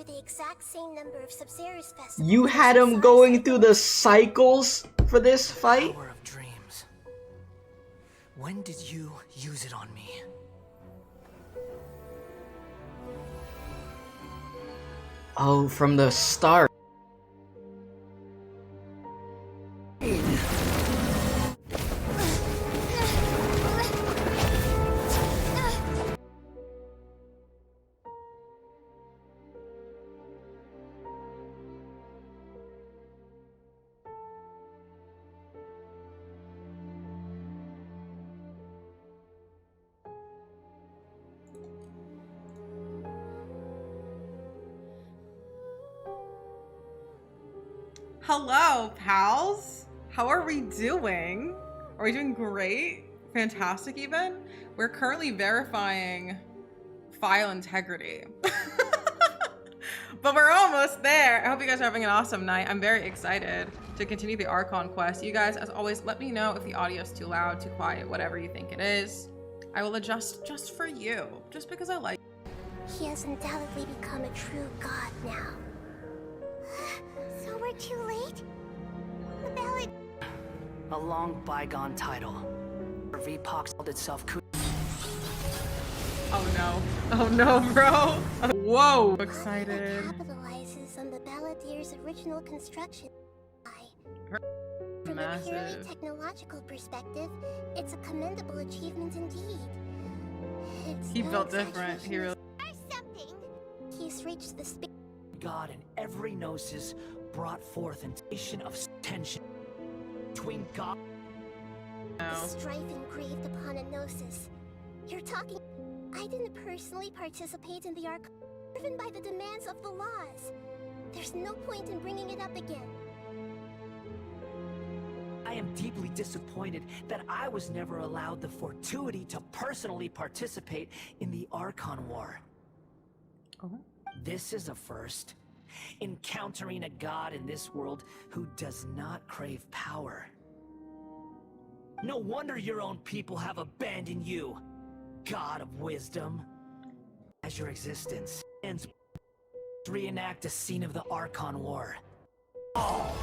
were the exact same number of Subzerus festivals. You had him going through the cycles for this fight? Power of dreams. When did you use it on me? Oh, from the start. Hello, pals. How are we doing? Are we doing great? Fantastic, even? We're currently verifying file integrity. But we're almost there. I hope you guys are having an awesome night. I'm very excited to continue the ARCHON quest. You guys, as always, let me know if the audio is too loud, too quiet, whatever you think it is. I will adjust just for you, just because I like it. He has undoubtedly become a true god now. So we're too late? The ballad... A long bygone title. VPOX called itself Oh no. Oh no, bro. Whoa. Excited. Capitalizes on the Balladier's original construction. From a purely Massive. technological perspective, it's a commendable achievement indeed. It's He no built different. He really. He's reached the speed. God and every gnosis brought forth an station of tension between God. The strife engraved upon a gnosis. You're talking. I didn't personally participate in the ARCHON, driven by the demands of the laws. There's no point in bringing it up again. I am deeply disappointed that I was never allowed the fortuity to personally participate in the Archon War. Oh. This is a first. Encountering a god in this world who does not crave power. No wonder your own people have abandoned you, God of wisdom. As your existence ends, reenact a scene of the Archon War. Oh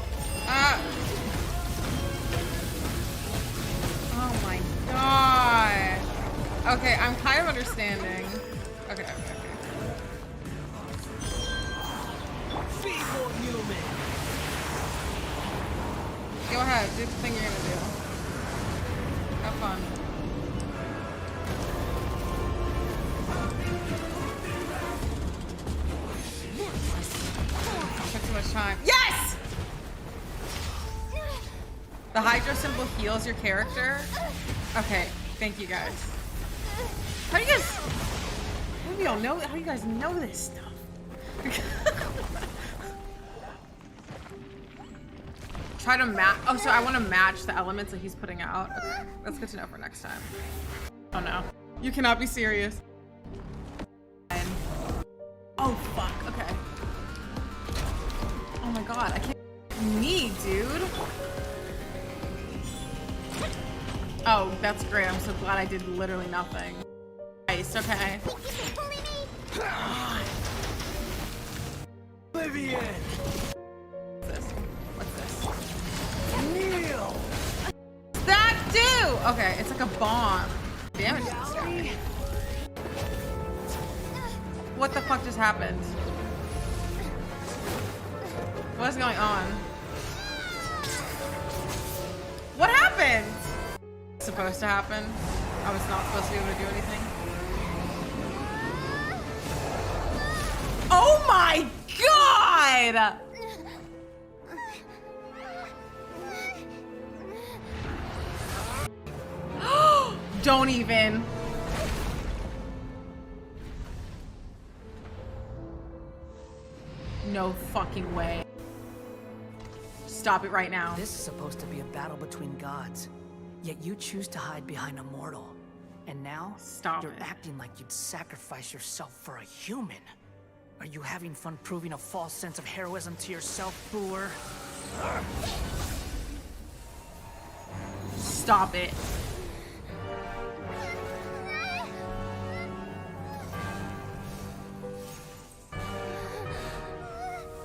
my god. Okay, I'm kind of understanding. Okay. Feeble human. Go ahead, do the thing you're gonna do. Have fun. Took too much time. Yes! The Hydra symbol heals your character. Okay, thank you guys. How do you guys know? How do you guys know this stuff? Try to match. Oh, so I want to match the elements that he's putting out. Okay, that's good to know for next time. Oh no, you cannot be serious. Oh fuck. Okay. Oh my god, I can't. Me, dude. Oh, that's great. I'm so glad I did literally nothing. Nice. Okay. Oblivion. What's this? Kneel. What's that do? Okay, it's like a bomb. Damage this guy. What the fuck just happened? What's going on? What happened? What's supposed to happen? I was not supposed to be able to do anything. Oh my god! Don't even. No fucking way. Stop it right now. This is supposed to be a battle between gods, yet you choose to hide behind a mortal. And now, you're acting like you'd sacrifice yourself for a human. Are you having fun proving a false sense of heroism to yourself, Boor? Stop it.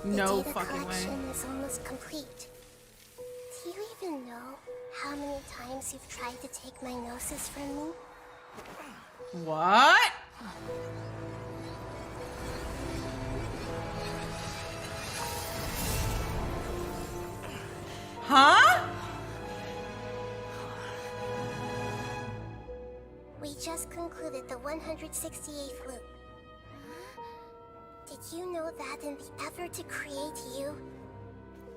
No data fucking way. collection is almost complete. Do you even know how many times you've tried to take my gnosis from me? What? Huh? We just concluded the 168th loop. Did you know that in the effort to create you,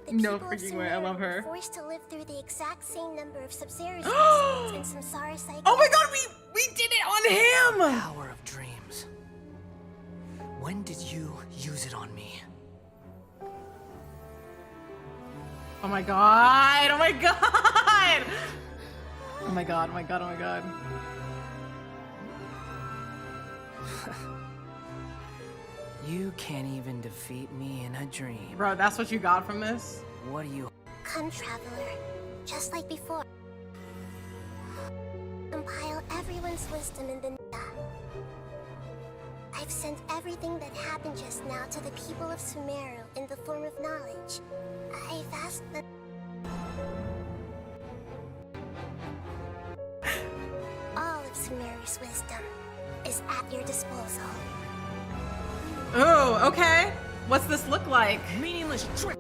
the No people of freaking way, I Sumeru love her. were forced to live through the exact same number of Sub-Zero cycles and Samsara cycles? Oh my god, we did it on him! Power of dreams. When did you use it on me? Oh my god, oh my god! Oh my god, oh my god, oh my god. You can't even defeat me in a dream. Bro, that's what you got from this? What do you... Come, traveler, just like before. Compile everyone's wisdom in the Nida. I've sent everything that happened just now to the people of Sumeru in the form of knowledge. I've asked them. All of Sumeru's wisdom is at your disposal. Oh, okay. What's this look like? Meaningless trick.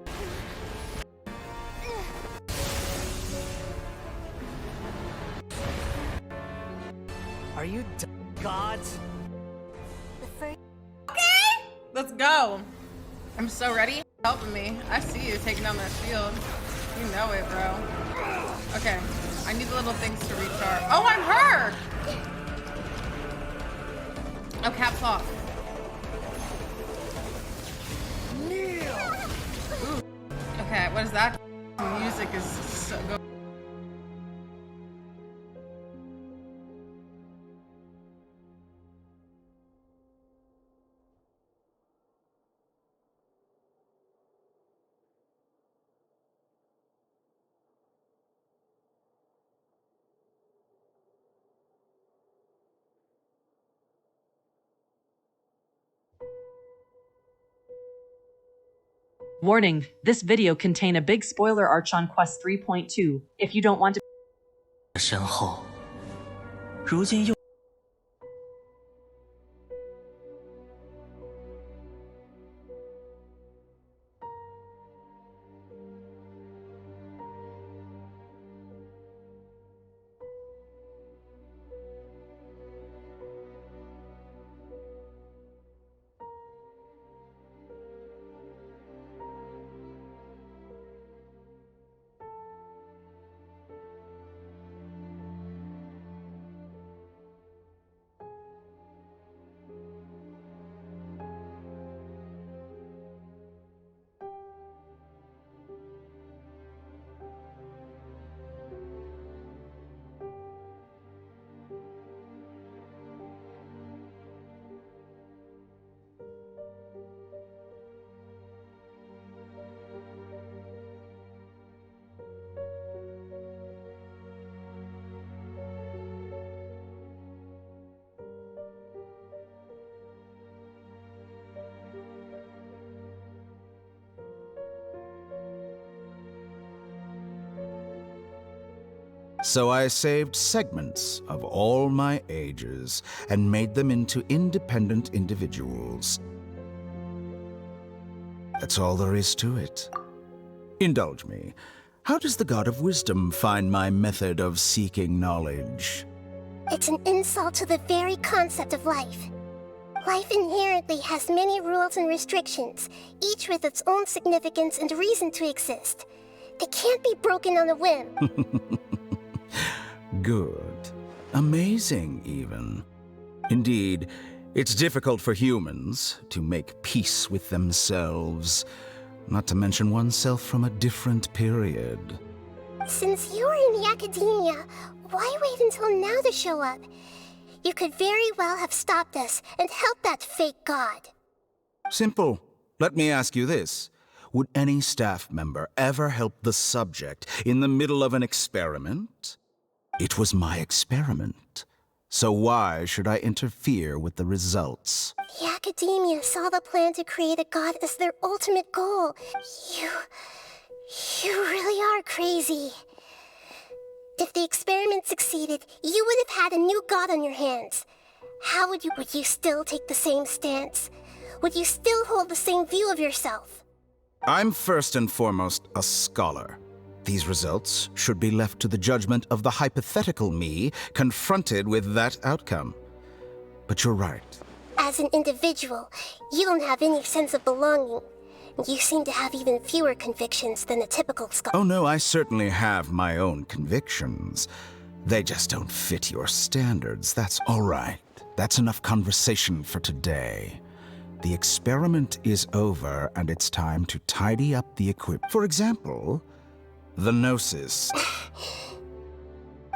Are you gods? Okay, let's go. I'm so ready. Helping me. I see you taking down that shield. You know it, bro. Okay, I need the little things to recharge. Oh, I'm her! Oh, caps off. Ooh. Okay, what is that? The music is so good. Warning, this video contain a big spoiler ARCHON Quest 3.2. If you don't want to... 身后，如今又 So I saved segments of all my ages and made them into independent individuals. That's all there is to it. Indulge me. How does the God of Wisdom find my method of seeking knowledge? It's an insult to the very concept of life. Life inherently has many rules and restrictions, each with its own significance and reason to exist. They can't be broken on a whim. Good. Amazing, even. Indeed, it's difficult for humans to make peace with themselves, not to mention oneself from a different period. Since you are in the academia, why wait until now to show up? You could very well have stopped us and helped that fake god. Simple. Let me ask you this. Would any staff member ever help the subject in the middle of an experiment? It was my experiment. So why should I interfere with the results? The Academia saw the plan to create a god as their ultimate goal. You really are crazy. If the experiment succeeded, you would have had a new god on your hands. How would you still take the same stance? Would you still hold the same view of yourself? I'm first and foremost a scholar. These results should be left to the judgment of the hypothetical me confronted with that outcome. But you're right. As an individual, you don't have any sense of belonging. You seem to have even fewer convictions than a typical scholar. Oh no, I certainly have my own convictions. They just don't fit your standards, that's all right. That's enough conversation for today. The experiment is over, and it's time to tidy up the equipment. For example, the Gnosis.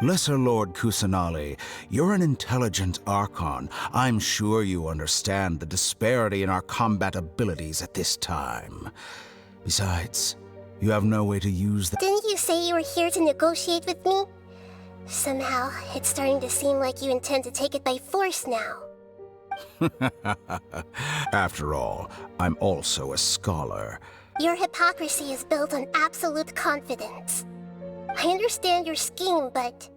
Lesser Lord Kusanali, you're an intelligent Archon. I'm sure you understand the disparity in our combat abilities at this time. Besides, you have no way to use the— Didn't you say you were here to negotiate with me? Somehow, it's starting to seem like you intend to take it by force now. After all, I'm also a scholar. Your hypocrisy is built on absolute confidence. I understand your scheme, but...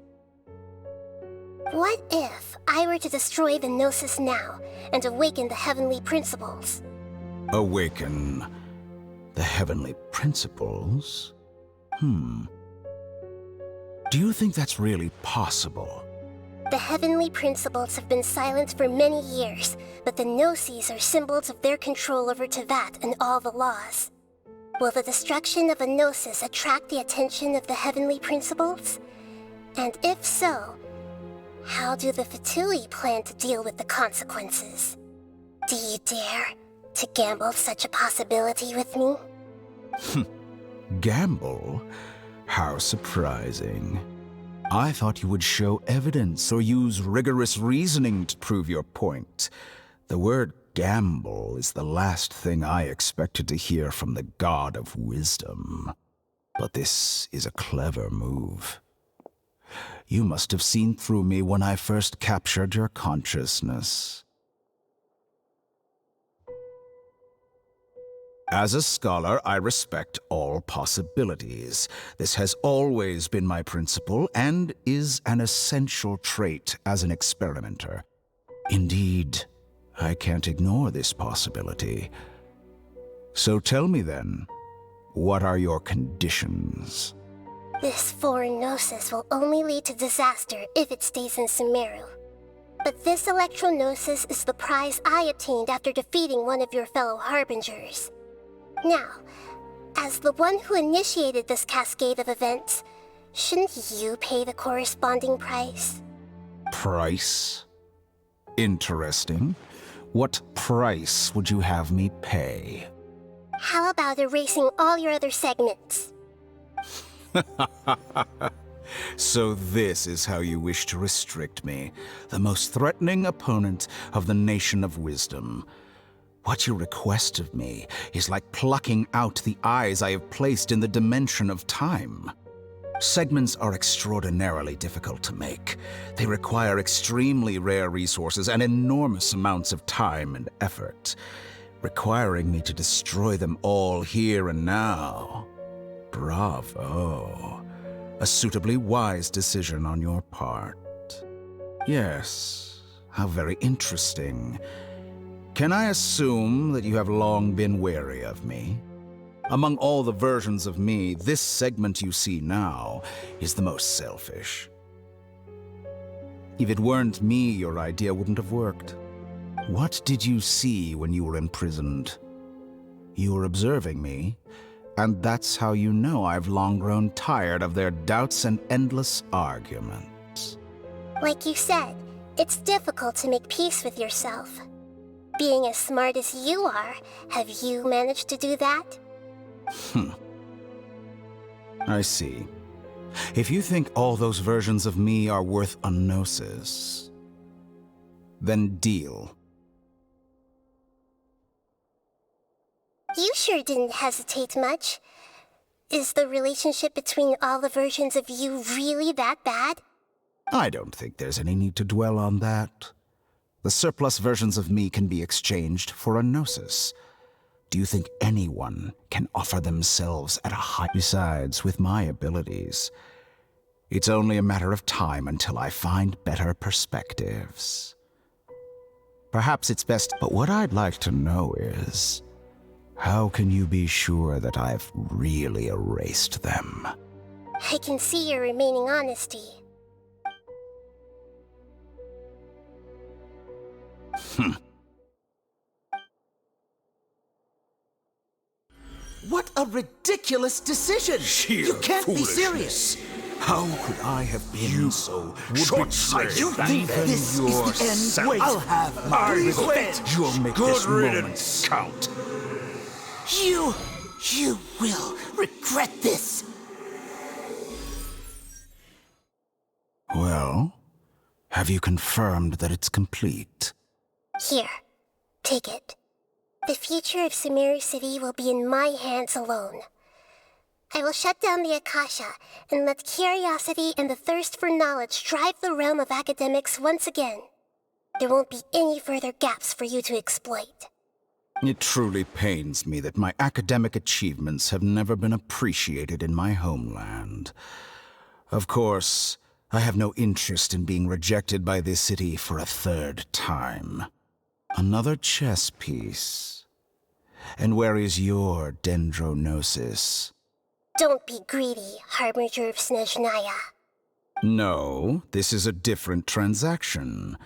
What if I were to destroy the Gnosis now and awaken the heavenly principles? Awaken the heavenly principles? Do you think that's really possible? The heavenly principles have been silent for many years, but the Gnosis are symbols of their control over Tevat and all the laws. Will the destruction of a Gnosis attract the attention of the heavenly principles? And if so, how do the Fatui plan to deal with the consequences? Do you dare to gamble such a possibility with me? Gamble? How surprising. I thought you would show evidence or use rigorous reasoning to prove your point. The word gamble is the last thing I expected to hear from the God of Wisdom. But this is a clever move. You must have seen through me when I first captured your consciousness. As a scholar, I respect all possibilities. This has always been my principle and is an essential trait as an experimenter. Indeed, I can't ignore this possibility. So tell me then, what are your conditions? This foreign Gnosis will only lead to disaster if it stays in Sumeru. But this Electro-Gnosis is the prize I obtained after defeating one of your fellow Harbingers. Now, as the one who initiated this cascade of events, shouldn't you pay the corresponding price? Price? Interesting. What price would you have me pay? How about erasing all your other segments? So this is how you wish to restrict me, the most threatening opponent of the Nation of Wisdom. What you request of me is like plucking out the eyes I have placed in the dimension of time. Segments are extraordinarily difficult to make. They require extremely rare resources and enormous amounts of time and effort, requiring me to destroy them all here and now. Bravo. A suitably wise decision on your part. Yes, how very interesting. Can I assume that you have long been wary of me? Among all the versions of me, this segment you see now is the most selfish. If it weren't me, your idea wouldn't have worked. What did you see when you were imprisoned? You were observing me, and that's how you know I've long grown tired of their doubts and endless arguments. Like you said, it's difficult to make peace with yourself. Being as smart as you are, have you managed to do that? I see. If you think all those versions of me are worth a gnosis, then deal. You sure didn't hesitate much. Is the relationship between all the versions of you really that bad? I don't think there's any need to dwell on that. The surplus versions of me can be exchanged for a gnosis. Do you think anyone can offer themselves at a high... Besides, with my abilities, it's only a matter of time until I find better perspectives. Perhaps it's best, but what I'd like to know is, how can you be sure that I've really erased them? I can see your remaining honesty. What a ridiculous decision! You can't be serious! How could I have been so short-sighted? You think this is the end? Wait, I'll have my revenge! You'll make this moment count. You will regret this! Well, have you confirmed that it's complete? Here, take it. The future of Sumeru City will be in my hands alone. I will shut down the Akasha and let curiosity and the thirst for knowledge drive the realm of academics once again. There won't be any further gaps for you to exploit. It truly pains me that my academic achievements have never been appreciated in my homeland. Of course, I have no interest in being rejected by this city for a third time. Another chess piece. And where is your dendronosis? Don't be greedy, Harbinger of Snezhnaya. No, this is a different transaction.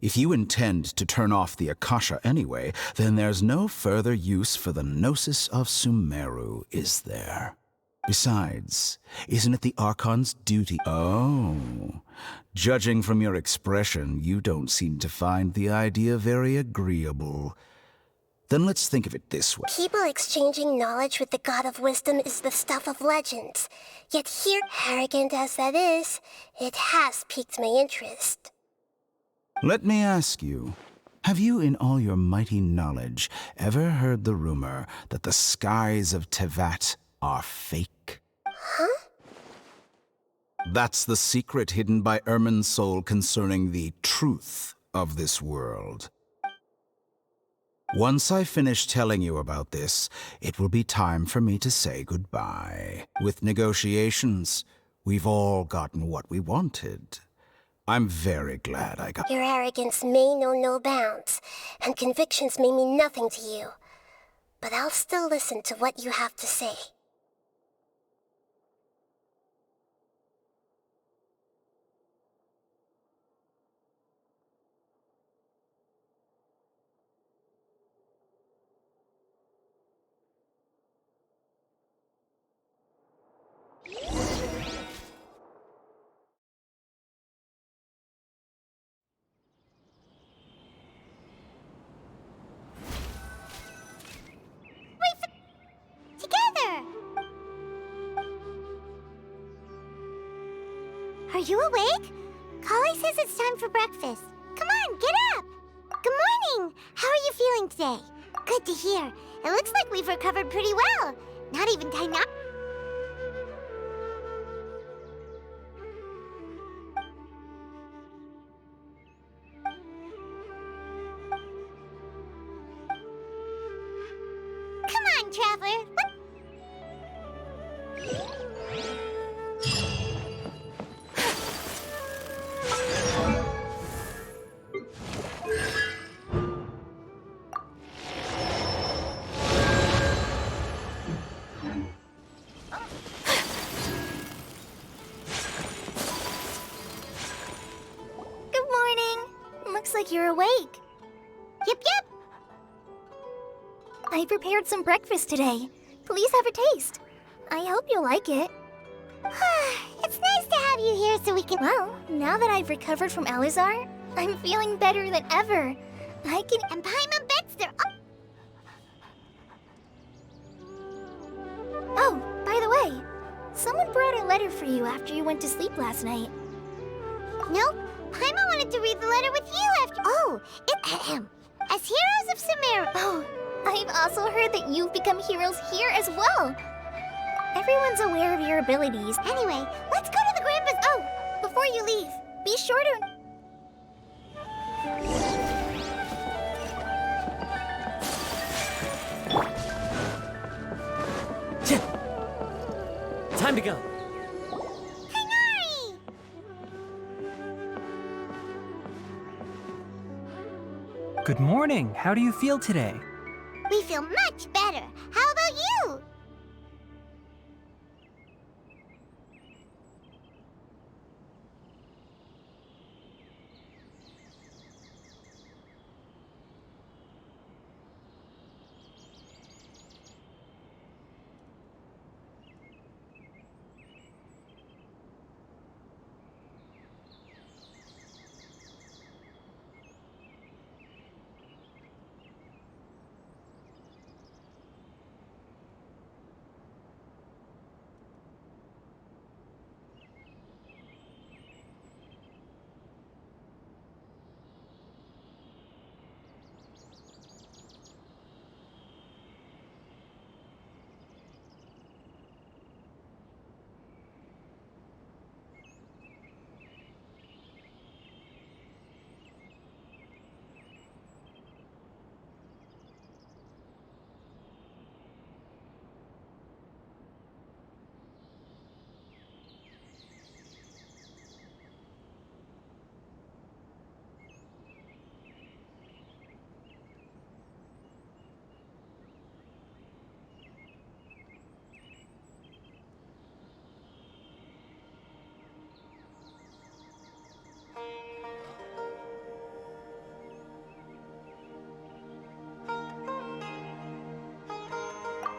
If you intend to turn off the Akasha anyway, then there's no further use for the Gnosis of Sumeru, is there? Besides, isn't it the Archon's duty? Oh, judging from your expression, you don't seem to find the idea very agreeable. Then let's think of it this way. People exchanging knowledge with the God of Wisdom is the stuff of legends. Yet here, arrogant as that is, it has piqued my interest. Let me ask you, have you in all your mighty knowledge ever heard the rumor that the skies of Tevat are fake? Huh? That's the secret hidden by Irminsul concerning the truth of this world. Once I finish telling you about this, it will be time for me to say goodbye. With negotiations, we've all gotten what we wanted. I'm very glad I got... Your arrogance may know no bounds, and convictions may mean nothing to you. But I'll still listen to what you have to say. Are you awake? Kali says it's time for breakfast. Come on, get up! Good morning! How are you feeling today? Good to hear. It looks like we've recovered pretty well. Not even Tainari. Come on, Traveler. Like you're awake. Yep. I prepared some breakfast today. Please have a taste. I hope you'll like it. It's nice to have you here so we can... Well, now that I've recovered from Alizar, I'm feeling better than ever. I can... And Paimon bets they're up. Oh, by the way, someone brought a letter for you after you went to sleep last night. Nope. Paimon wanted to read the letter with you after... Oh, as heroes of Sumeru... Oh, I've also heard that you've become heroes here as well. Everyone's aware of your abilities. Anyway, let's go to the Grandpa's... Oh, before you leave, Be sure to... Time to go. Good morning. How do you feel today? We feel much better. How about you?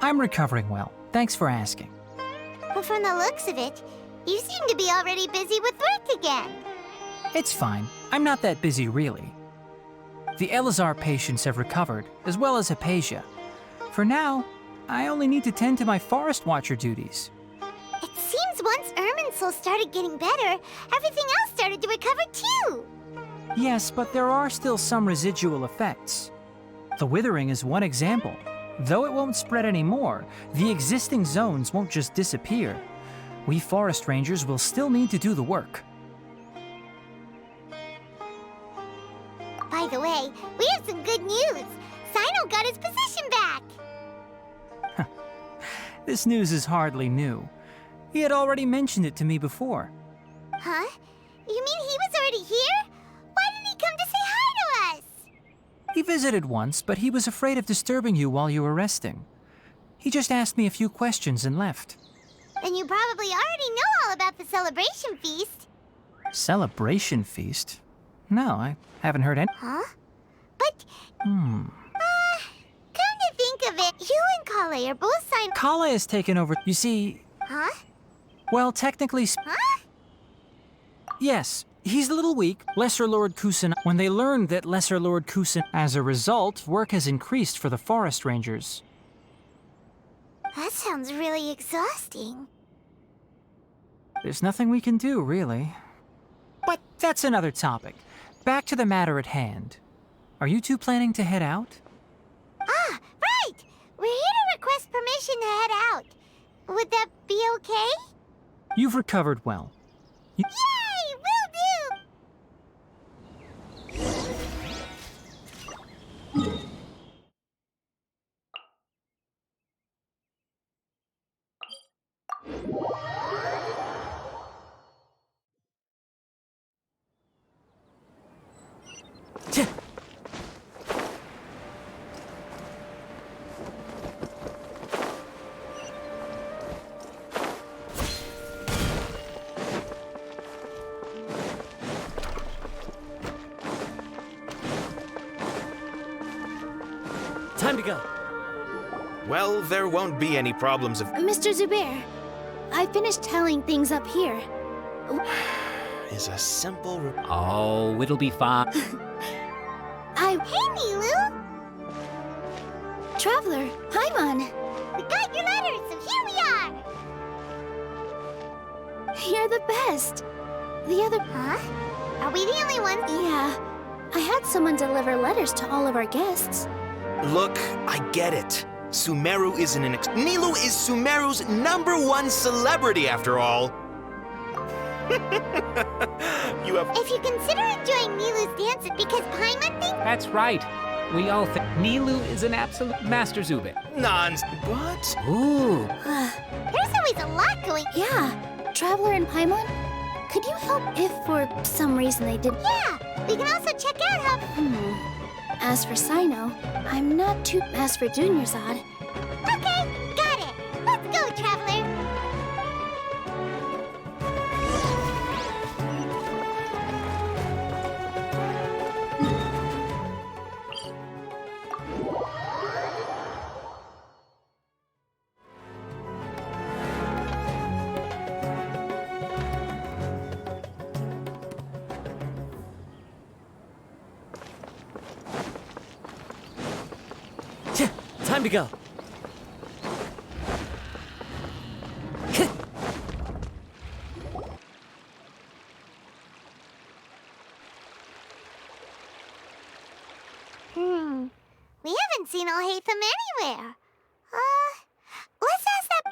I'm recovering well. Thanks for asking. But from the looks of it, you seem to be already busy with work again. It's fine. I'm not that busy, really. The Elazar patients have recovered, as well as Hypatia. For now, I only need to tend to my Forest Watcher duties. It seems once Irminsul started getting better, everything else started to recover too. Yes, but there are still some residual effects. The withering is one example. Though it won't spread anymore, the existing zones won't just disappear. We forest rangers will still need to do the work. By the way, we have some good news. Sino got his position back. This news is hardly new. He had already mentioned it to me before. Huh? You mean he was already here? Why didn't he come to say hi to us? He visited once, but he was afraid of disturbing you while you were resting. He just asked me a few questions and left. Then you probably already know all about the celebration feast. Celebration feast? No, I haven't heard any. Huh? But... come to think of it, you and Kale are both signed... Kale has taken over. You see... Huh? Well, technically... Huh? Yes, he's a little weak. Lesser Lord Kusan... When they learned that Lesser Lord Kusan... As a result, work has increased for the Forest Rangers. That sounds really exhausting. There's nothing we can do, really. But that's another topic. Back to the matter at hand. Are you two planning to head out? Ah, right! We're here to request permission to head out. Would that be okay? You've recovered well. Yay! Will do! Time to go. Well, there won't be any problems if... Mr. Zubair, I finished tallying things up here. is a simple... Oh, it'll be fine. Hey, Nilu! Traveler, Paimon! We got your letters, so here we are! You're the best. The other... Huh? Are we the only ones? Yeah. I had someone deliver letters to all of our guests. Look, I get it. Sumeru isn't an Nilu is Sumeru's #1 celebrity, after all. You have... If you consider enjoying Nilu's dance, it's because Paimon thinks... That's right. We all think Nilou is an absolute master Zube. Nonsense. What? Ooh. There's always a lot going... Yeah. Traveler and Paimon, could you help if for some reason they did... Yeah, we can also check out how... As for Sino, I'm not too... As for Dunyarzad... Okay, got it. Let's go, Traveler. Time to go. We haven't seen Alhaitham anywhere. Let's ask that...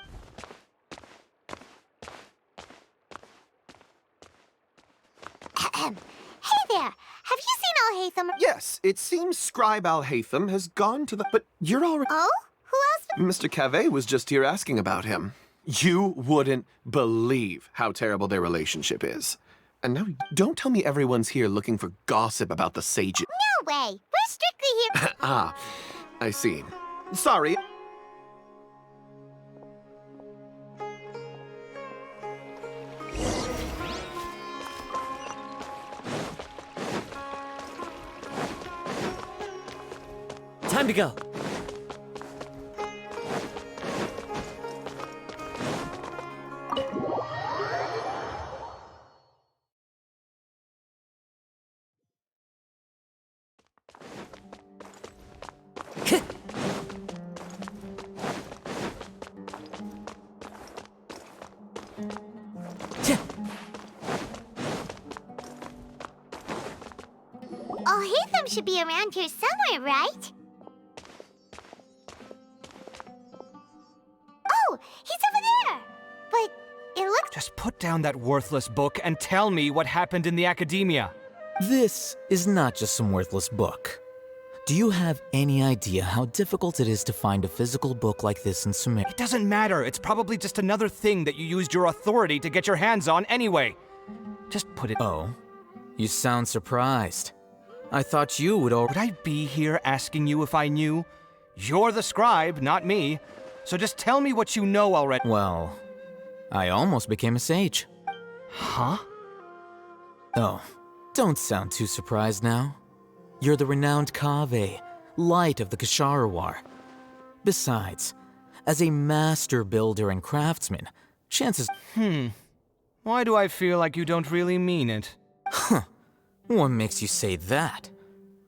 Hey there, have you seen Alhaitham? Yes, it seems Scribe Alhaitham has gone to the... But you're already... Oh? Who else? Mr. Cave was just here asking about him. You wouldn't believe how terrible their relationship is. And now, don't tell me everyone's here looking for gossip about the sages. No way. We're strictly here... Ah, I see. Sorry. Time to go. Alhaitham should be around here somewhere, right? Oh, he's over there! But it looks... Just put down that worthless book and tell me what happened in the academia. This is not just some worthless book. Do you have any idea how difficult it is to find a physical book like this in Sumer? It doesn't matter. It's probably just another thing that you used your authority to get your hands on anyway. Just put it... Oh, you sound surprised. I thought you would Would I be here asking you if I knew? You're the scribe, not me. So just tell me what you know already. Well, I almost became a sage. Huh? Oh, don't sound too surprised now. You're the renowned Kaveh, light of the Ksharawar. Besides, as a master builder and craftsman, chances... Why do I feel like you don't really mean it? Huh. What makes you say that?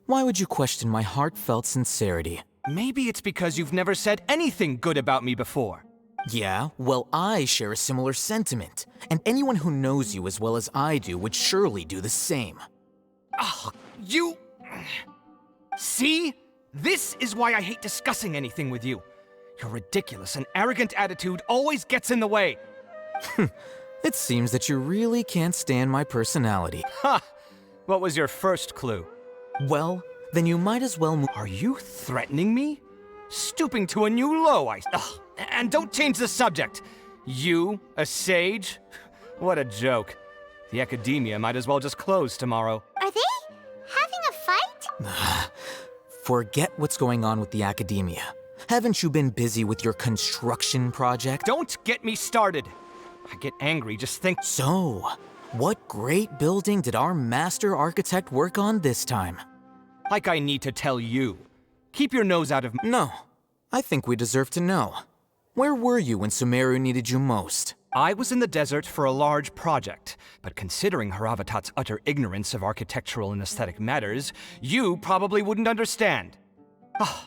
Why would you question my heartfelt sincerity? Maybe it's because you've never said anything good about me before. Yeah, well, I share a similar sentiment, and anyone who knows you as well as I do would surely do the same. Oh, you... See? This is why I hate discussing anything with you. Your ridiculous and arrogant attitude always gets in the way. It seems that you really can't stand my personality. Ha! What was your first clue? Well, then you might as well move... Are you threatening me? Stooping to a new low, Ugh. And don't change the subject. You, a sage? What a joke. The academia might as well just close tomorrow. Are they having a fight? Forget what's going on with the academia. Haven't you been busy with your construction project? Don't get me started. I get angry just think... So, what great building did our master architect work on this time? Like I need to tell you. Keep your nose out of... No, I think we deserve to know. Where were you when Sumeru needed you most? I was in the desert for a large project, but considering Haravatat's utter ignorance of architectural and aesthetic matters, you probably wouldn't understand.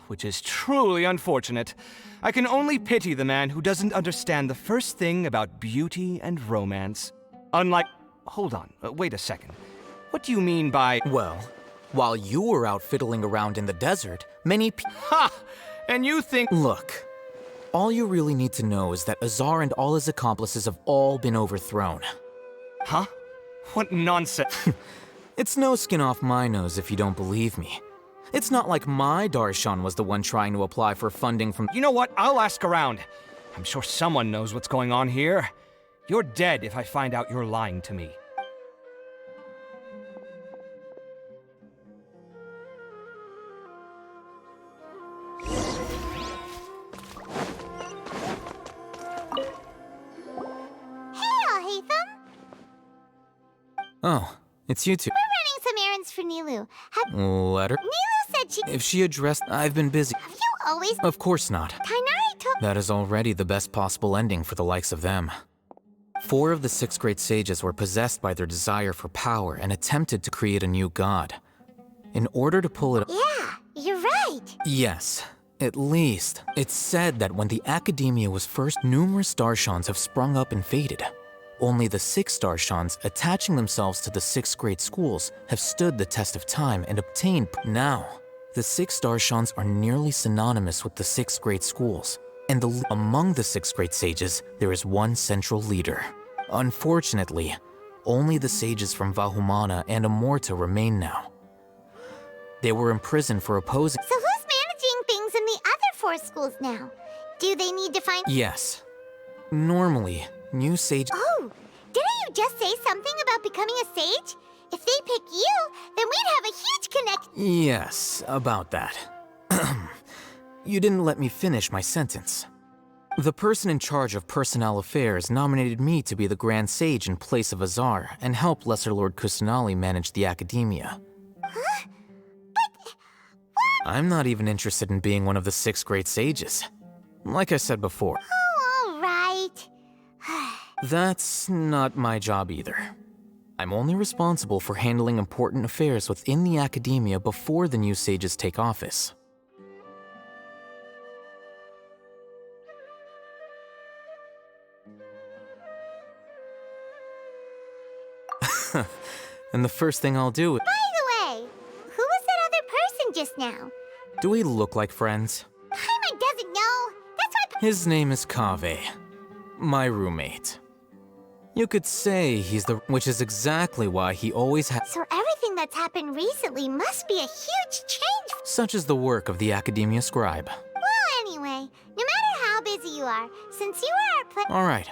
Which is truly unfortunate. I can only pity the man who doesn't understand the first thing about beauty and romance. Unlike... Hold on, wait a second. What do you mean by... Well, while you were out fiddling around in the desert, many Ha! And you think... Look, all you really need to know is that Azar and all his accomplices have all been overthrown. Huh? What nonsense? It's no skin off my nose if you don't believe me. It's not like my Darshan was the one trying to apply for funding from— You know what? I'll ask around. I'm sure someone knows what's going on here. You're dead if I find out you're lying to me. Oh, it's you two. We're running some errands for Nilu. Letter? Nilu said she— If she addressed— I've been busy. Have you always— Of course not. Tighnari told— That is already the best possible ending for the likes of them. 4 of the 6 great sages were possessed by their desire for power and attempted to create a new god. In order to pull it— Yeah, you're right. Yes, at least. It's said that when the academia was first, numerous Darshans have sprung up and faded. Only the 6 Darshans, attaching themselves to the 6 great schools, have stood the test of time and obtained— Now, the 6 Darshans are nearly synonymous with the 6 great schools, and among the 6 great sages, there is one central leader. Unfortunately, only the sages from Vahumana and Amorta remain now. They were imprisoned for opposing— So who's managing things in the other 4 schools now? Do they need to find— Yes. Normally, new sages— Oh, didn't you just say something about becoming a sage? If they pick you, then we'd have a huge connection. Yes, about that. You didn't let me finish my sentence. The person in charge of personnel affairs nominated me to be the Grand Sage in place of Azar and help Lesser Lord Kusanali manage the academia. Huh? I'm not even interested in being one of the 6 great sages. Like I said before. Oh, all right. That's not my job either. I'm only responsible for handling important affairs within the academia before the new sages take office. And the first thing I'll do— By the way, who was that other person just now? Do we look like friends? Paimon doesn't know. That's why— His name is Kaveh, my roommate. You could say he's the— which is exactly why he always has— So everything that's happened recently must be a huge change. Such is the work of the Academia Scribe. Well, anyway, no matter how busy you are, since you are our All right.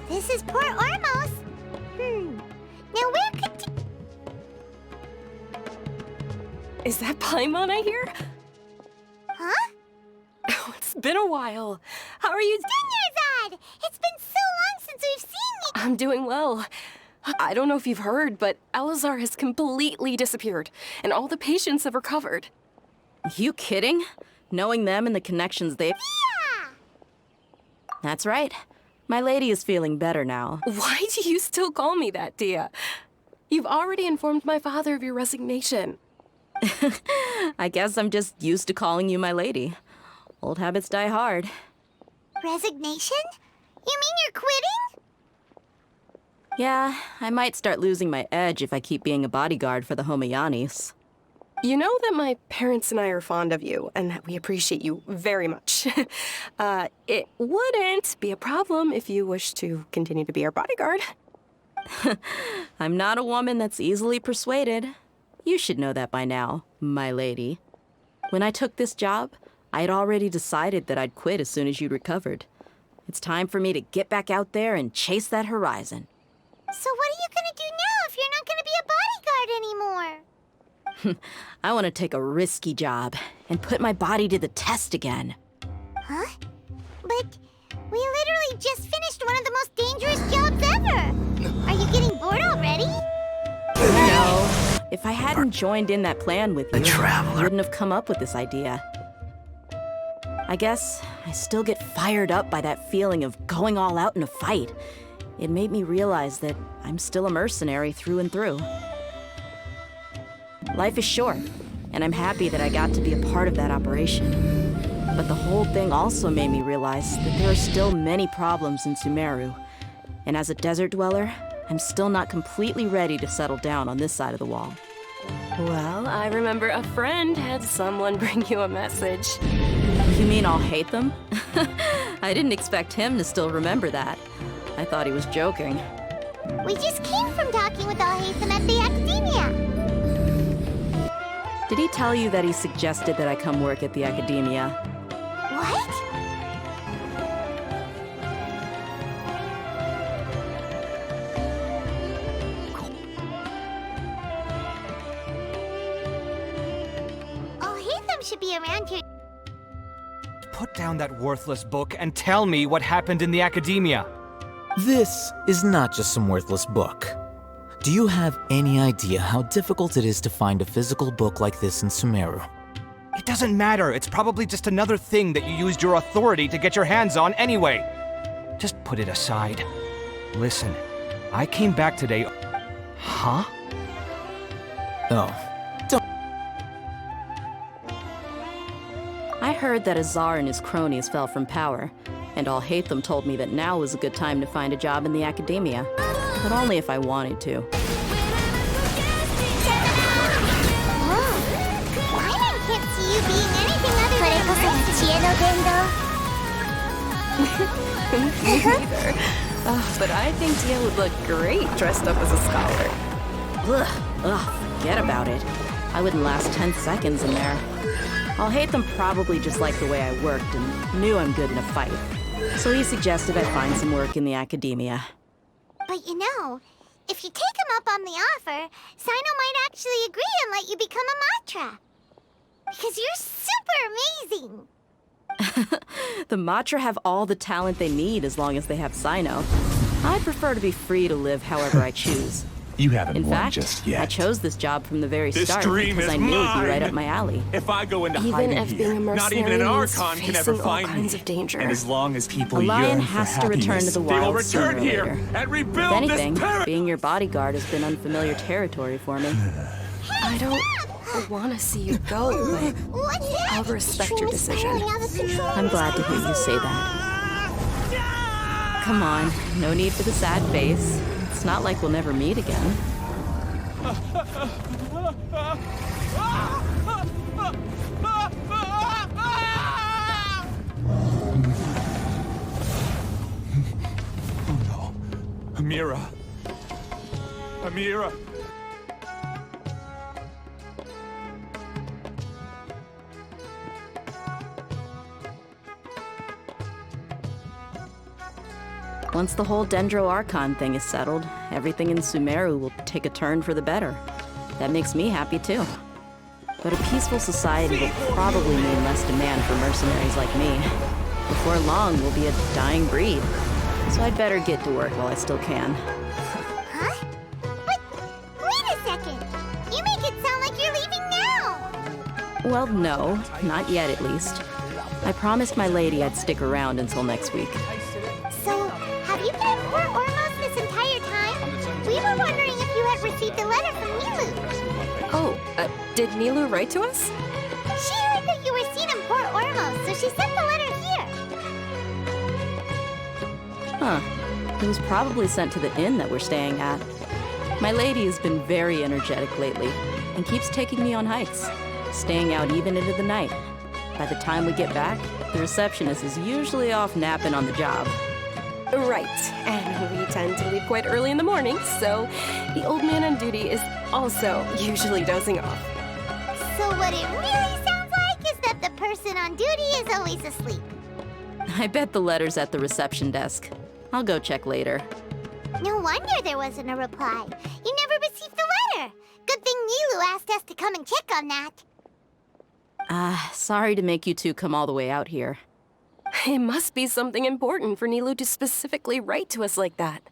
This is Port Ormos. Now where could... Is that Paimon I hear? Huh? Oh, it's been a while. How are you? Dinyarzad! It's been so long since we've seen you! I'm doing well. I don't know if you've heard, but Elazar has completely disappeared, and all the patients have recovered. You kidding? Knowing them and the connections they've... Yeah! That's right. My lady is feeling better now. Why do you still call me that, Tia? You've already informed my father of your resignation. I guess I'm just used to calling you my lady. Old habits die hard. Resignation? You mean you're quitting? Yeah, I might start losing my edge if I keep being a bodyguard for the Homayanis. You know that my parents and I are fond of you, and that we appreciate you very much. It wouldn't be a problem if you wish to continue to be our bodyguard. I'm not a woman that's easily persuaded. You should know that by now, my lady. When I took this job, I'd already decided that I'd quit as soon as you'd recovered. It's time for me to get back out there and chase that horizon. So what are you gonna do now if you're not gonna be a bodyguard anymore? I want to take a risky job and put my body to the test again. Huh? But we literally just finished one of the most dangerous jobs ever! Are you getting bored already? No. If I hadn't joined in that plan with you, I wouldn't have come up with this idea. I guess I still get fired up by that feeling of going all out in a fight. It made me realize that I'm still a mercenary through and through. Life is short, and I'm happy that I got to be a part of that operation. But the whole thing also made me realize that there are still many problems in Sumeru. And as a desert dweller, I'm still not completely ready to settle down on this side of the wall. Well, I remember a friend had someone bring you a message. You mean I'll hate them? I didn't expect him to still remember that. I thought he was joking. We just came from talking with Alhaitham at the Academia. Did he tell you that he suggested that I come work at the Academia? What? Alhaitham should be around here. Put down that worthless book and tell me what happened in the Academia. This is not just some worthless book. Do you have any idea how difficult it is to find a physical book like this in Sumeru? It doesn't matter. It's probably just another thing that you used your authority to get your hands on anyway. Just put it aside. Listen, I came back today... Huh? Oh. I heard that Azar and his cronies fell from power, and Alhaitham told me that now was a good time to find a job in the Academia. But only if I wanted to. I can't see you being anything other than Me neither. But I think Tia would look great dressed up as a scholar. Ugh, forget about it. I wouldn't last 10 seconds in there. Alhaitham probably just liked the way I worked and knew I'm good in a fight. So he suggested I find some work in the Academia. But you know, if you take him up on the offer, Sino might actually agree and let you become a Matra. Because you're super amazing. The Matra have all the talent they need as long as they have Sino. I'd prefer to be free to live however I choose. You haven't In won fact, just yet. I chose this job from the very This start dream because is I knew it'd be mine. right up my alley. If I go into Even hiding if here, being a not even mercenary an means Archon can ever facing all find kinds me. of danger. And as long as people A lion yearn has for to return to happiness, the they will wild return sooner or here later. and If rebuild anything, this paradise. being your bodyguard has been unfamiliar territory for me. I don't want to see you go, but I'll respect your decision. I'm glad to hear you say that. Come on, no need for the sad face. It's not like we'll never meet again. Amira. Amira. Once the whole Dendro Archon thing is settled, everything in Sumeru will take a turn for the better. That makes me happy too. But a peaceful society will probably mean less demand for mercenaries like me. Before long, we'll be a dying breed. So I'd better get to work while I still can. Huh? But wait a second. You make it sound like you're leaving now. Well, no, not yet at least. I promised my lady I'd stick around until next week. Nilu write to us? She heard that you were seen in Port Ormos, so she sent the letter here. Huh. It was probably sent to the inn that we're staying at. My lady has been very energetic lately and keeps taking me on hikes, staying out even into the night. By the time we get back, the receptionist is usually off napping on the job. Right, and we tend to leave quite early in the morning, so the old man on duty is also usually dozing off. So what it really sounds like is that the person on duty is always asleep. I bet the letter's at the reception desk. I'll go check later. No wonder there wasn't a reply. You never received the letter. Good thing Nilu asked us to come and check on that. Sorry to make you two come all the way out here. It must be something important for Nilu to specifically write to us like that.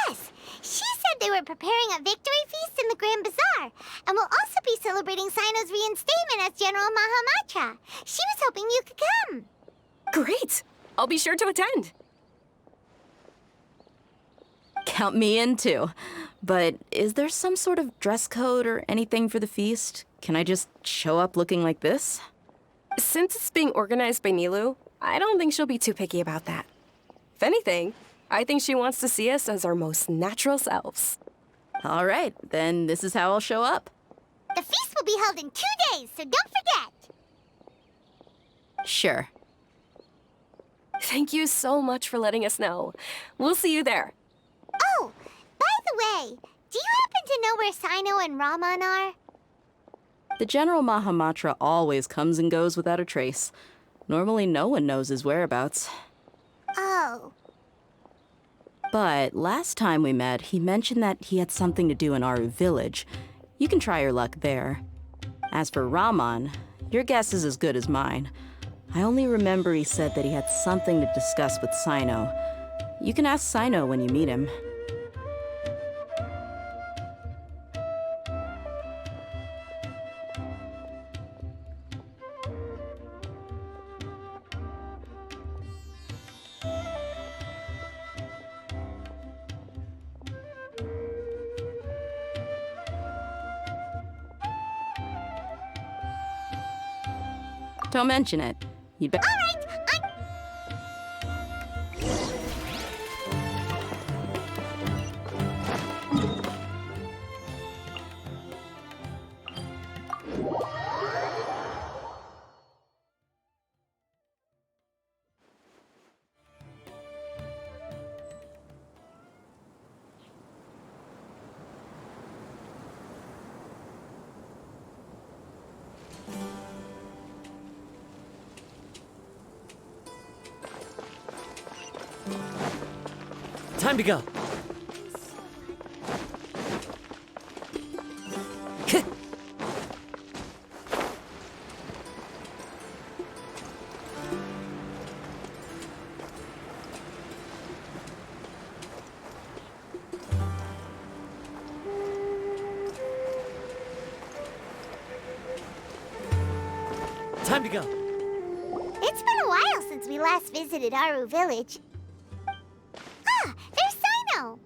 Yes, she said they were preparing a victory feast in the Grand Bazaar, and will also be celebrating Sino's reinstatement as General Mahamatra. She was hoping you could come. Great! I'll be sure to attend. Count me in too. But is there some sort of dress code or anything for the feast? Can I just show up looking like this? Since it's being organized by Nilu, I don't think she'll be too picky about that. If anything, I think she wants to see us as our most natural selves. All right, then this is how I'll show up. The feast will be held in 2 days, so don't forget. Sure. Thank you so much for letting us know. We'll see you there. Oh, by the way, do you happen to know where Sino and Raman are? The General Mahamatra always comes and goes without a trace. Normally no one knows his whereabouts. Oh. But last time we met, he mentioned that he had something to do in Aru village. You can try your luck there. As for Raman, your guess is as good as mine. I only remember he said that he had something to discuss with Sino. You can ask Sino when you meet him. Don't mention it. You'd better. All right, Time to go. Time to go. it's been a while since we last visited Aru village. Ah, there's Sino.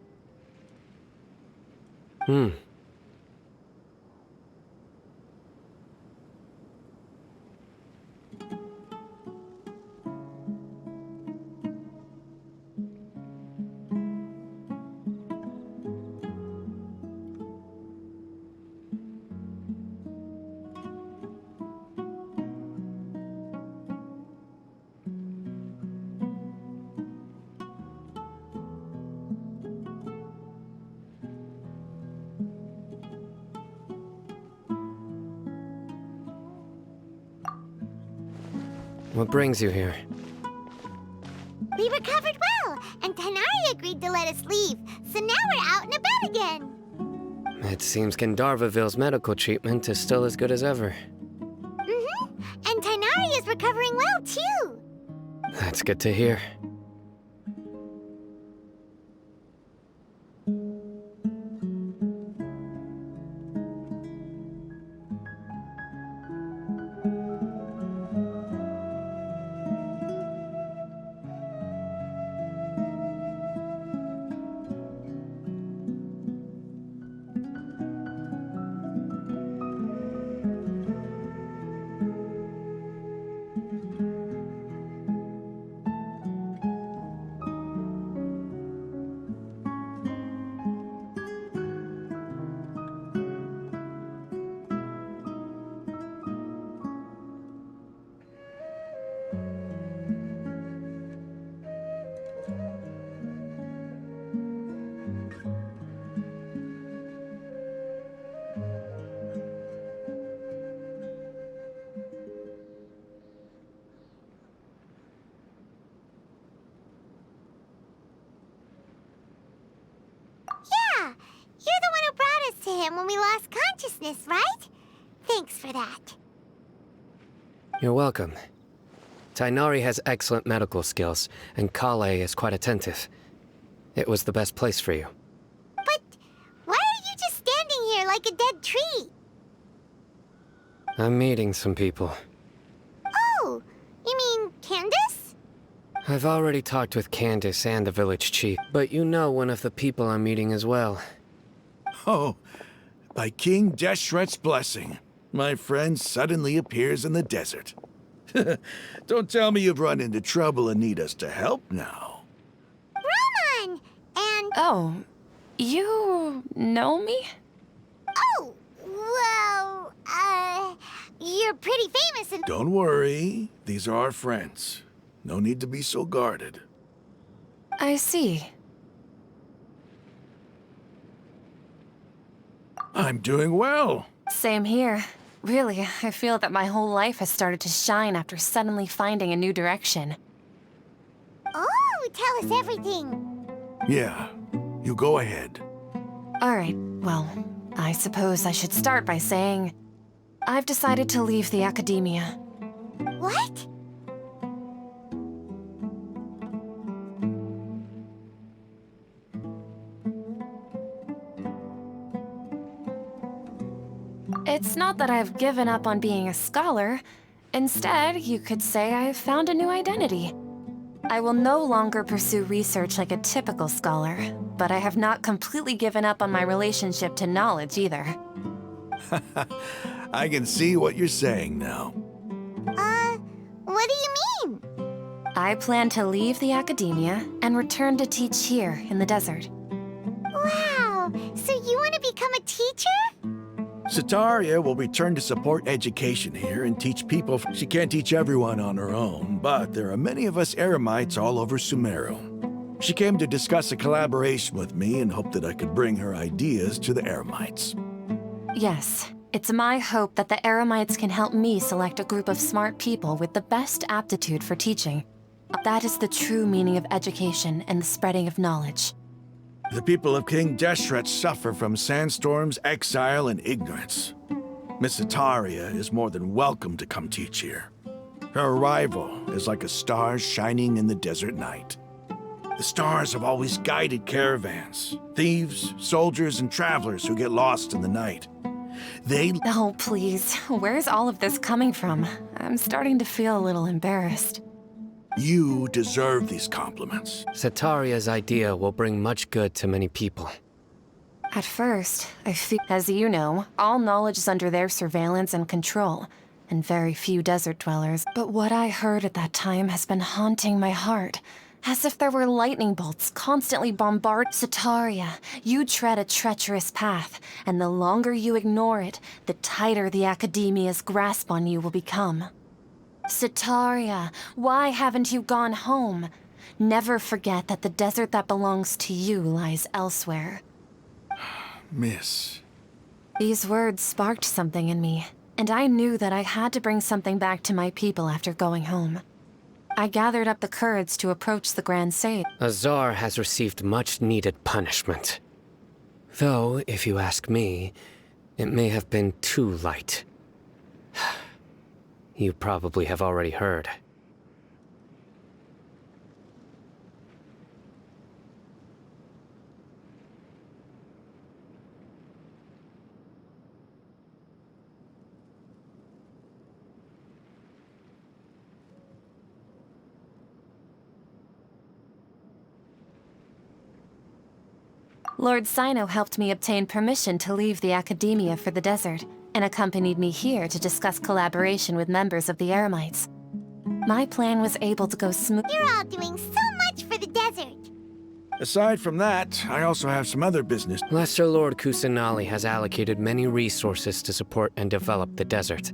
What brings you here? We recovered well, and Tanari agreed to let us leave, so now we're out and about again. It seems Gandharvaville's medical treatment is still as good as ever. And Tanari is recovering well, too. That's good to hear. him when we lost consciousness, right? Thanks for that. You're welcome. Tainari has excellent medical skills, and Kale is quite attentive. It was the best place for you. But why are you just standing here like a dead tree? I'm meeting some people. Oh, you mean Candace? I've already talked with Candace and the village chief, but you know one of the people I'm meeting as well. Oh, by King Deshret's blessing, my friend suddenly appears in the desert. Don't tell me you've run into trouble and need us to help now. Roman! And... Oh, you know me? Oh, well, you're pretty famous and... Don't worry, these are our friends. No need to be so guarded. I see. I'm doing well. Same here. Really, I feel that my whole life has started to shine after suddenly finding a new direction. Oh, tell us everything. Yeah, you go ahead. All right, well, I suppose I should start by saying I've decided to leave the academia. What? It's not that I've given up on being a scholar. Instead, you could say I've found a new identity. I will no longer pursue research like a typical scholar, but I have not completely given up on my relationship to knowledge either. I can see what you're saying now. What do you mean? I plan to leave the academia and return to teach here in the desert. Wow, so you want to become a teacher? Sataria will return to support education here and teach people. She can't teach everyone on her own, but there are many of us Eremites all over Sumeru. She came to discuss a collaboration with me and hoped that I could bring her ideas to the Eremites. Yes, it's my hope that the Eremites can help me select a group of smart people with the best aptitude for teaching. That is the true meaning of education and the spreading of knowledge. The people of King Deshret suffer from sandstorms, exile, and ignorance. Miss Ataria is more than welcome to come teach here. Her arrival is like a star shining in the desert night. The stars have always guided caravans, thieves, soldiers, and travelers who get lost in the night. Oh, please. Where's all of this coming from? I'm starting to feel a little embarrassed. You deserve these compliments. Sataria's idea will bring much good to many people. At first, I feel, as you know, all knowledge is under their surveillance and control, and very few desert dwellers. But what I heard at that time has been haunting my heart, as if there were lightning bolts constantly bombarding. Sataria, you tread a treacherous path, and the longer you ignore it, the tighter the academia's grasp on you will become. Sataria, why haven't you gone home? Never forget that the desert that belongs to you lies elsewhere. Miss. These words sparked something in me, and I knew that I had to bring something back to my people after going home. I gathered up the courage to approach the Grand Sage. Azar has received much-needed punishment. Though, if you ask me, it may have been too light. You probably have already heard. Lord Sino helped me obtain permission to leave the academia for the desert, and accompanied me here to discuss collaboration with members of the Eremites. My plan was able to go smooth. You're all doing so much for the desert. Aside from that, I also have some other business. Lesser Lord Kusanali has allocated many resources to support and develop the desert.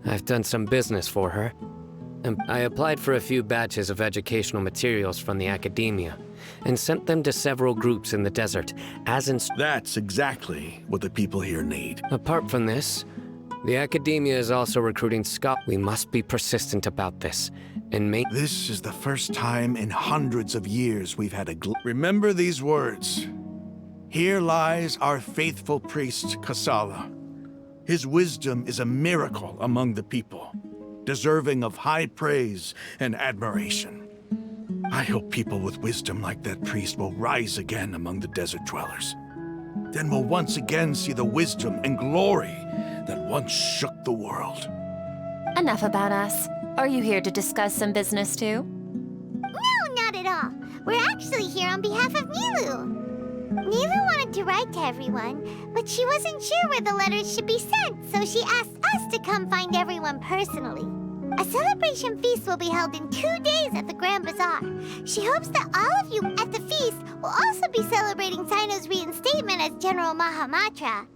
I've done some business for her, and I applied for a few batches of educational materials from the academia, and sent them to several groups in the desert, as in... That's exactly what the people here need. Apart from this, the academia is also recruiting scholars. We must be persistent about this, and make... This is the first time in hundreds of years we've had a Remember these words. Here lies our faithful priest, Kasala. His wisdom is a miracle among the people, deserving of high praise and admiration. I hope people with wisdom like that priest will rise again among the desert dwellers. Then we'll once again see the wisdom and glory that once shook the world. Enough about us. Are you here to discuss some business too? No, not at all. We're actually here on behalf of Nilu. Nilu wanted to write to everyone, but she wasn't sure where the letters should be sent, so she asked us to come find everyone personally. A celebration feast will be held in 2 days at the Grand Bazaar. She hopes that all of you at the feast will also be celebrating Sino's reinstatement as General Mahamatra.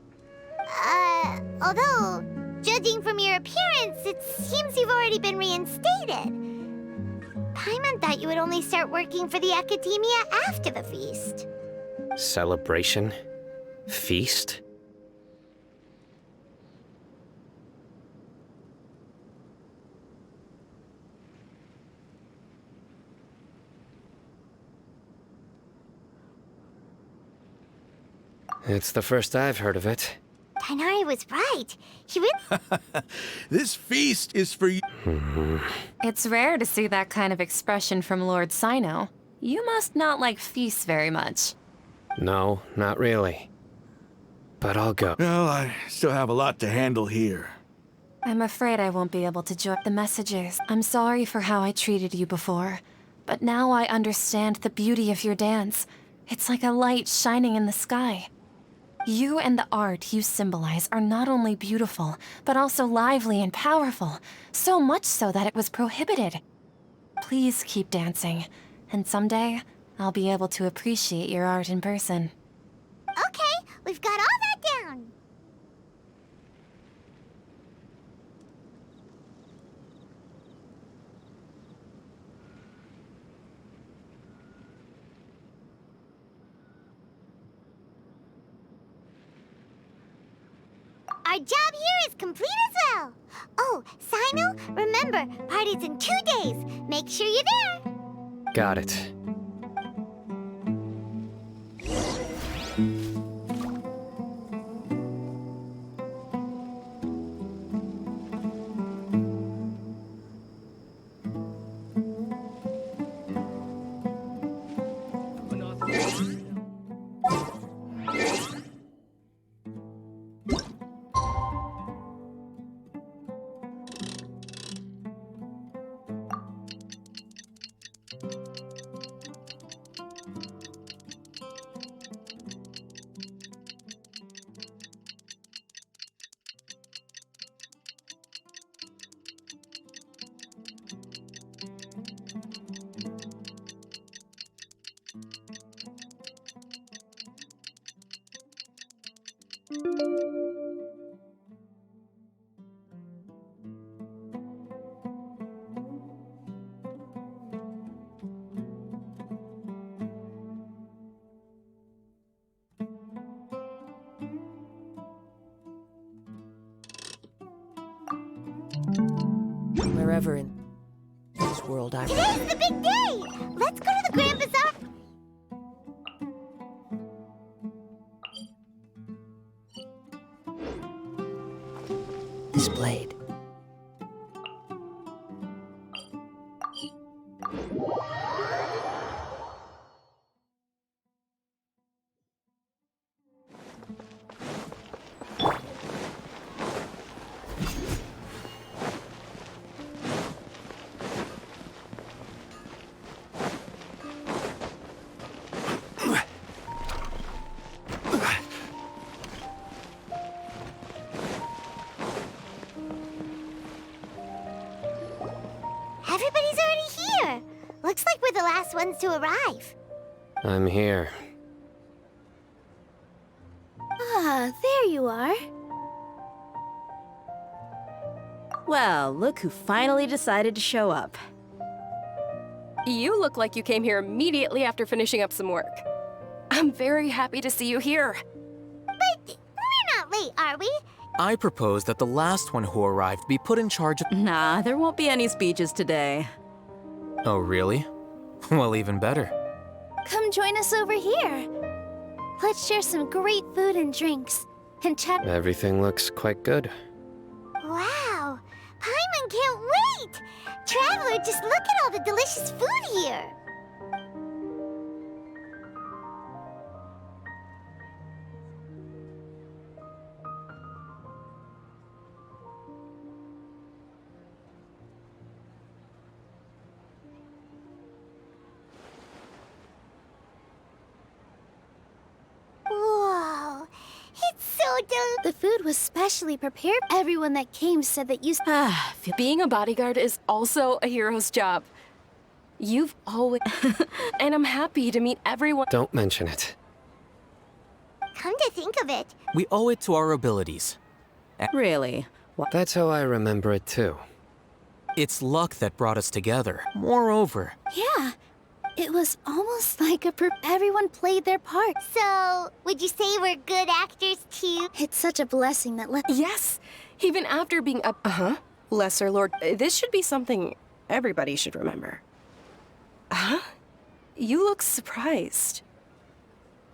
Although, judging from your appearance, it seems you've already been reinstated. Paimon thought you would only start working for the Academia after the feast. Celebration? Feast? It's the first I've heard of it. Tighnari was right. He really... This feast is for you. It's rare to see that kind of expression from Lord Sino. You must not like feasts very much. No, not really. But I'll go. Well, I still have a lot to handle here. I'm afraid I won't be able to join the messages. I'm sorry for how I treated you before. But now I understand the beauty of your dance. It's like a light shining in the sky. You and the art you symbolize are not only beautiful, but also lively and powerful. So much so that it was prohibited. Please keep dancing, and someday I'll be able to appreciate your art in person. Okay, we've got all that down. Our job here is complete as well. Oh, Sino, remember, party's in 2 days. Make sure you're there. Got it. Wherever in this world I... Today's the big day! Let's go to the Grand Bazaar! This blade. Everybody's already here. Looks like we're the last ones to arrive. I'm here. Ah, there you are. Well, look who finally decided to show up. You look like you came here immediately after finishing up some work. I'm very happy to see you here. But we're not late, are we? I propose that the last one who arrived be put in charge of... Nah, there won't be any speeches today. Oh, really? Well, even better. Come join us over here. Let's share some great food and drinks. And chat. Everything looks quite good. Wow! Paimon can't wait! Traveler, just look at all the delicious food here! Whoa! It's so dope! The food was specially prepared. Everyone that came said that you... Being a bodyguard is also a hero's job. You've always... And I'm happy to meet everyone... Don't mention it. Come to think of it. We owe it to our abilities. Really? That's how I remember it too. It's luck that brought us together. Moreover, Yeah. It was almost like everyone played their part. So, would you say we're good actors too? It's such a blessing that Yes! Even after being a... Lesser Lord. This should be something everybody should remember. Huh? You look surprised.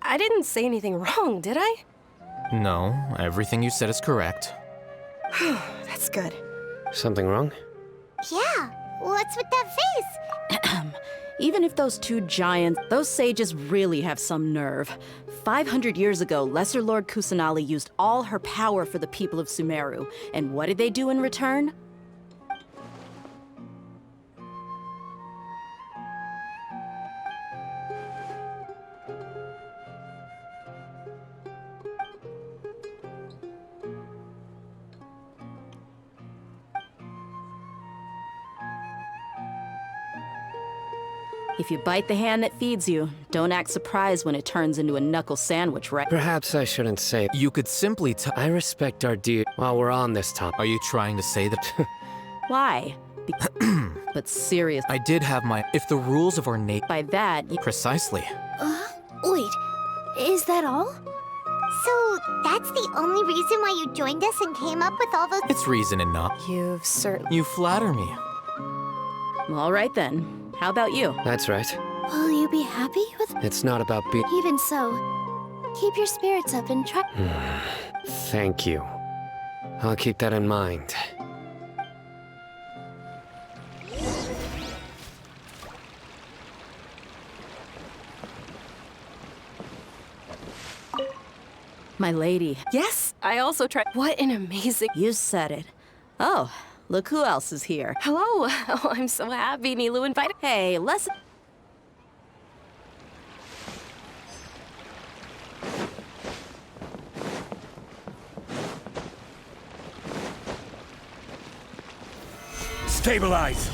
I didn't say anything wrong, did I? no, everything you said is correct. That's good. Something wrong? Yeah. What's with that face? Even if those two giants, those sages really have some nerve. 500 years ago, Lesser Lord Kusanali used all her power for the people of Sumeru. And what did they do in return? If you bite the hand that feeds you, don't act surprised when it turns into a knuckle sandwich, right? Perhaps I shouldn't say. You could simply I respect our dear. While we're on this topic. Are you trying to say that? Why? But serious. I did have my... If the rules of our By that, Precisely. Wait. Is that all? So, that's the only reason why you joined us and came up with all those... It's reason enough. You've certainly... You flatter me. all right then. How about you? That's right. Will you be happy with... It's not about being. Even so, keep your spirits up and try... Thank you. I'll keep that in mind. My lady. Yes, I also tried. What an amazing... You said it. Oh, look who else is here. Hello. Oh, I'm so happy Nilu invited... Hey, let's... Stabilize!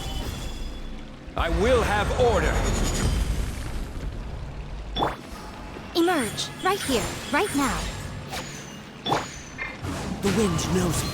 I will have order! Emerge. Right here. Right now. The wind knows it.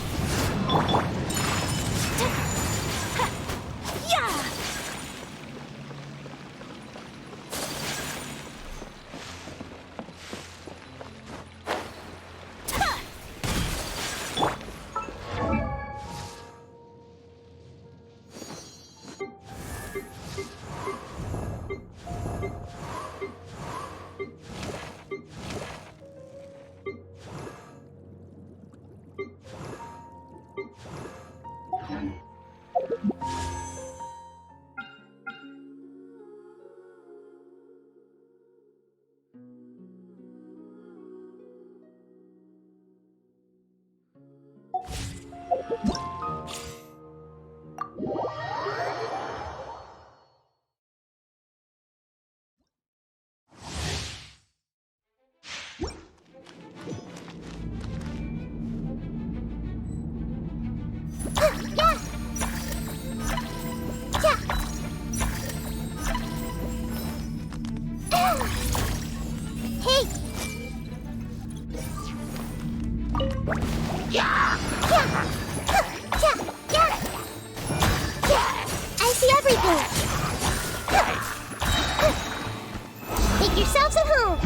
Yeah! I see everything! Make yourselves at home!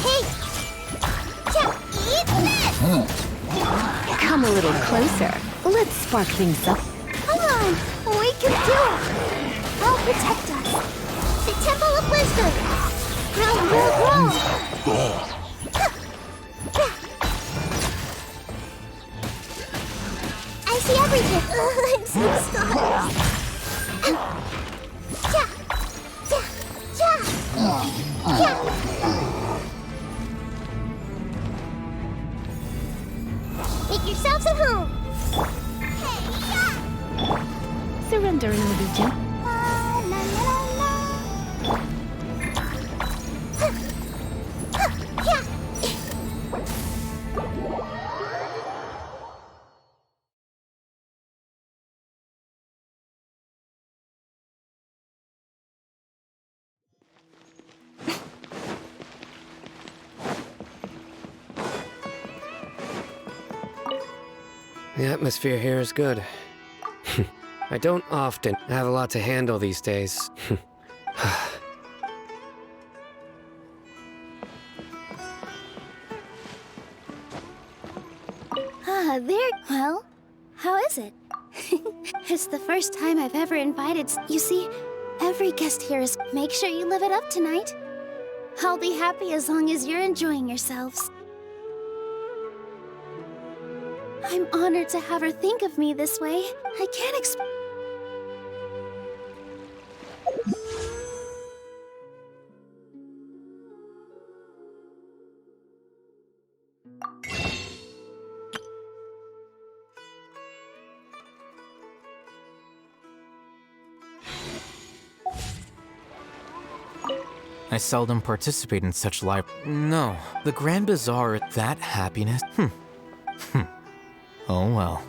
Hey! Eat this! Come a little closer. Let's spark things up. Hello! on! We can do it! I'll protect us! The Temple of Wisdom! Grow, grow, grow! I see everything! I'm so sorry! Make yourselves at home! Surrendering the region. The atmosphere here is good. I don't often have a lot to handle these days. There. Well, how is it? It's the first time I've ever invited. You see, every guest here is. Make sure you live it up tonight. I'll be happy as long as you're enjoying yourselves. I'm honored to have her think of me this way. I can't explain. I seldom participate in such No, the Grand Bazaar, that happiness? Oh well.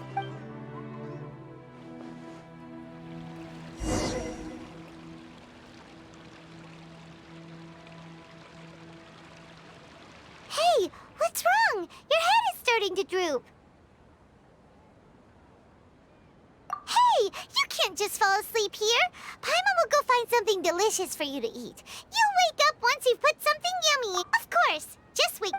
Hey, what's wrong? Your head is starting to droop. Hey, you can't just fall asleep here. Paimon will go find something delicious for you to eat. You'll wake up once you've put something yummy. Of course, just wait.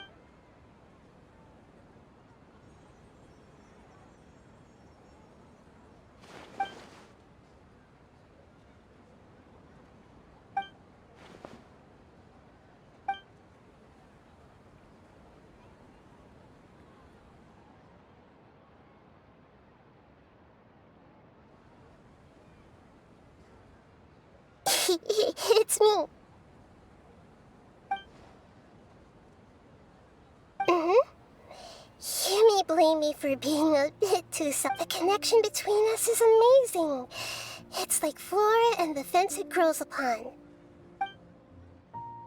It's me. You may blame me for being a bit too The connection between us is amazing. It's like flora and the fence it grows upon.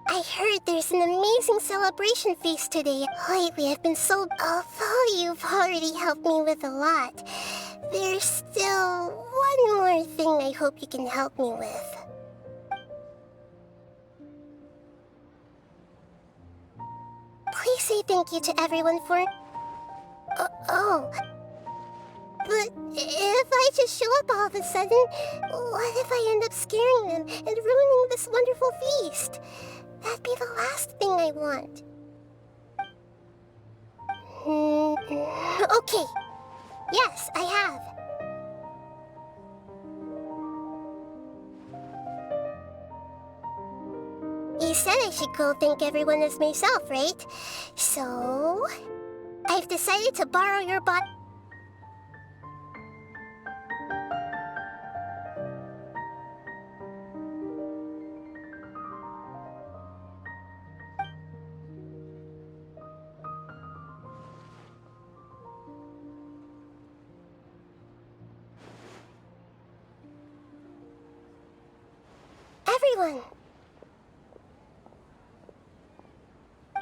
I heard there's an amazing celebration feast today. Lately, I've been so... Although you've already helped me with a lot, there's still one more thing I hope you can help me with. Please say thank you to everyone for... oh. But if I just show up all of a sudden, what if I end up scaring them and ruining this wonderful feast? That'd be the last thing I want. Okay. Yes, I have. You said I should go thank everyone as myself, right? So... I've decided to borrow your bot... Everyone!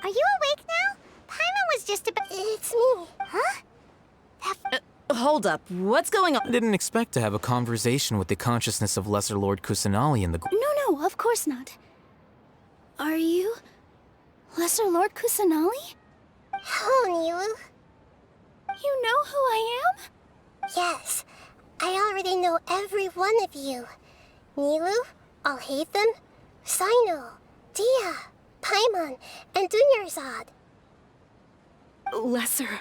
Are you awake now? Paimon was just about... It's me. Huh? Hold up, what's going on? I didn't expect to have a conversation with the consciousness of Lesser Lord Kusanali in the... No, of course not. Are you... Lesser Lord Kusanali? Hello, Nilu. You know who I am? Yes, I already know every one of you. Nilu, Alhaitham, Sino, Dia, Paimon, and Dunyarzad. Lesser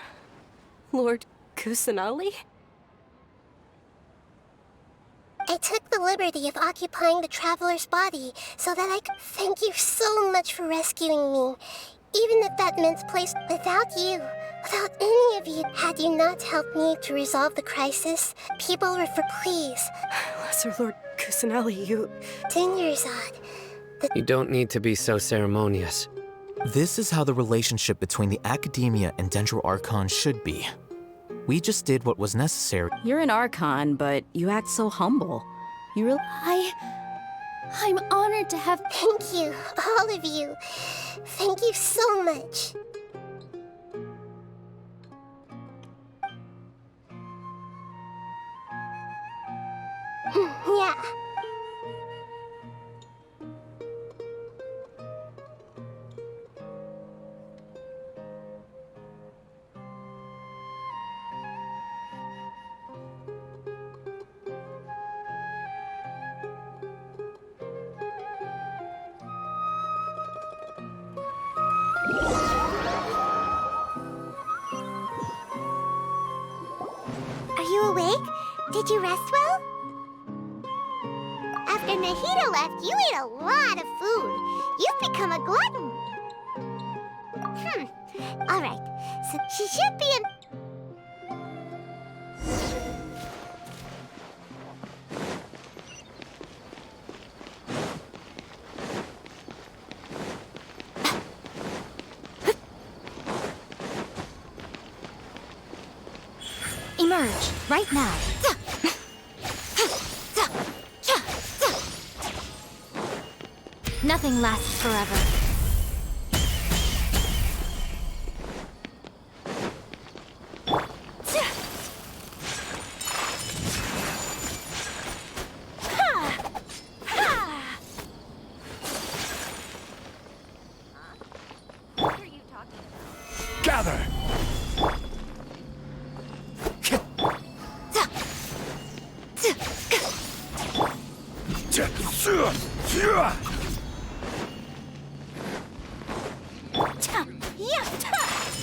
Lord Kusanali? I took the liberty of occupying the traveler's body so that I could thank you so much for rescuing me. Even if that meant place without you, without any of you, had you not helped me to resolve the crisis, people were for please. Lesser Lord Kusanali, you... Dinyarzad. You don't need to be so ceremonious. This is how the relationship between the Academia and Dendro Archon should be. We just did what was necessary. You're an Archon, but you act so humble. You really... I'm honored to have... Thank you, all of you. Thank you so much. Yeah. Are you awake? Did you rest well? After Nahida left, you ate a lot of food. You've become a glutton. All right, so she should be in... Emerge, right now. Nothing lasts forever. Gather!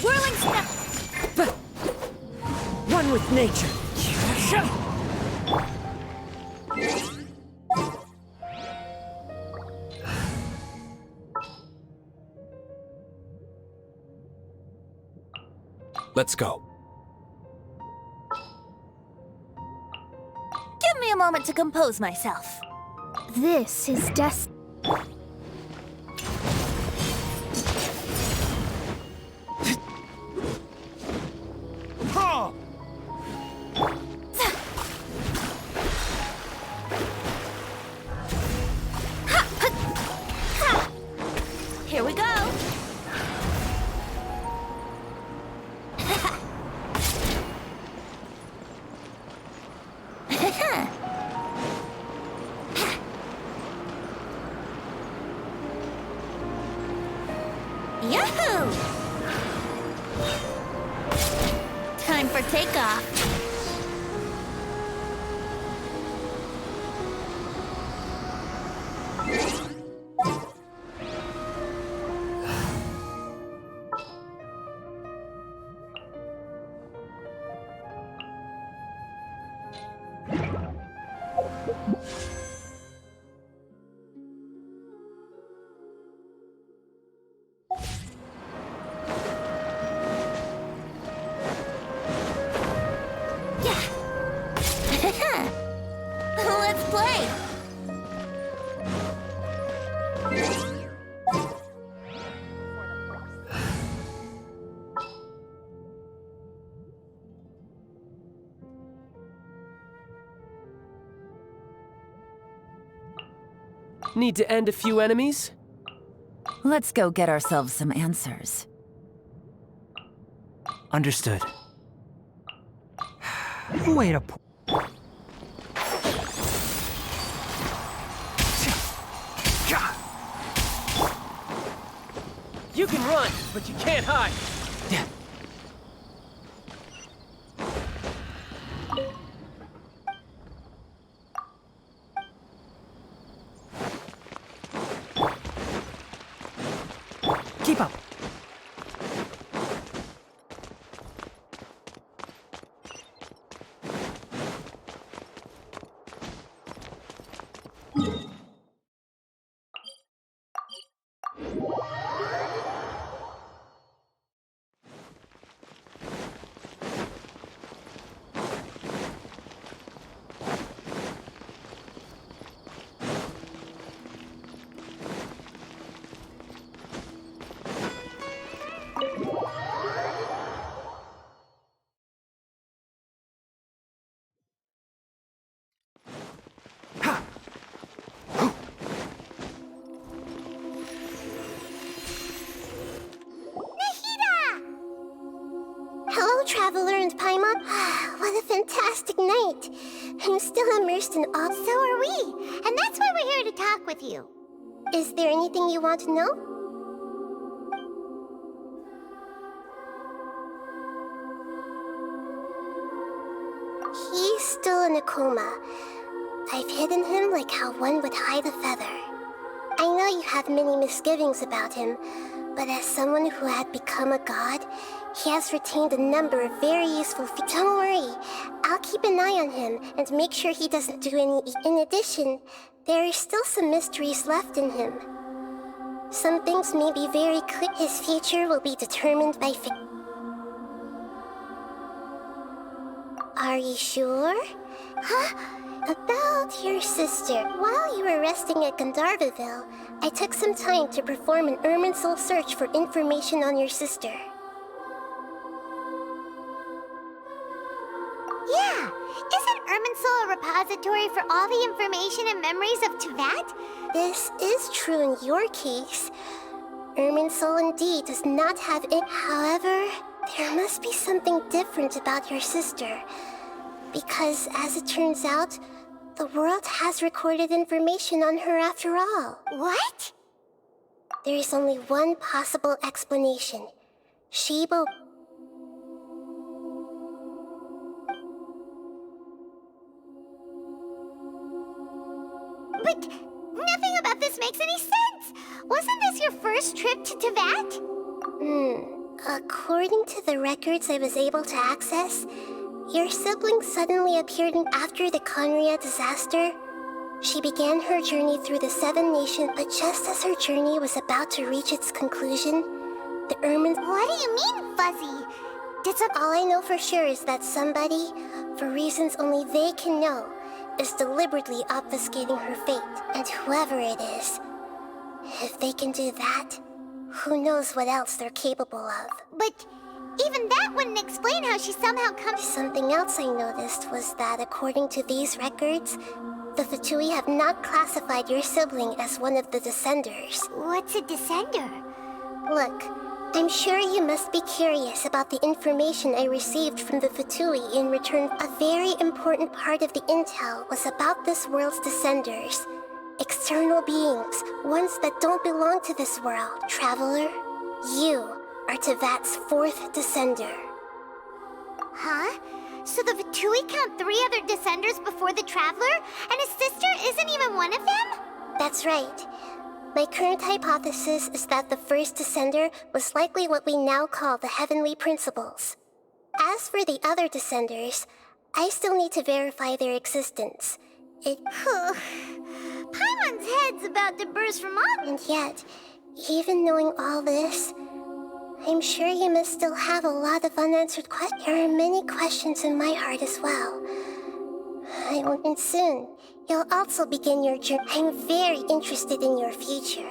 Whirling step. One with nature. Let's go. Give me a moment to compose myself. This is Here we go. Yahoo! Time for takeoff. Let's play! Need to end a few enemies? Let's go get ourselves some answers. Understood. Wait a... You can run, but you can't hide. Keep up. Traveler and Paimon. What a fantastic night. I'm still immersed in awe. So are we. And that's why we're here to talk with you. Is there anything you want to know? He's still in a coma. I've hidden him like how one would hide a feather. I know you have many misgivings about him, but as someone who had become a god, he has retained a number of very useful features. Don't worry, I'll keep an eye on him and make sure he doesn't do any. In addition, there are still some mysteries left in him. Some things may be very clear. His future will be determined by fate. Are you sure? Huh? About your sister. While you were resting at Gandharvaville, I took some time to perform an Irminsul search for information on your sister. Yeah! Isn't Irminsul a repository for all the information and memories of Teyvat? This is true in your case. Irminsul indeed does not have it. However, there must be something different about your sister. Because, as it turns out, the world has recorded information on her after all. What? There is only one possible explanation. Shibo... But nothing about this makes any sense! Wasn't this your first trip to Teyvat? According to the records I was able to access, your sibling suddenly appeared after the Conria disaster. She began her journey through the Seven Nations, but just as her journey was about to reach its conclusion, the Ermines... What do you mean, Fuzzy? All I know for sure is that somebody, for reasons only they can know, is deliberately obfuscating her fate. And whoever it is, if they can do that, who knows what else they're capable of. But even that wouldn't explain how she somehow comes... Something else I noticed was that according to these records, the Fatui have not classified your sibling as one of the Descenders. What's a Descender? Look, I'm sure you must be curious about the information I received from the Fatui in return. A very important part of the intel was about this world's Descenders. External beings, ones that don't belong to this world. Traveler, you are Teyvat's fourth Descender. Huh? So the Fatui count 3 other Descenders before the Traveler? And his sister isn't even one of them? That's right. My current hypothesis is that the first Descender was likely what we now call the Heavenly Principles. As for the other Descenders, I still need to verify their existence. Paimon's head's about to burst from all... And yet, even knowing all this, I'm sure you must still have a lot of unanswered questions. There are many questions in my heart as well. And soon, you'll also begin your journey. I'm very interested in your future.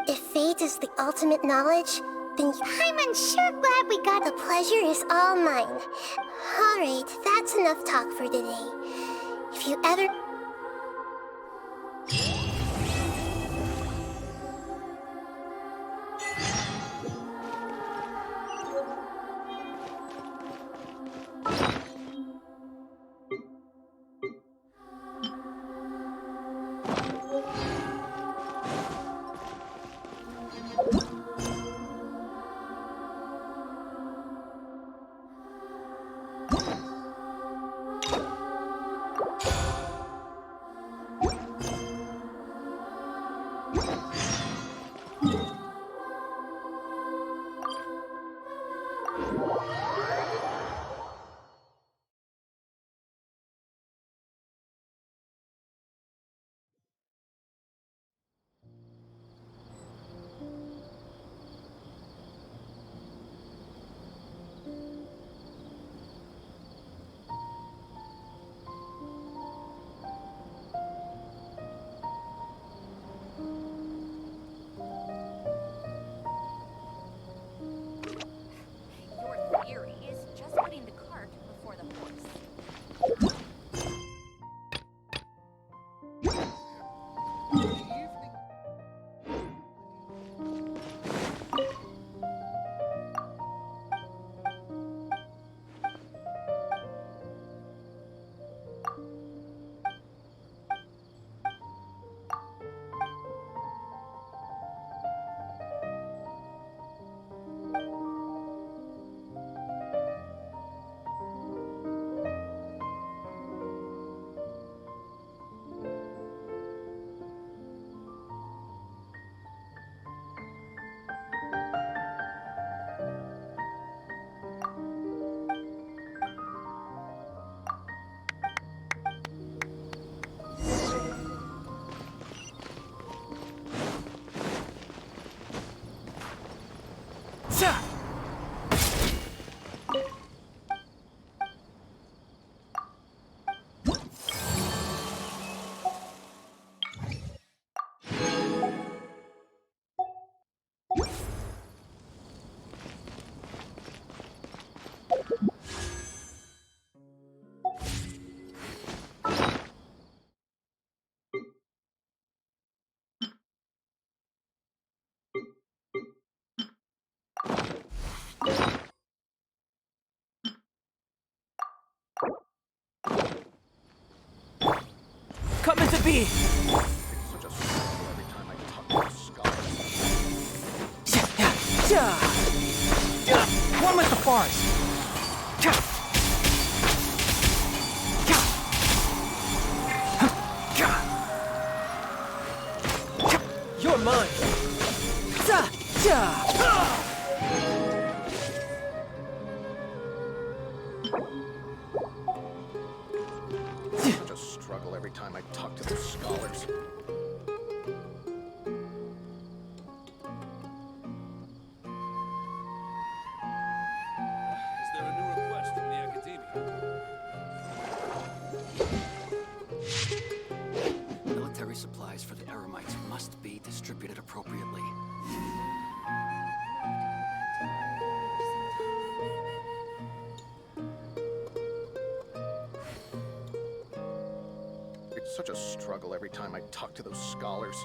If fate is the ultimate knowledge, then Paimon's sure glad we got... The pleasure is all mine. Alright, that's enough talk for today. If you ever... come as it be. Such a struggle every time I talk to the scholars. One with the forest. You're mine. Such a struggle every time I talk to the scholars. Is there a new request from the Academia? Military supplies for the Eremites must be distributed appropriately. It's such a struggle every time I talk to those scholars.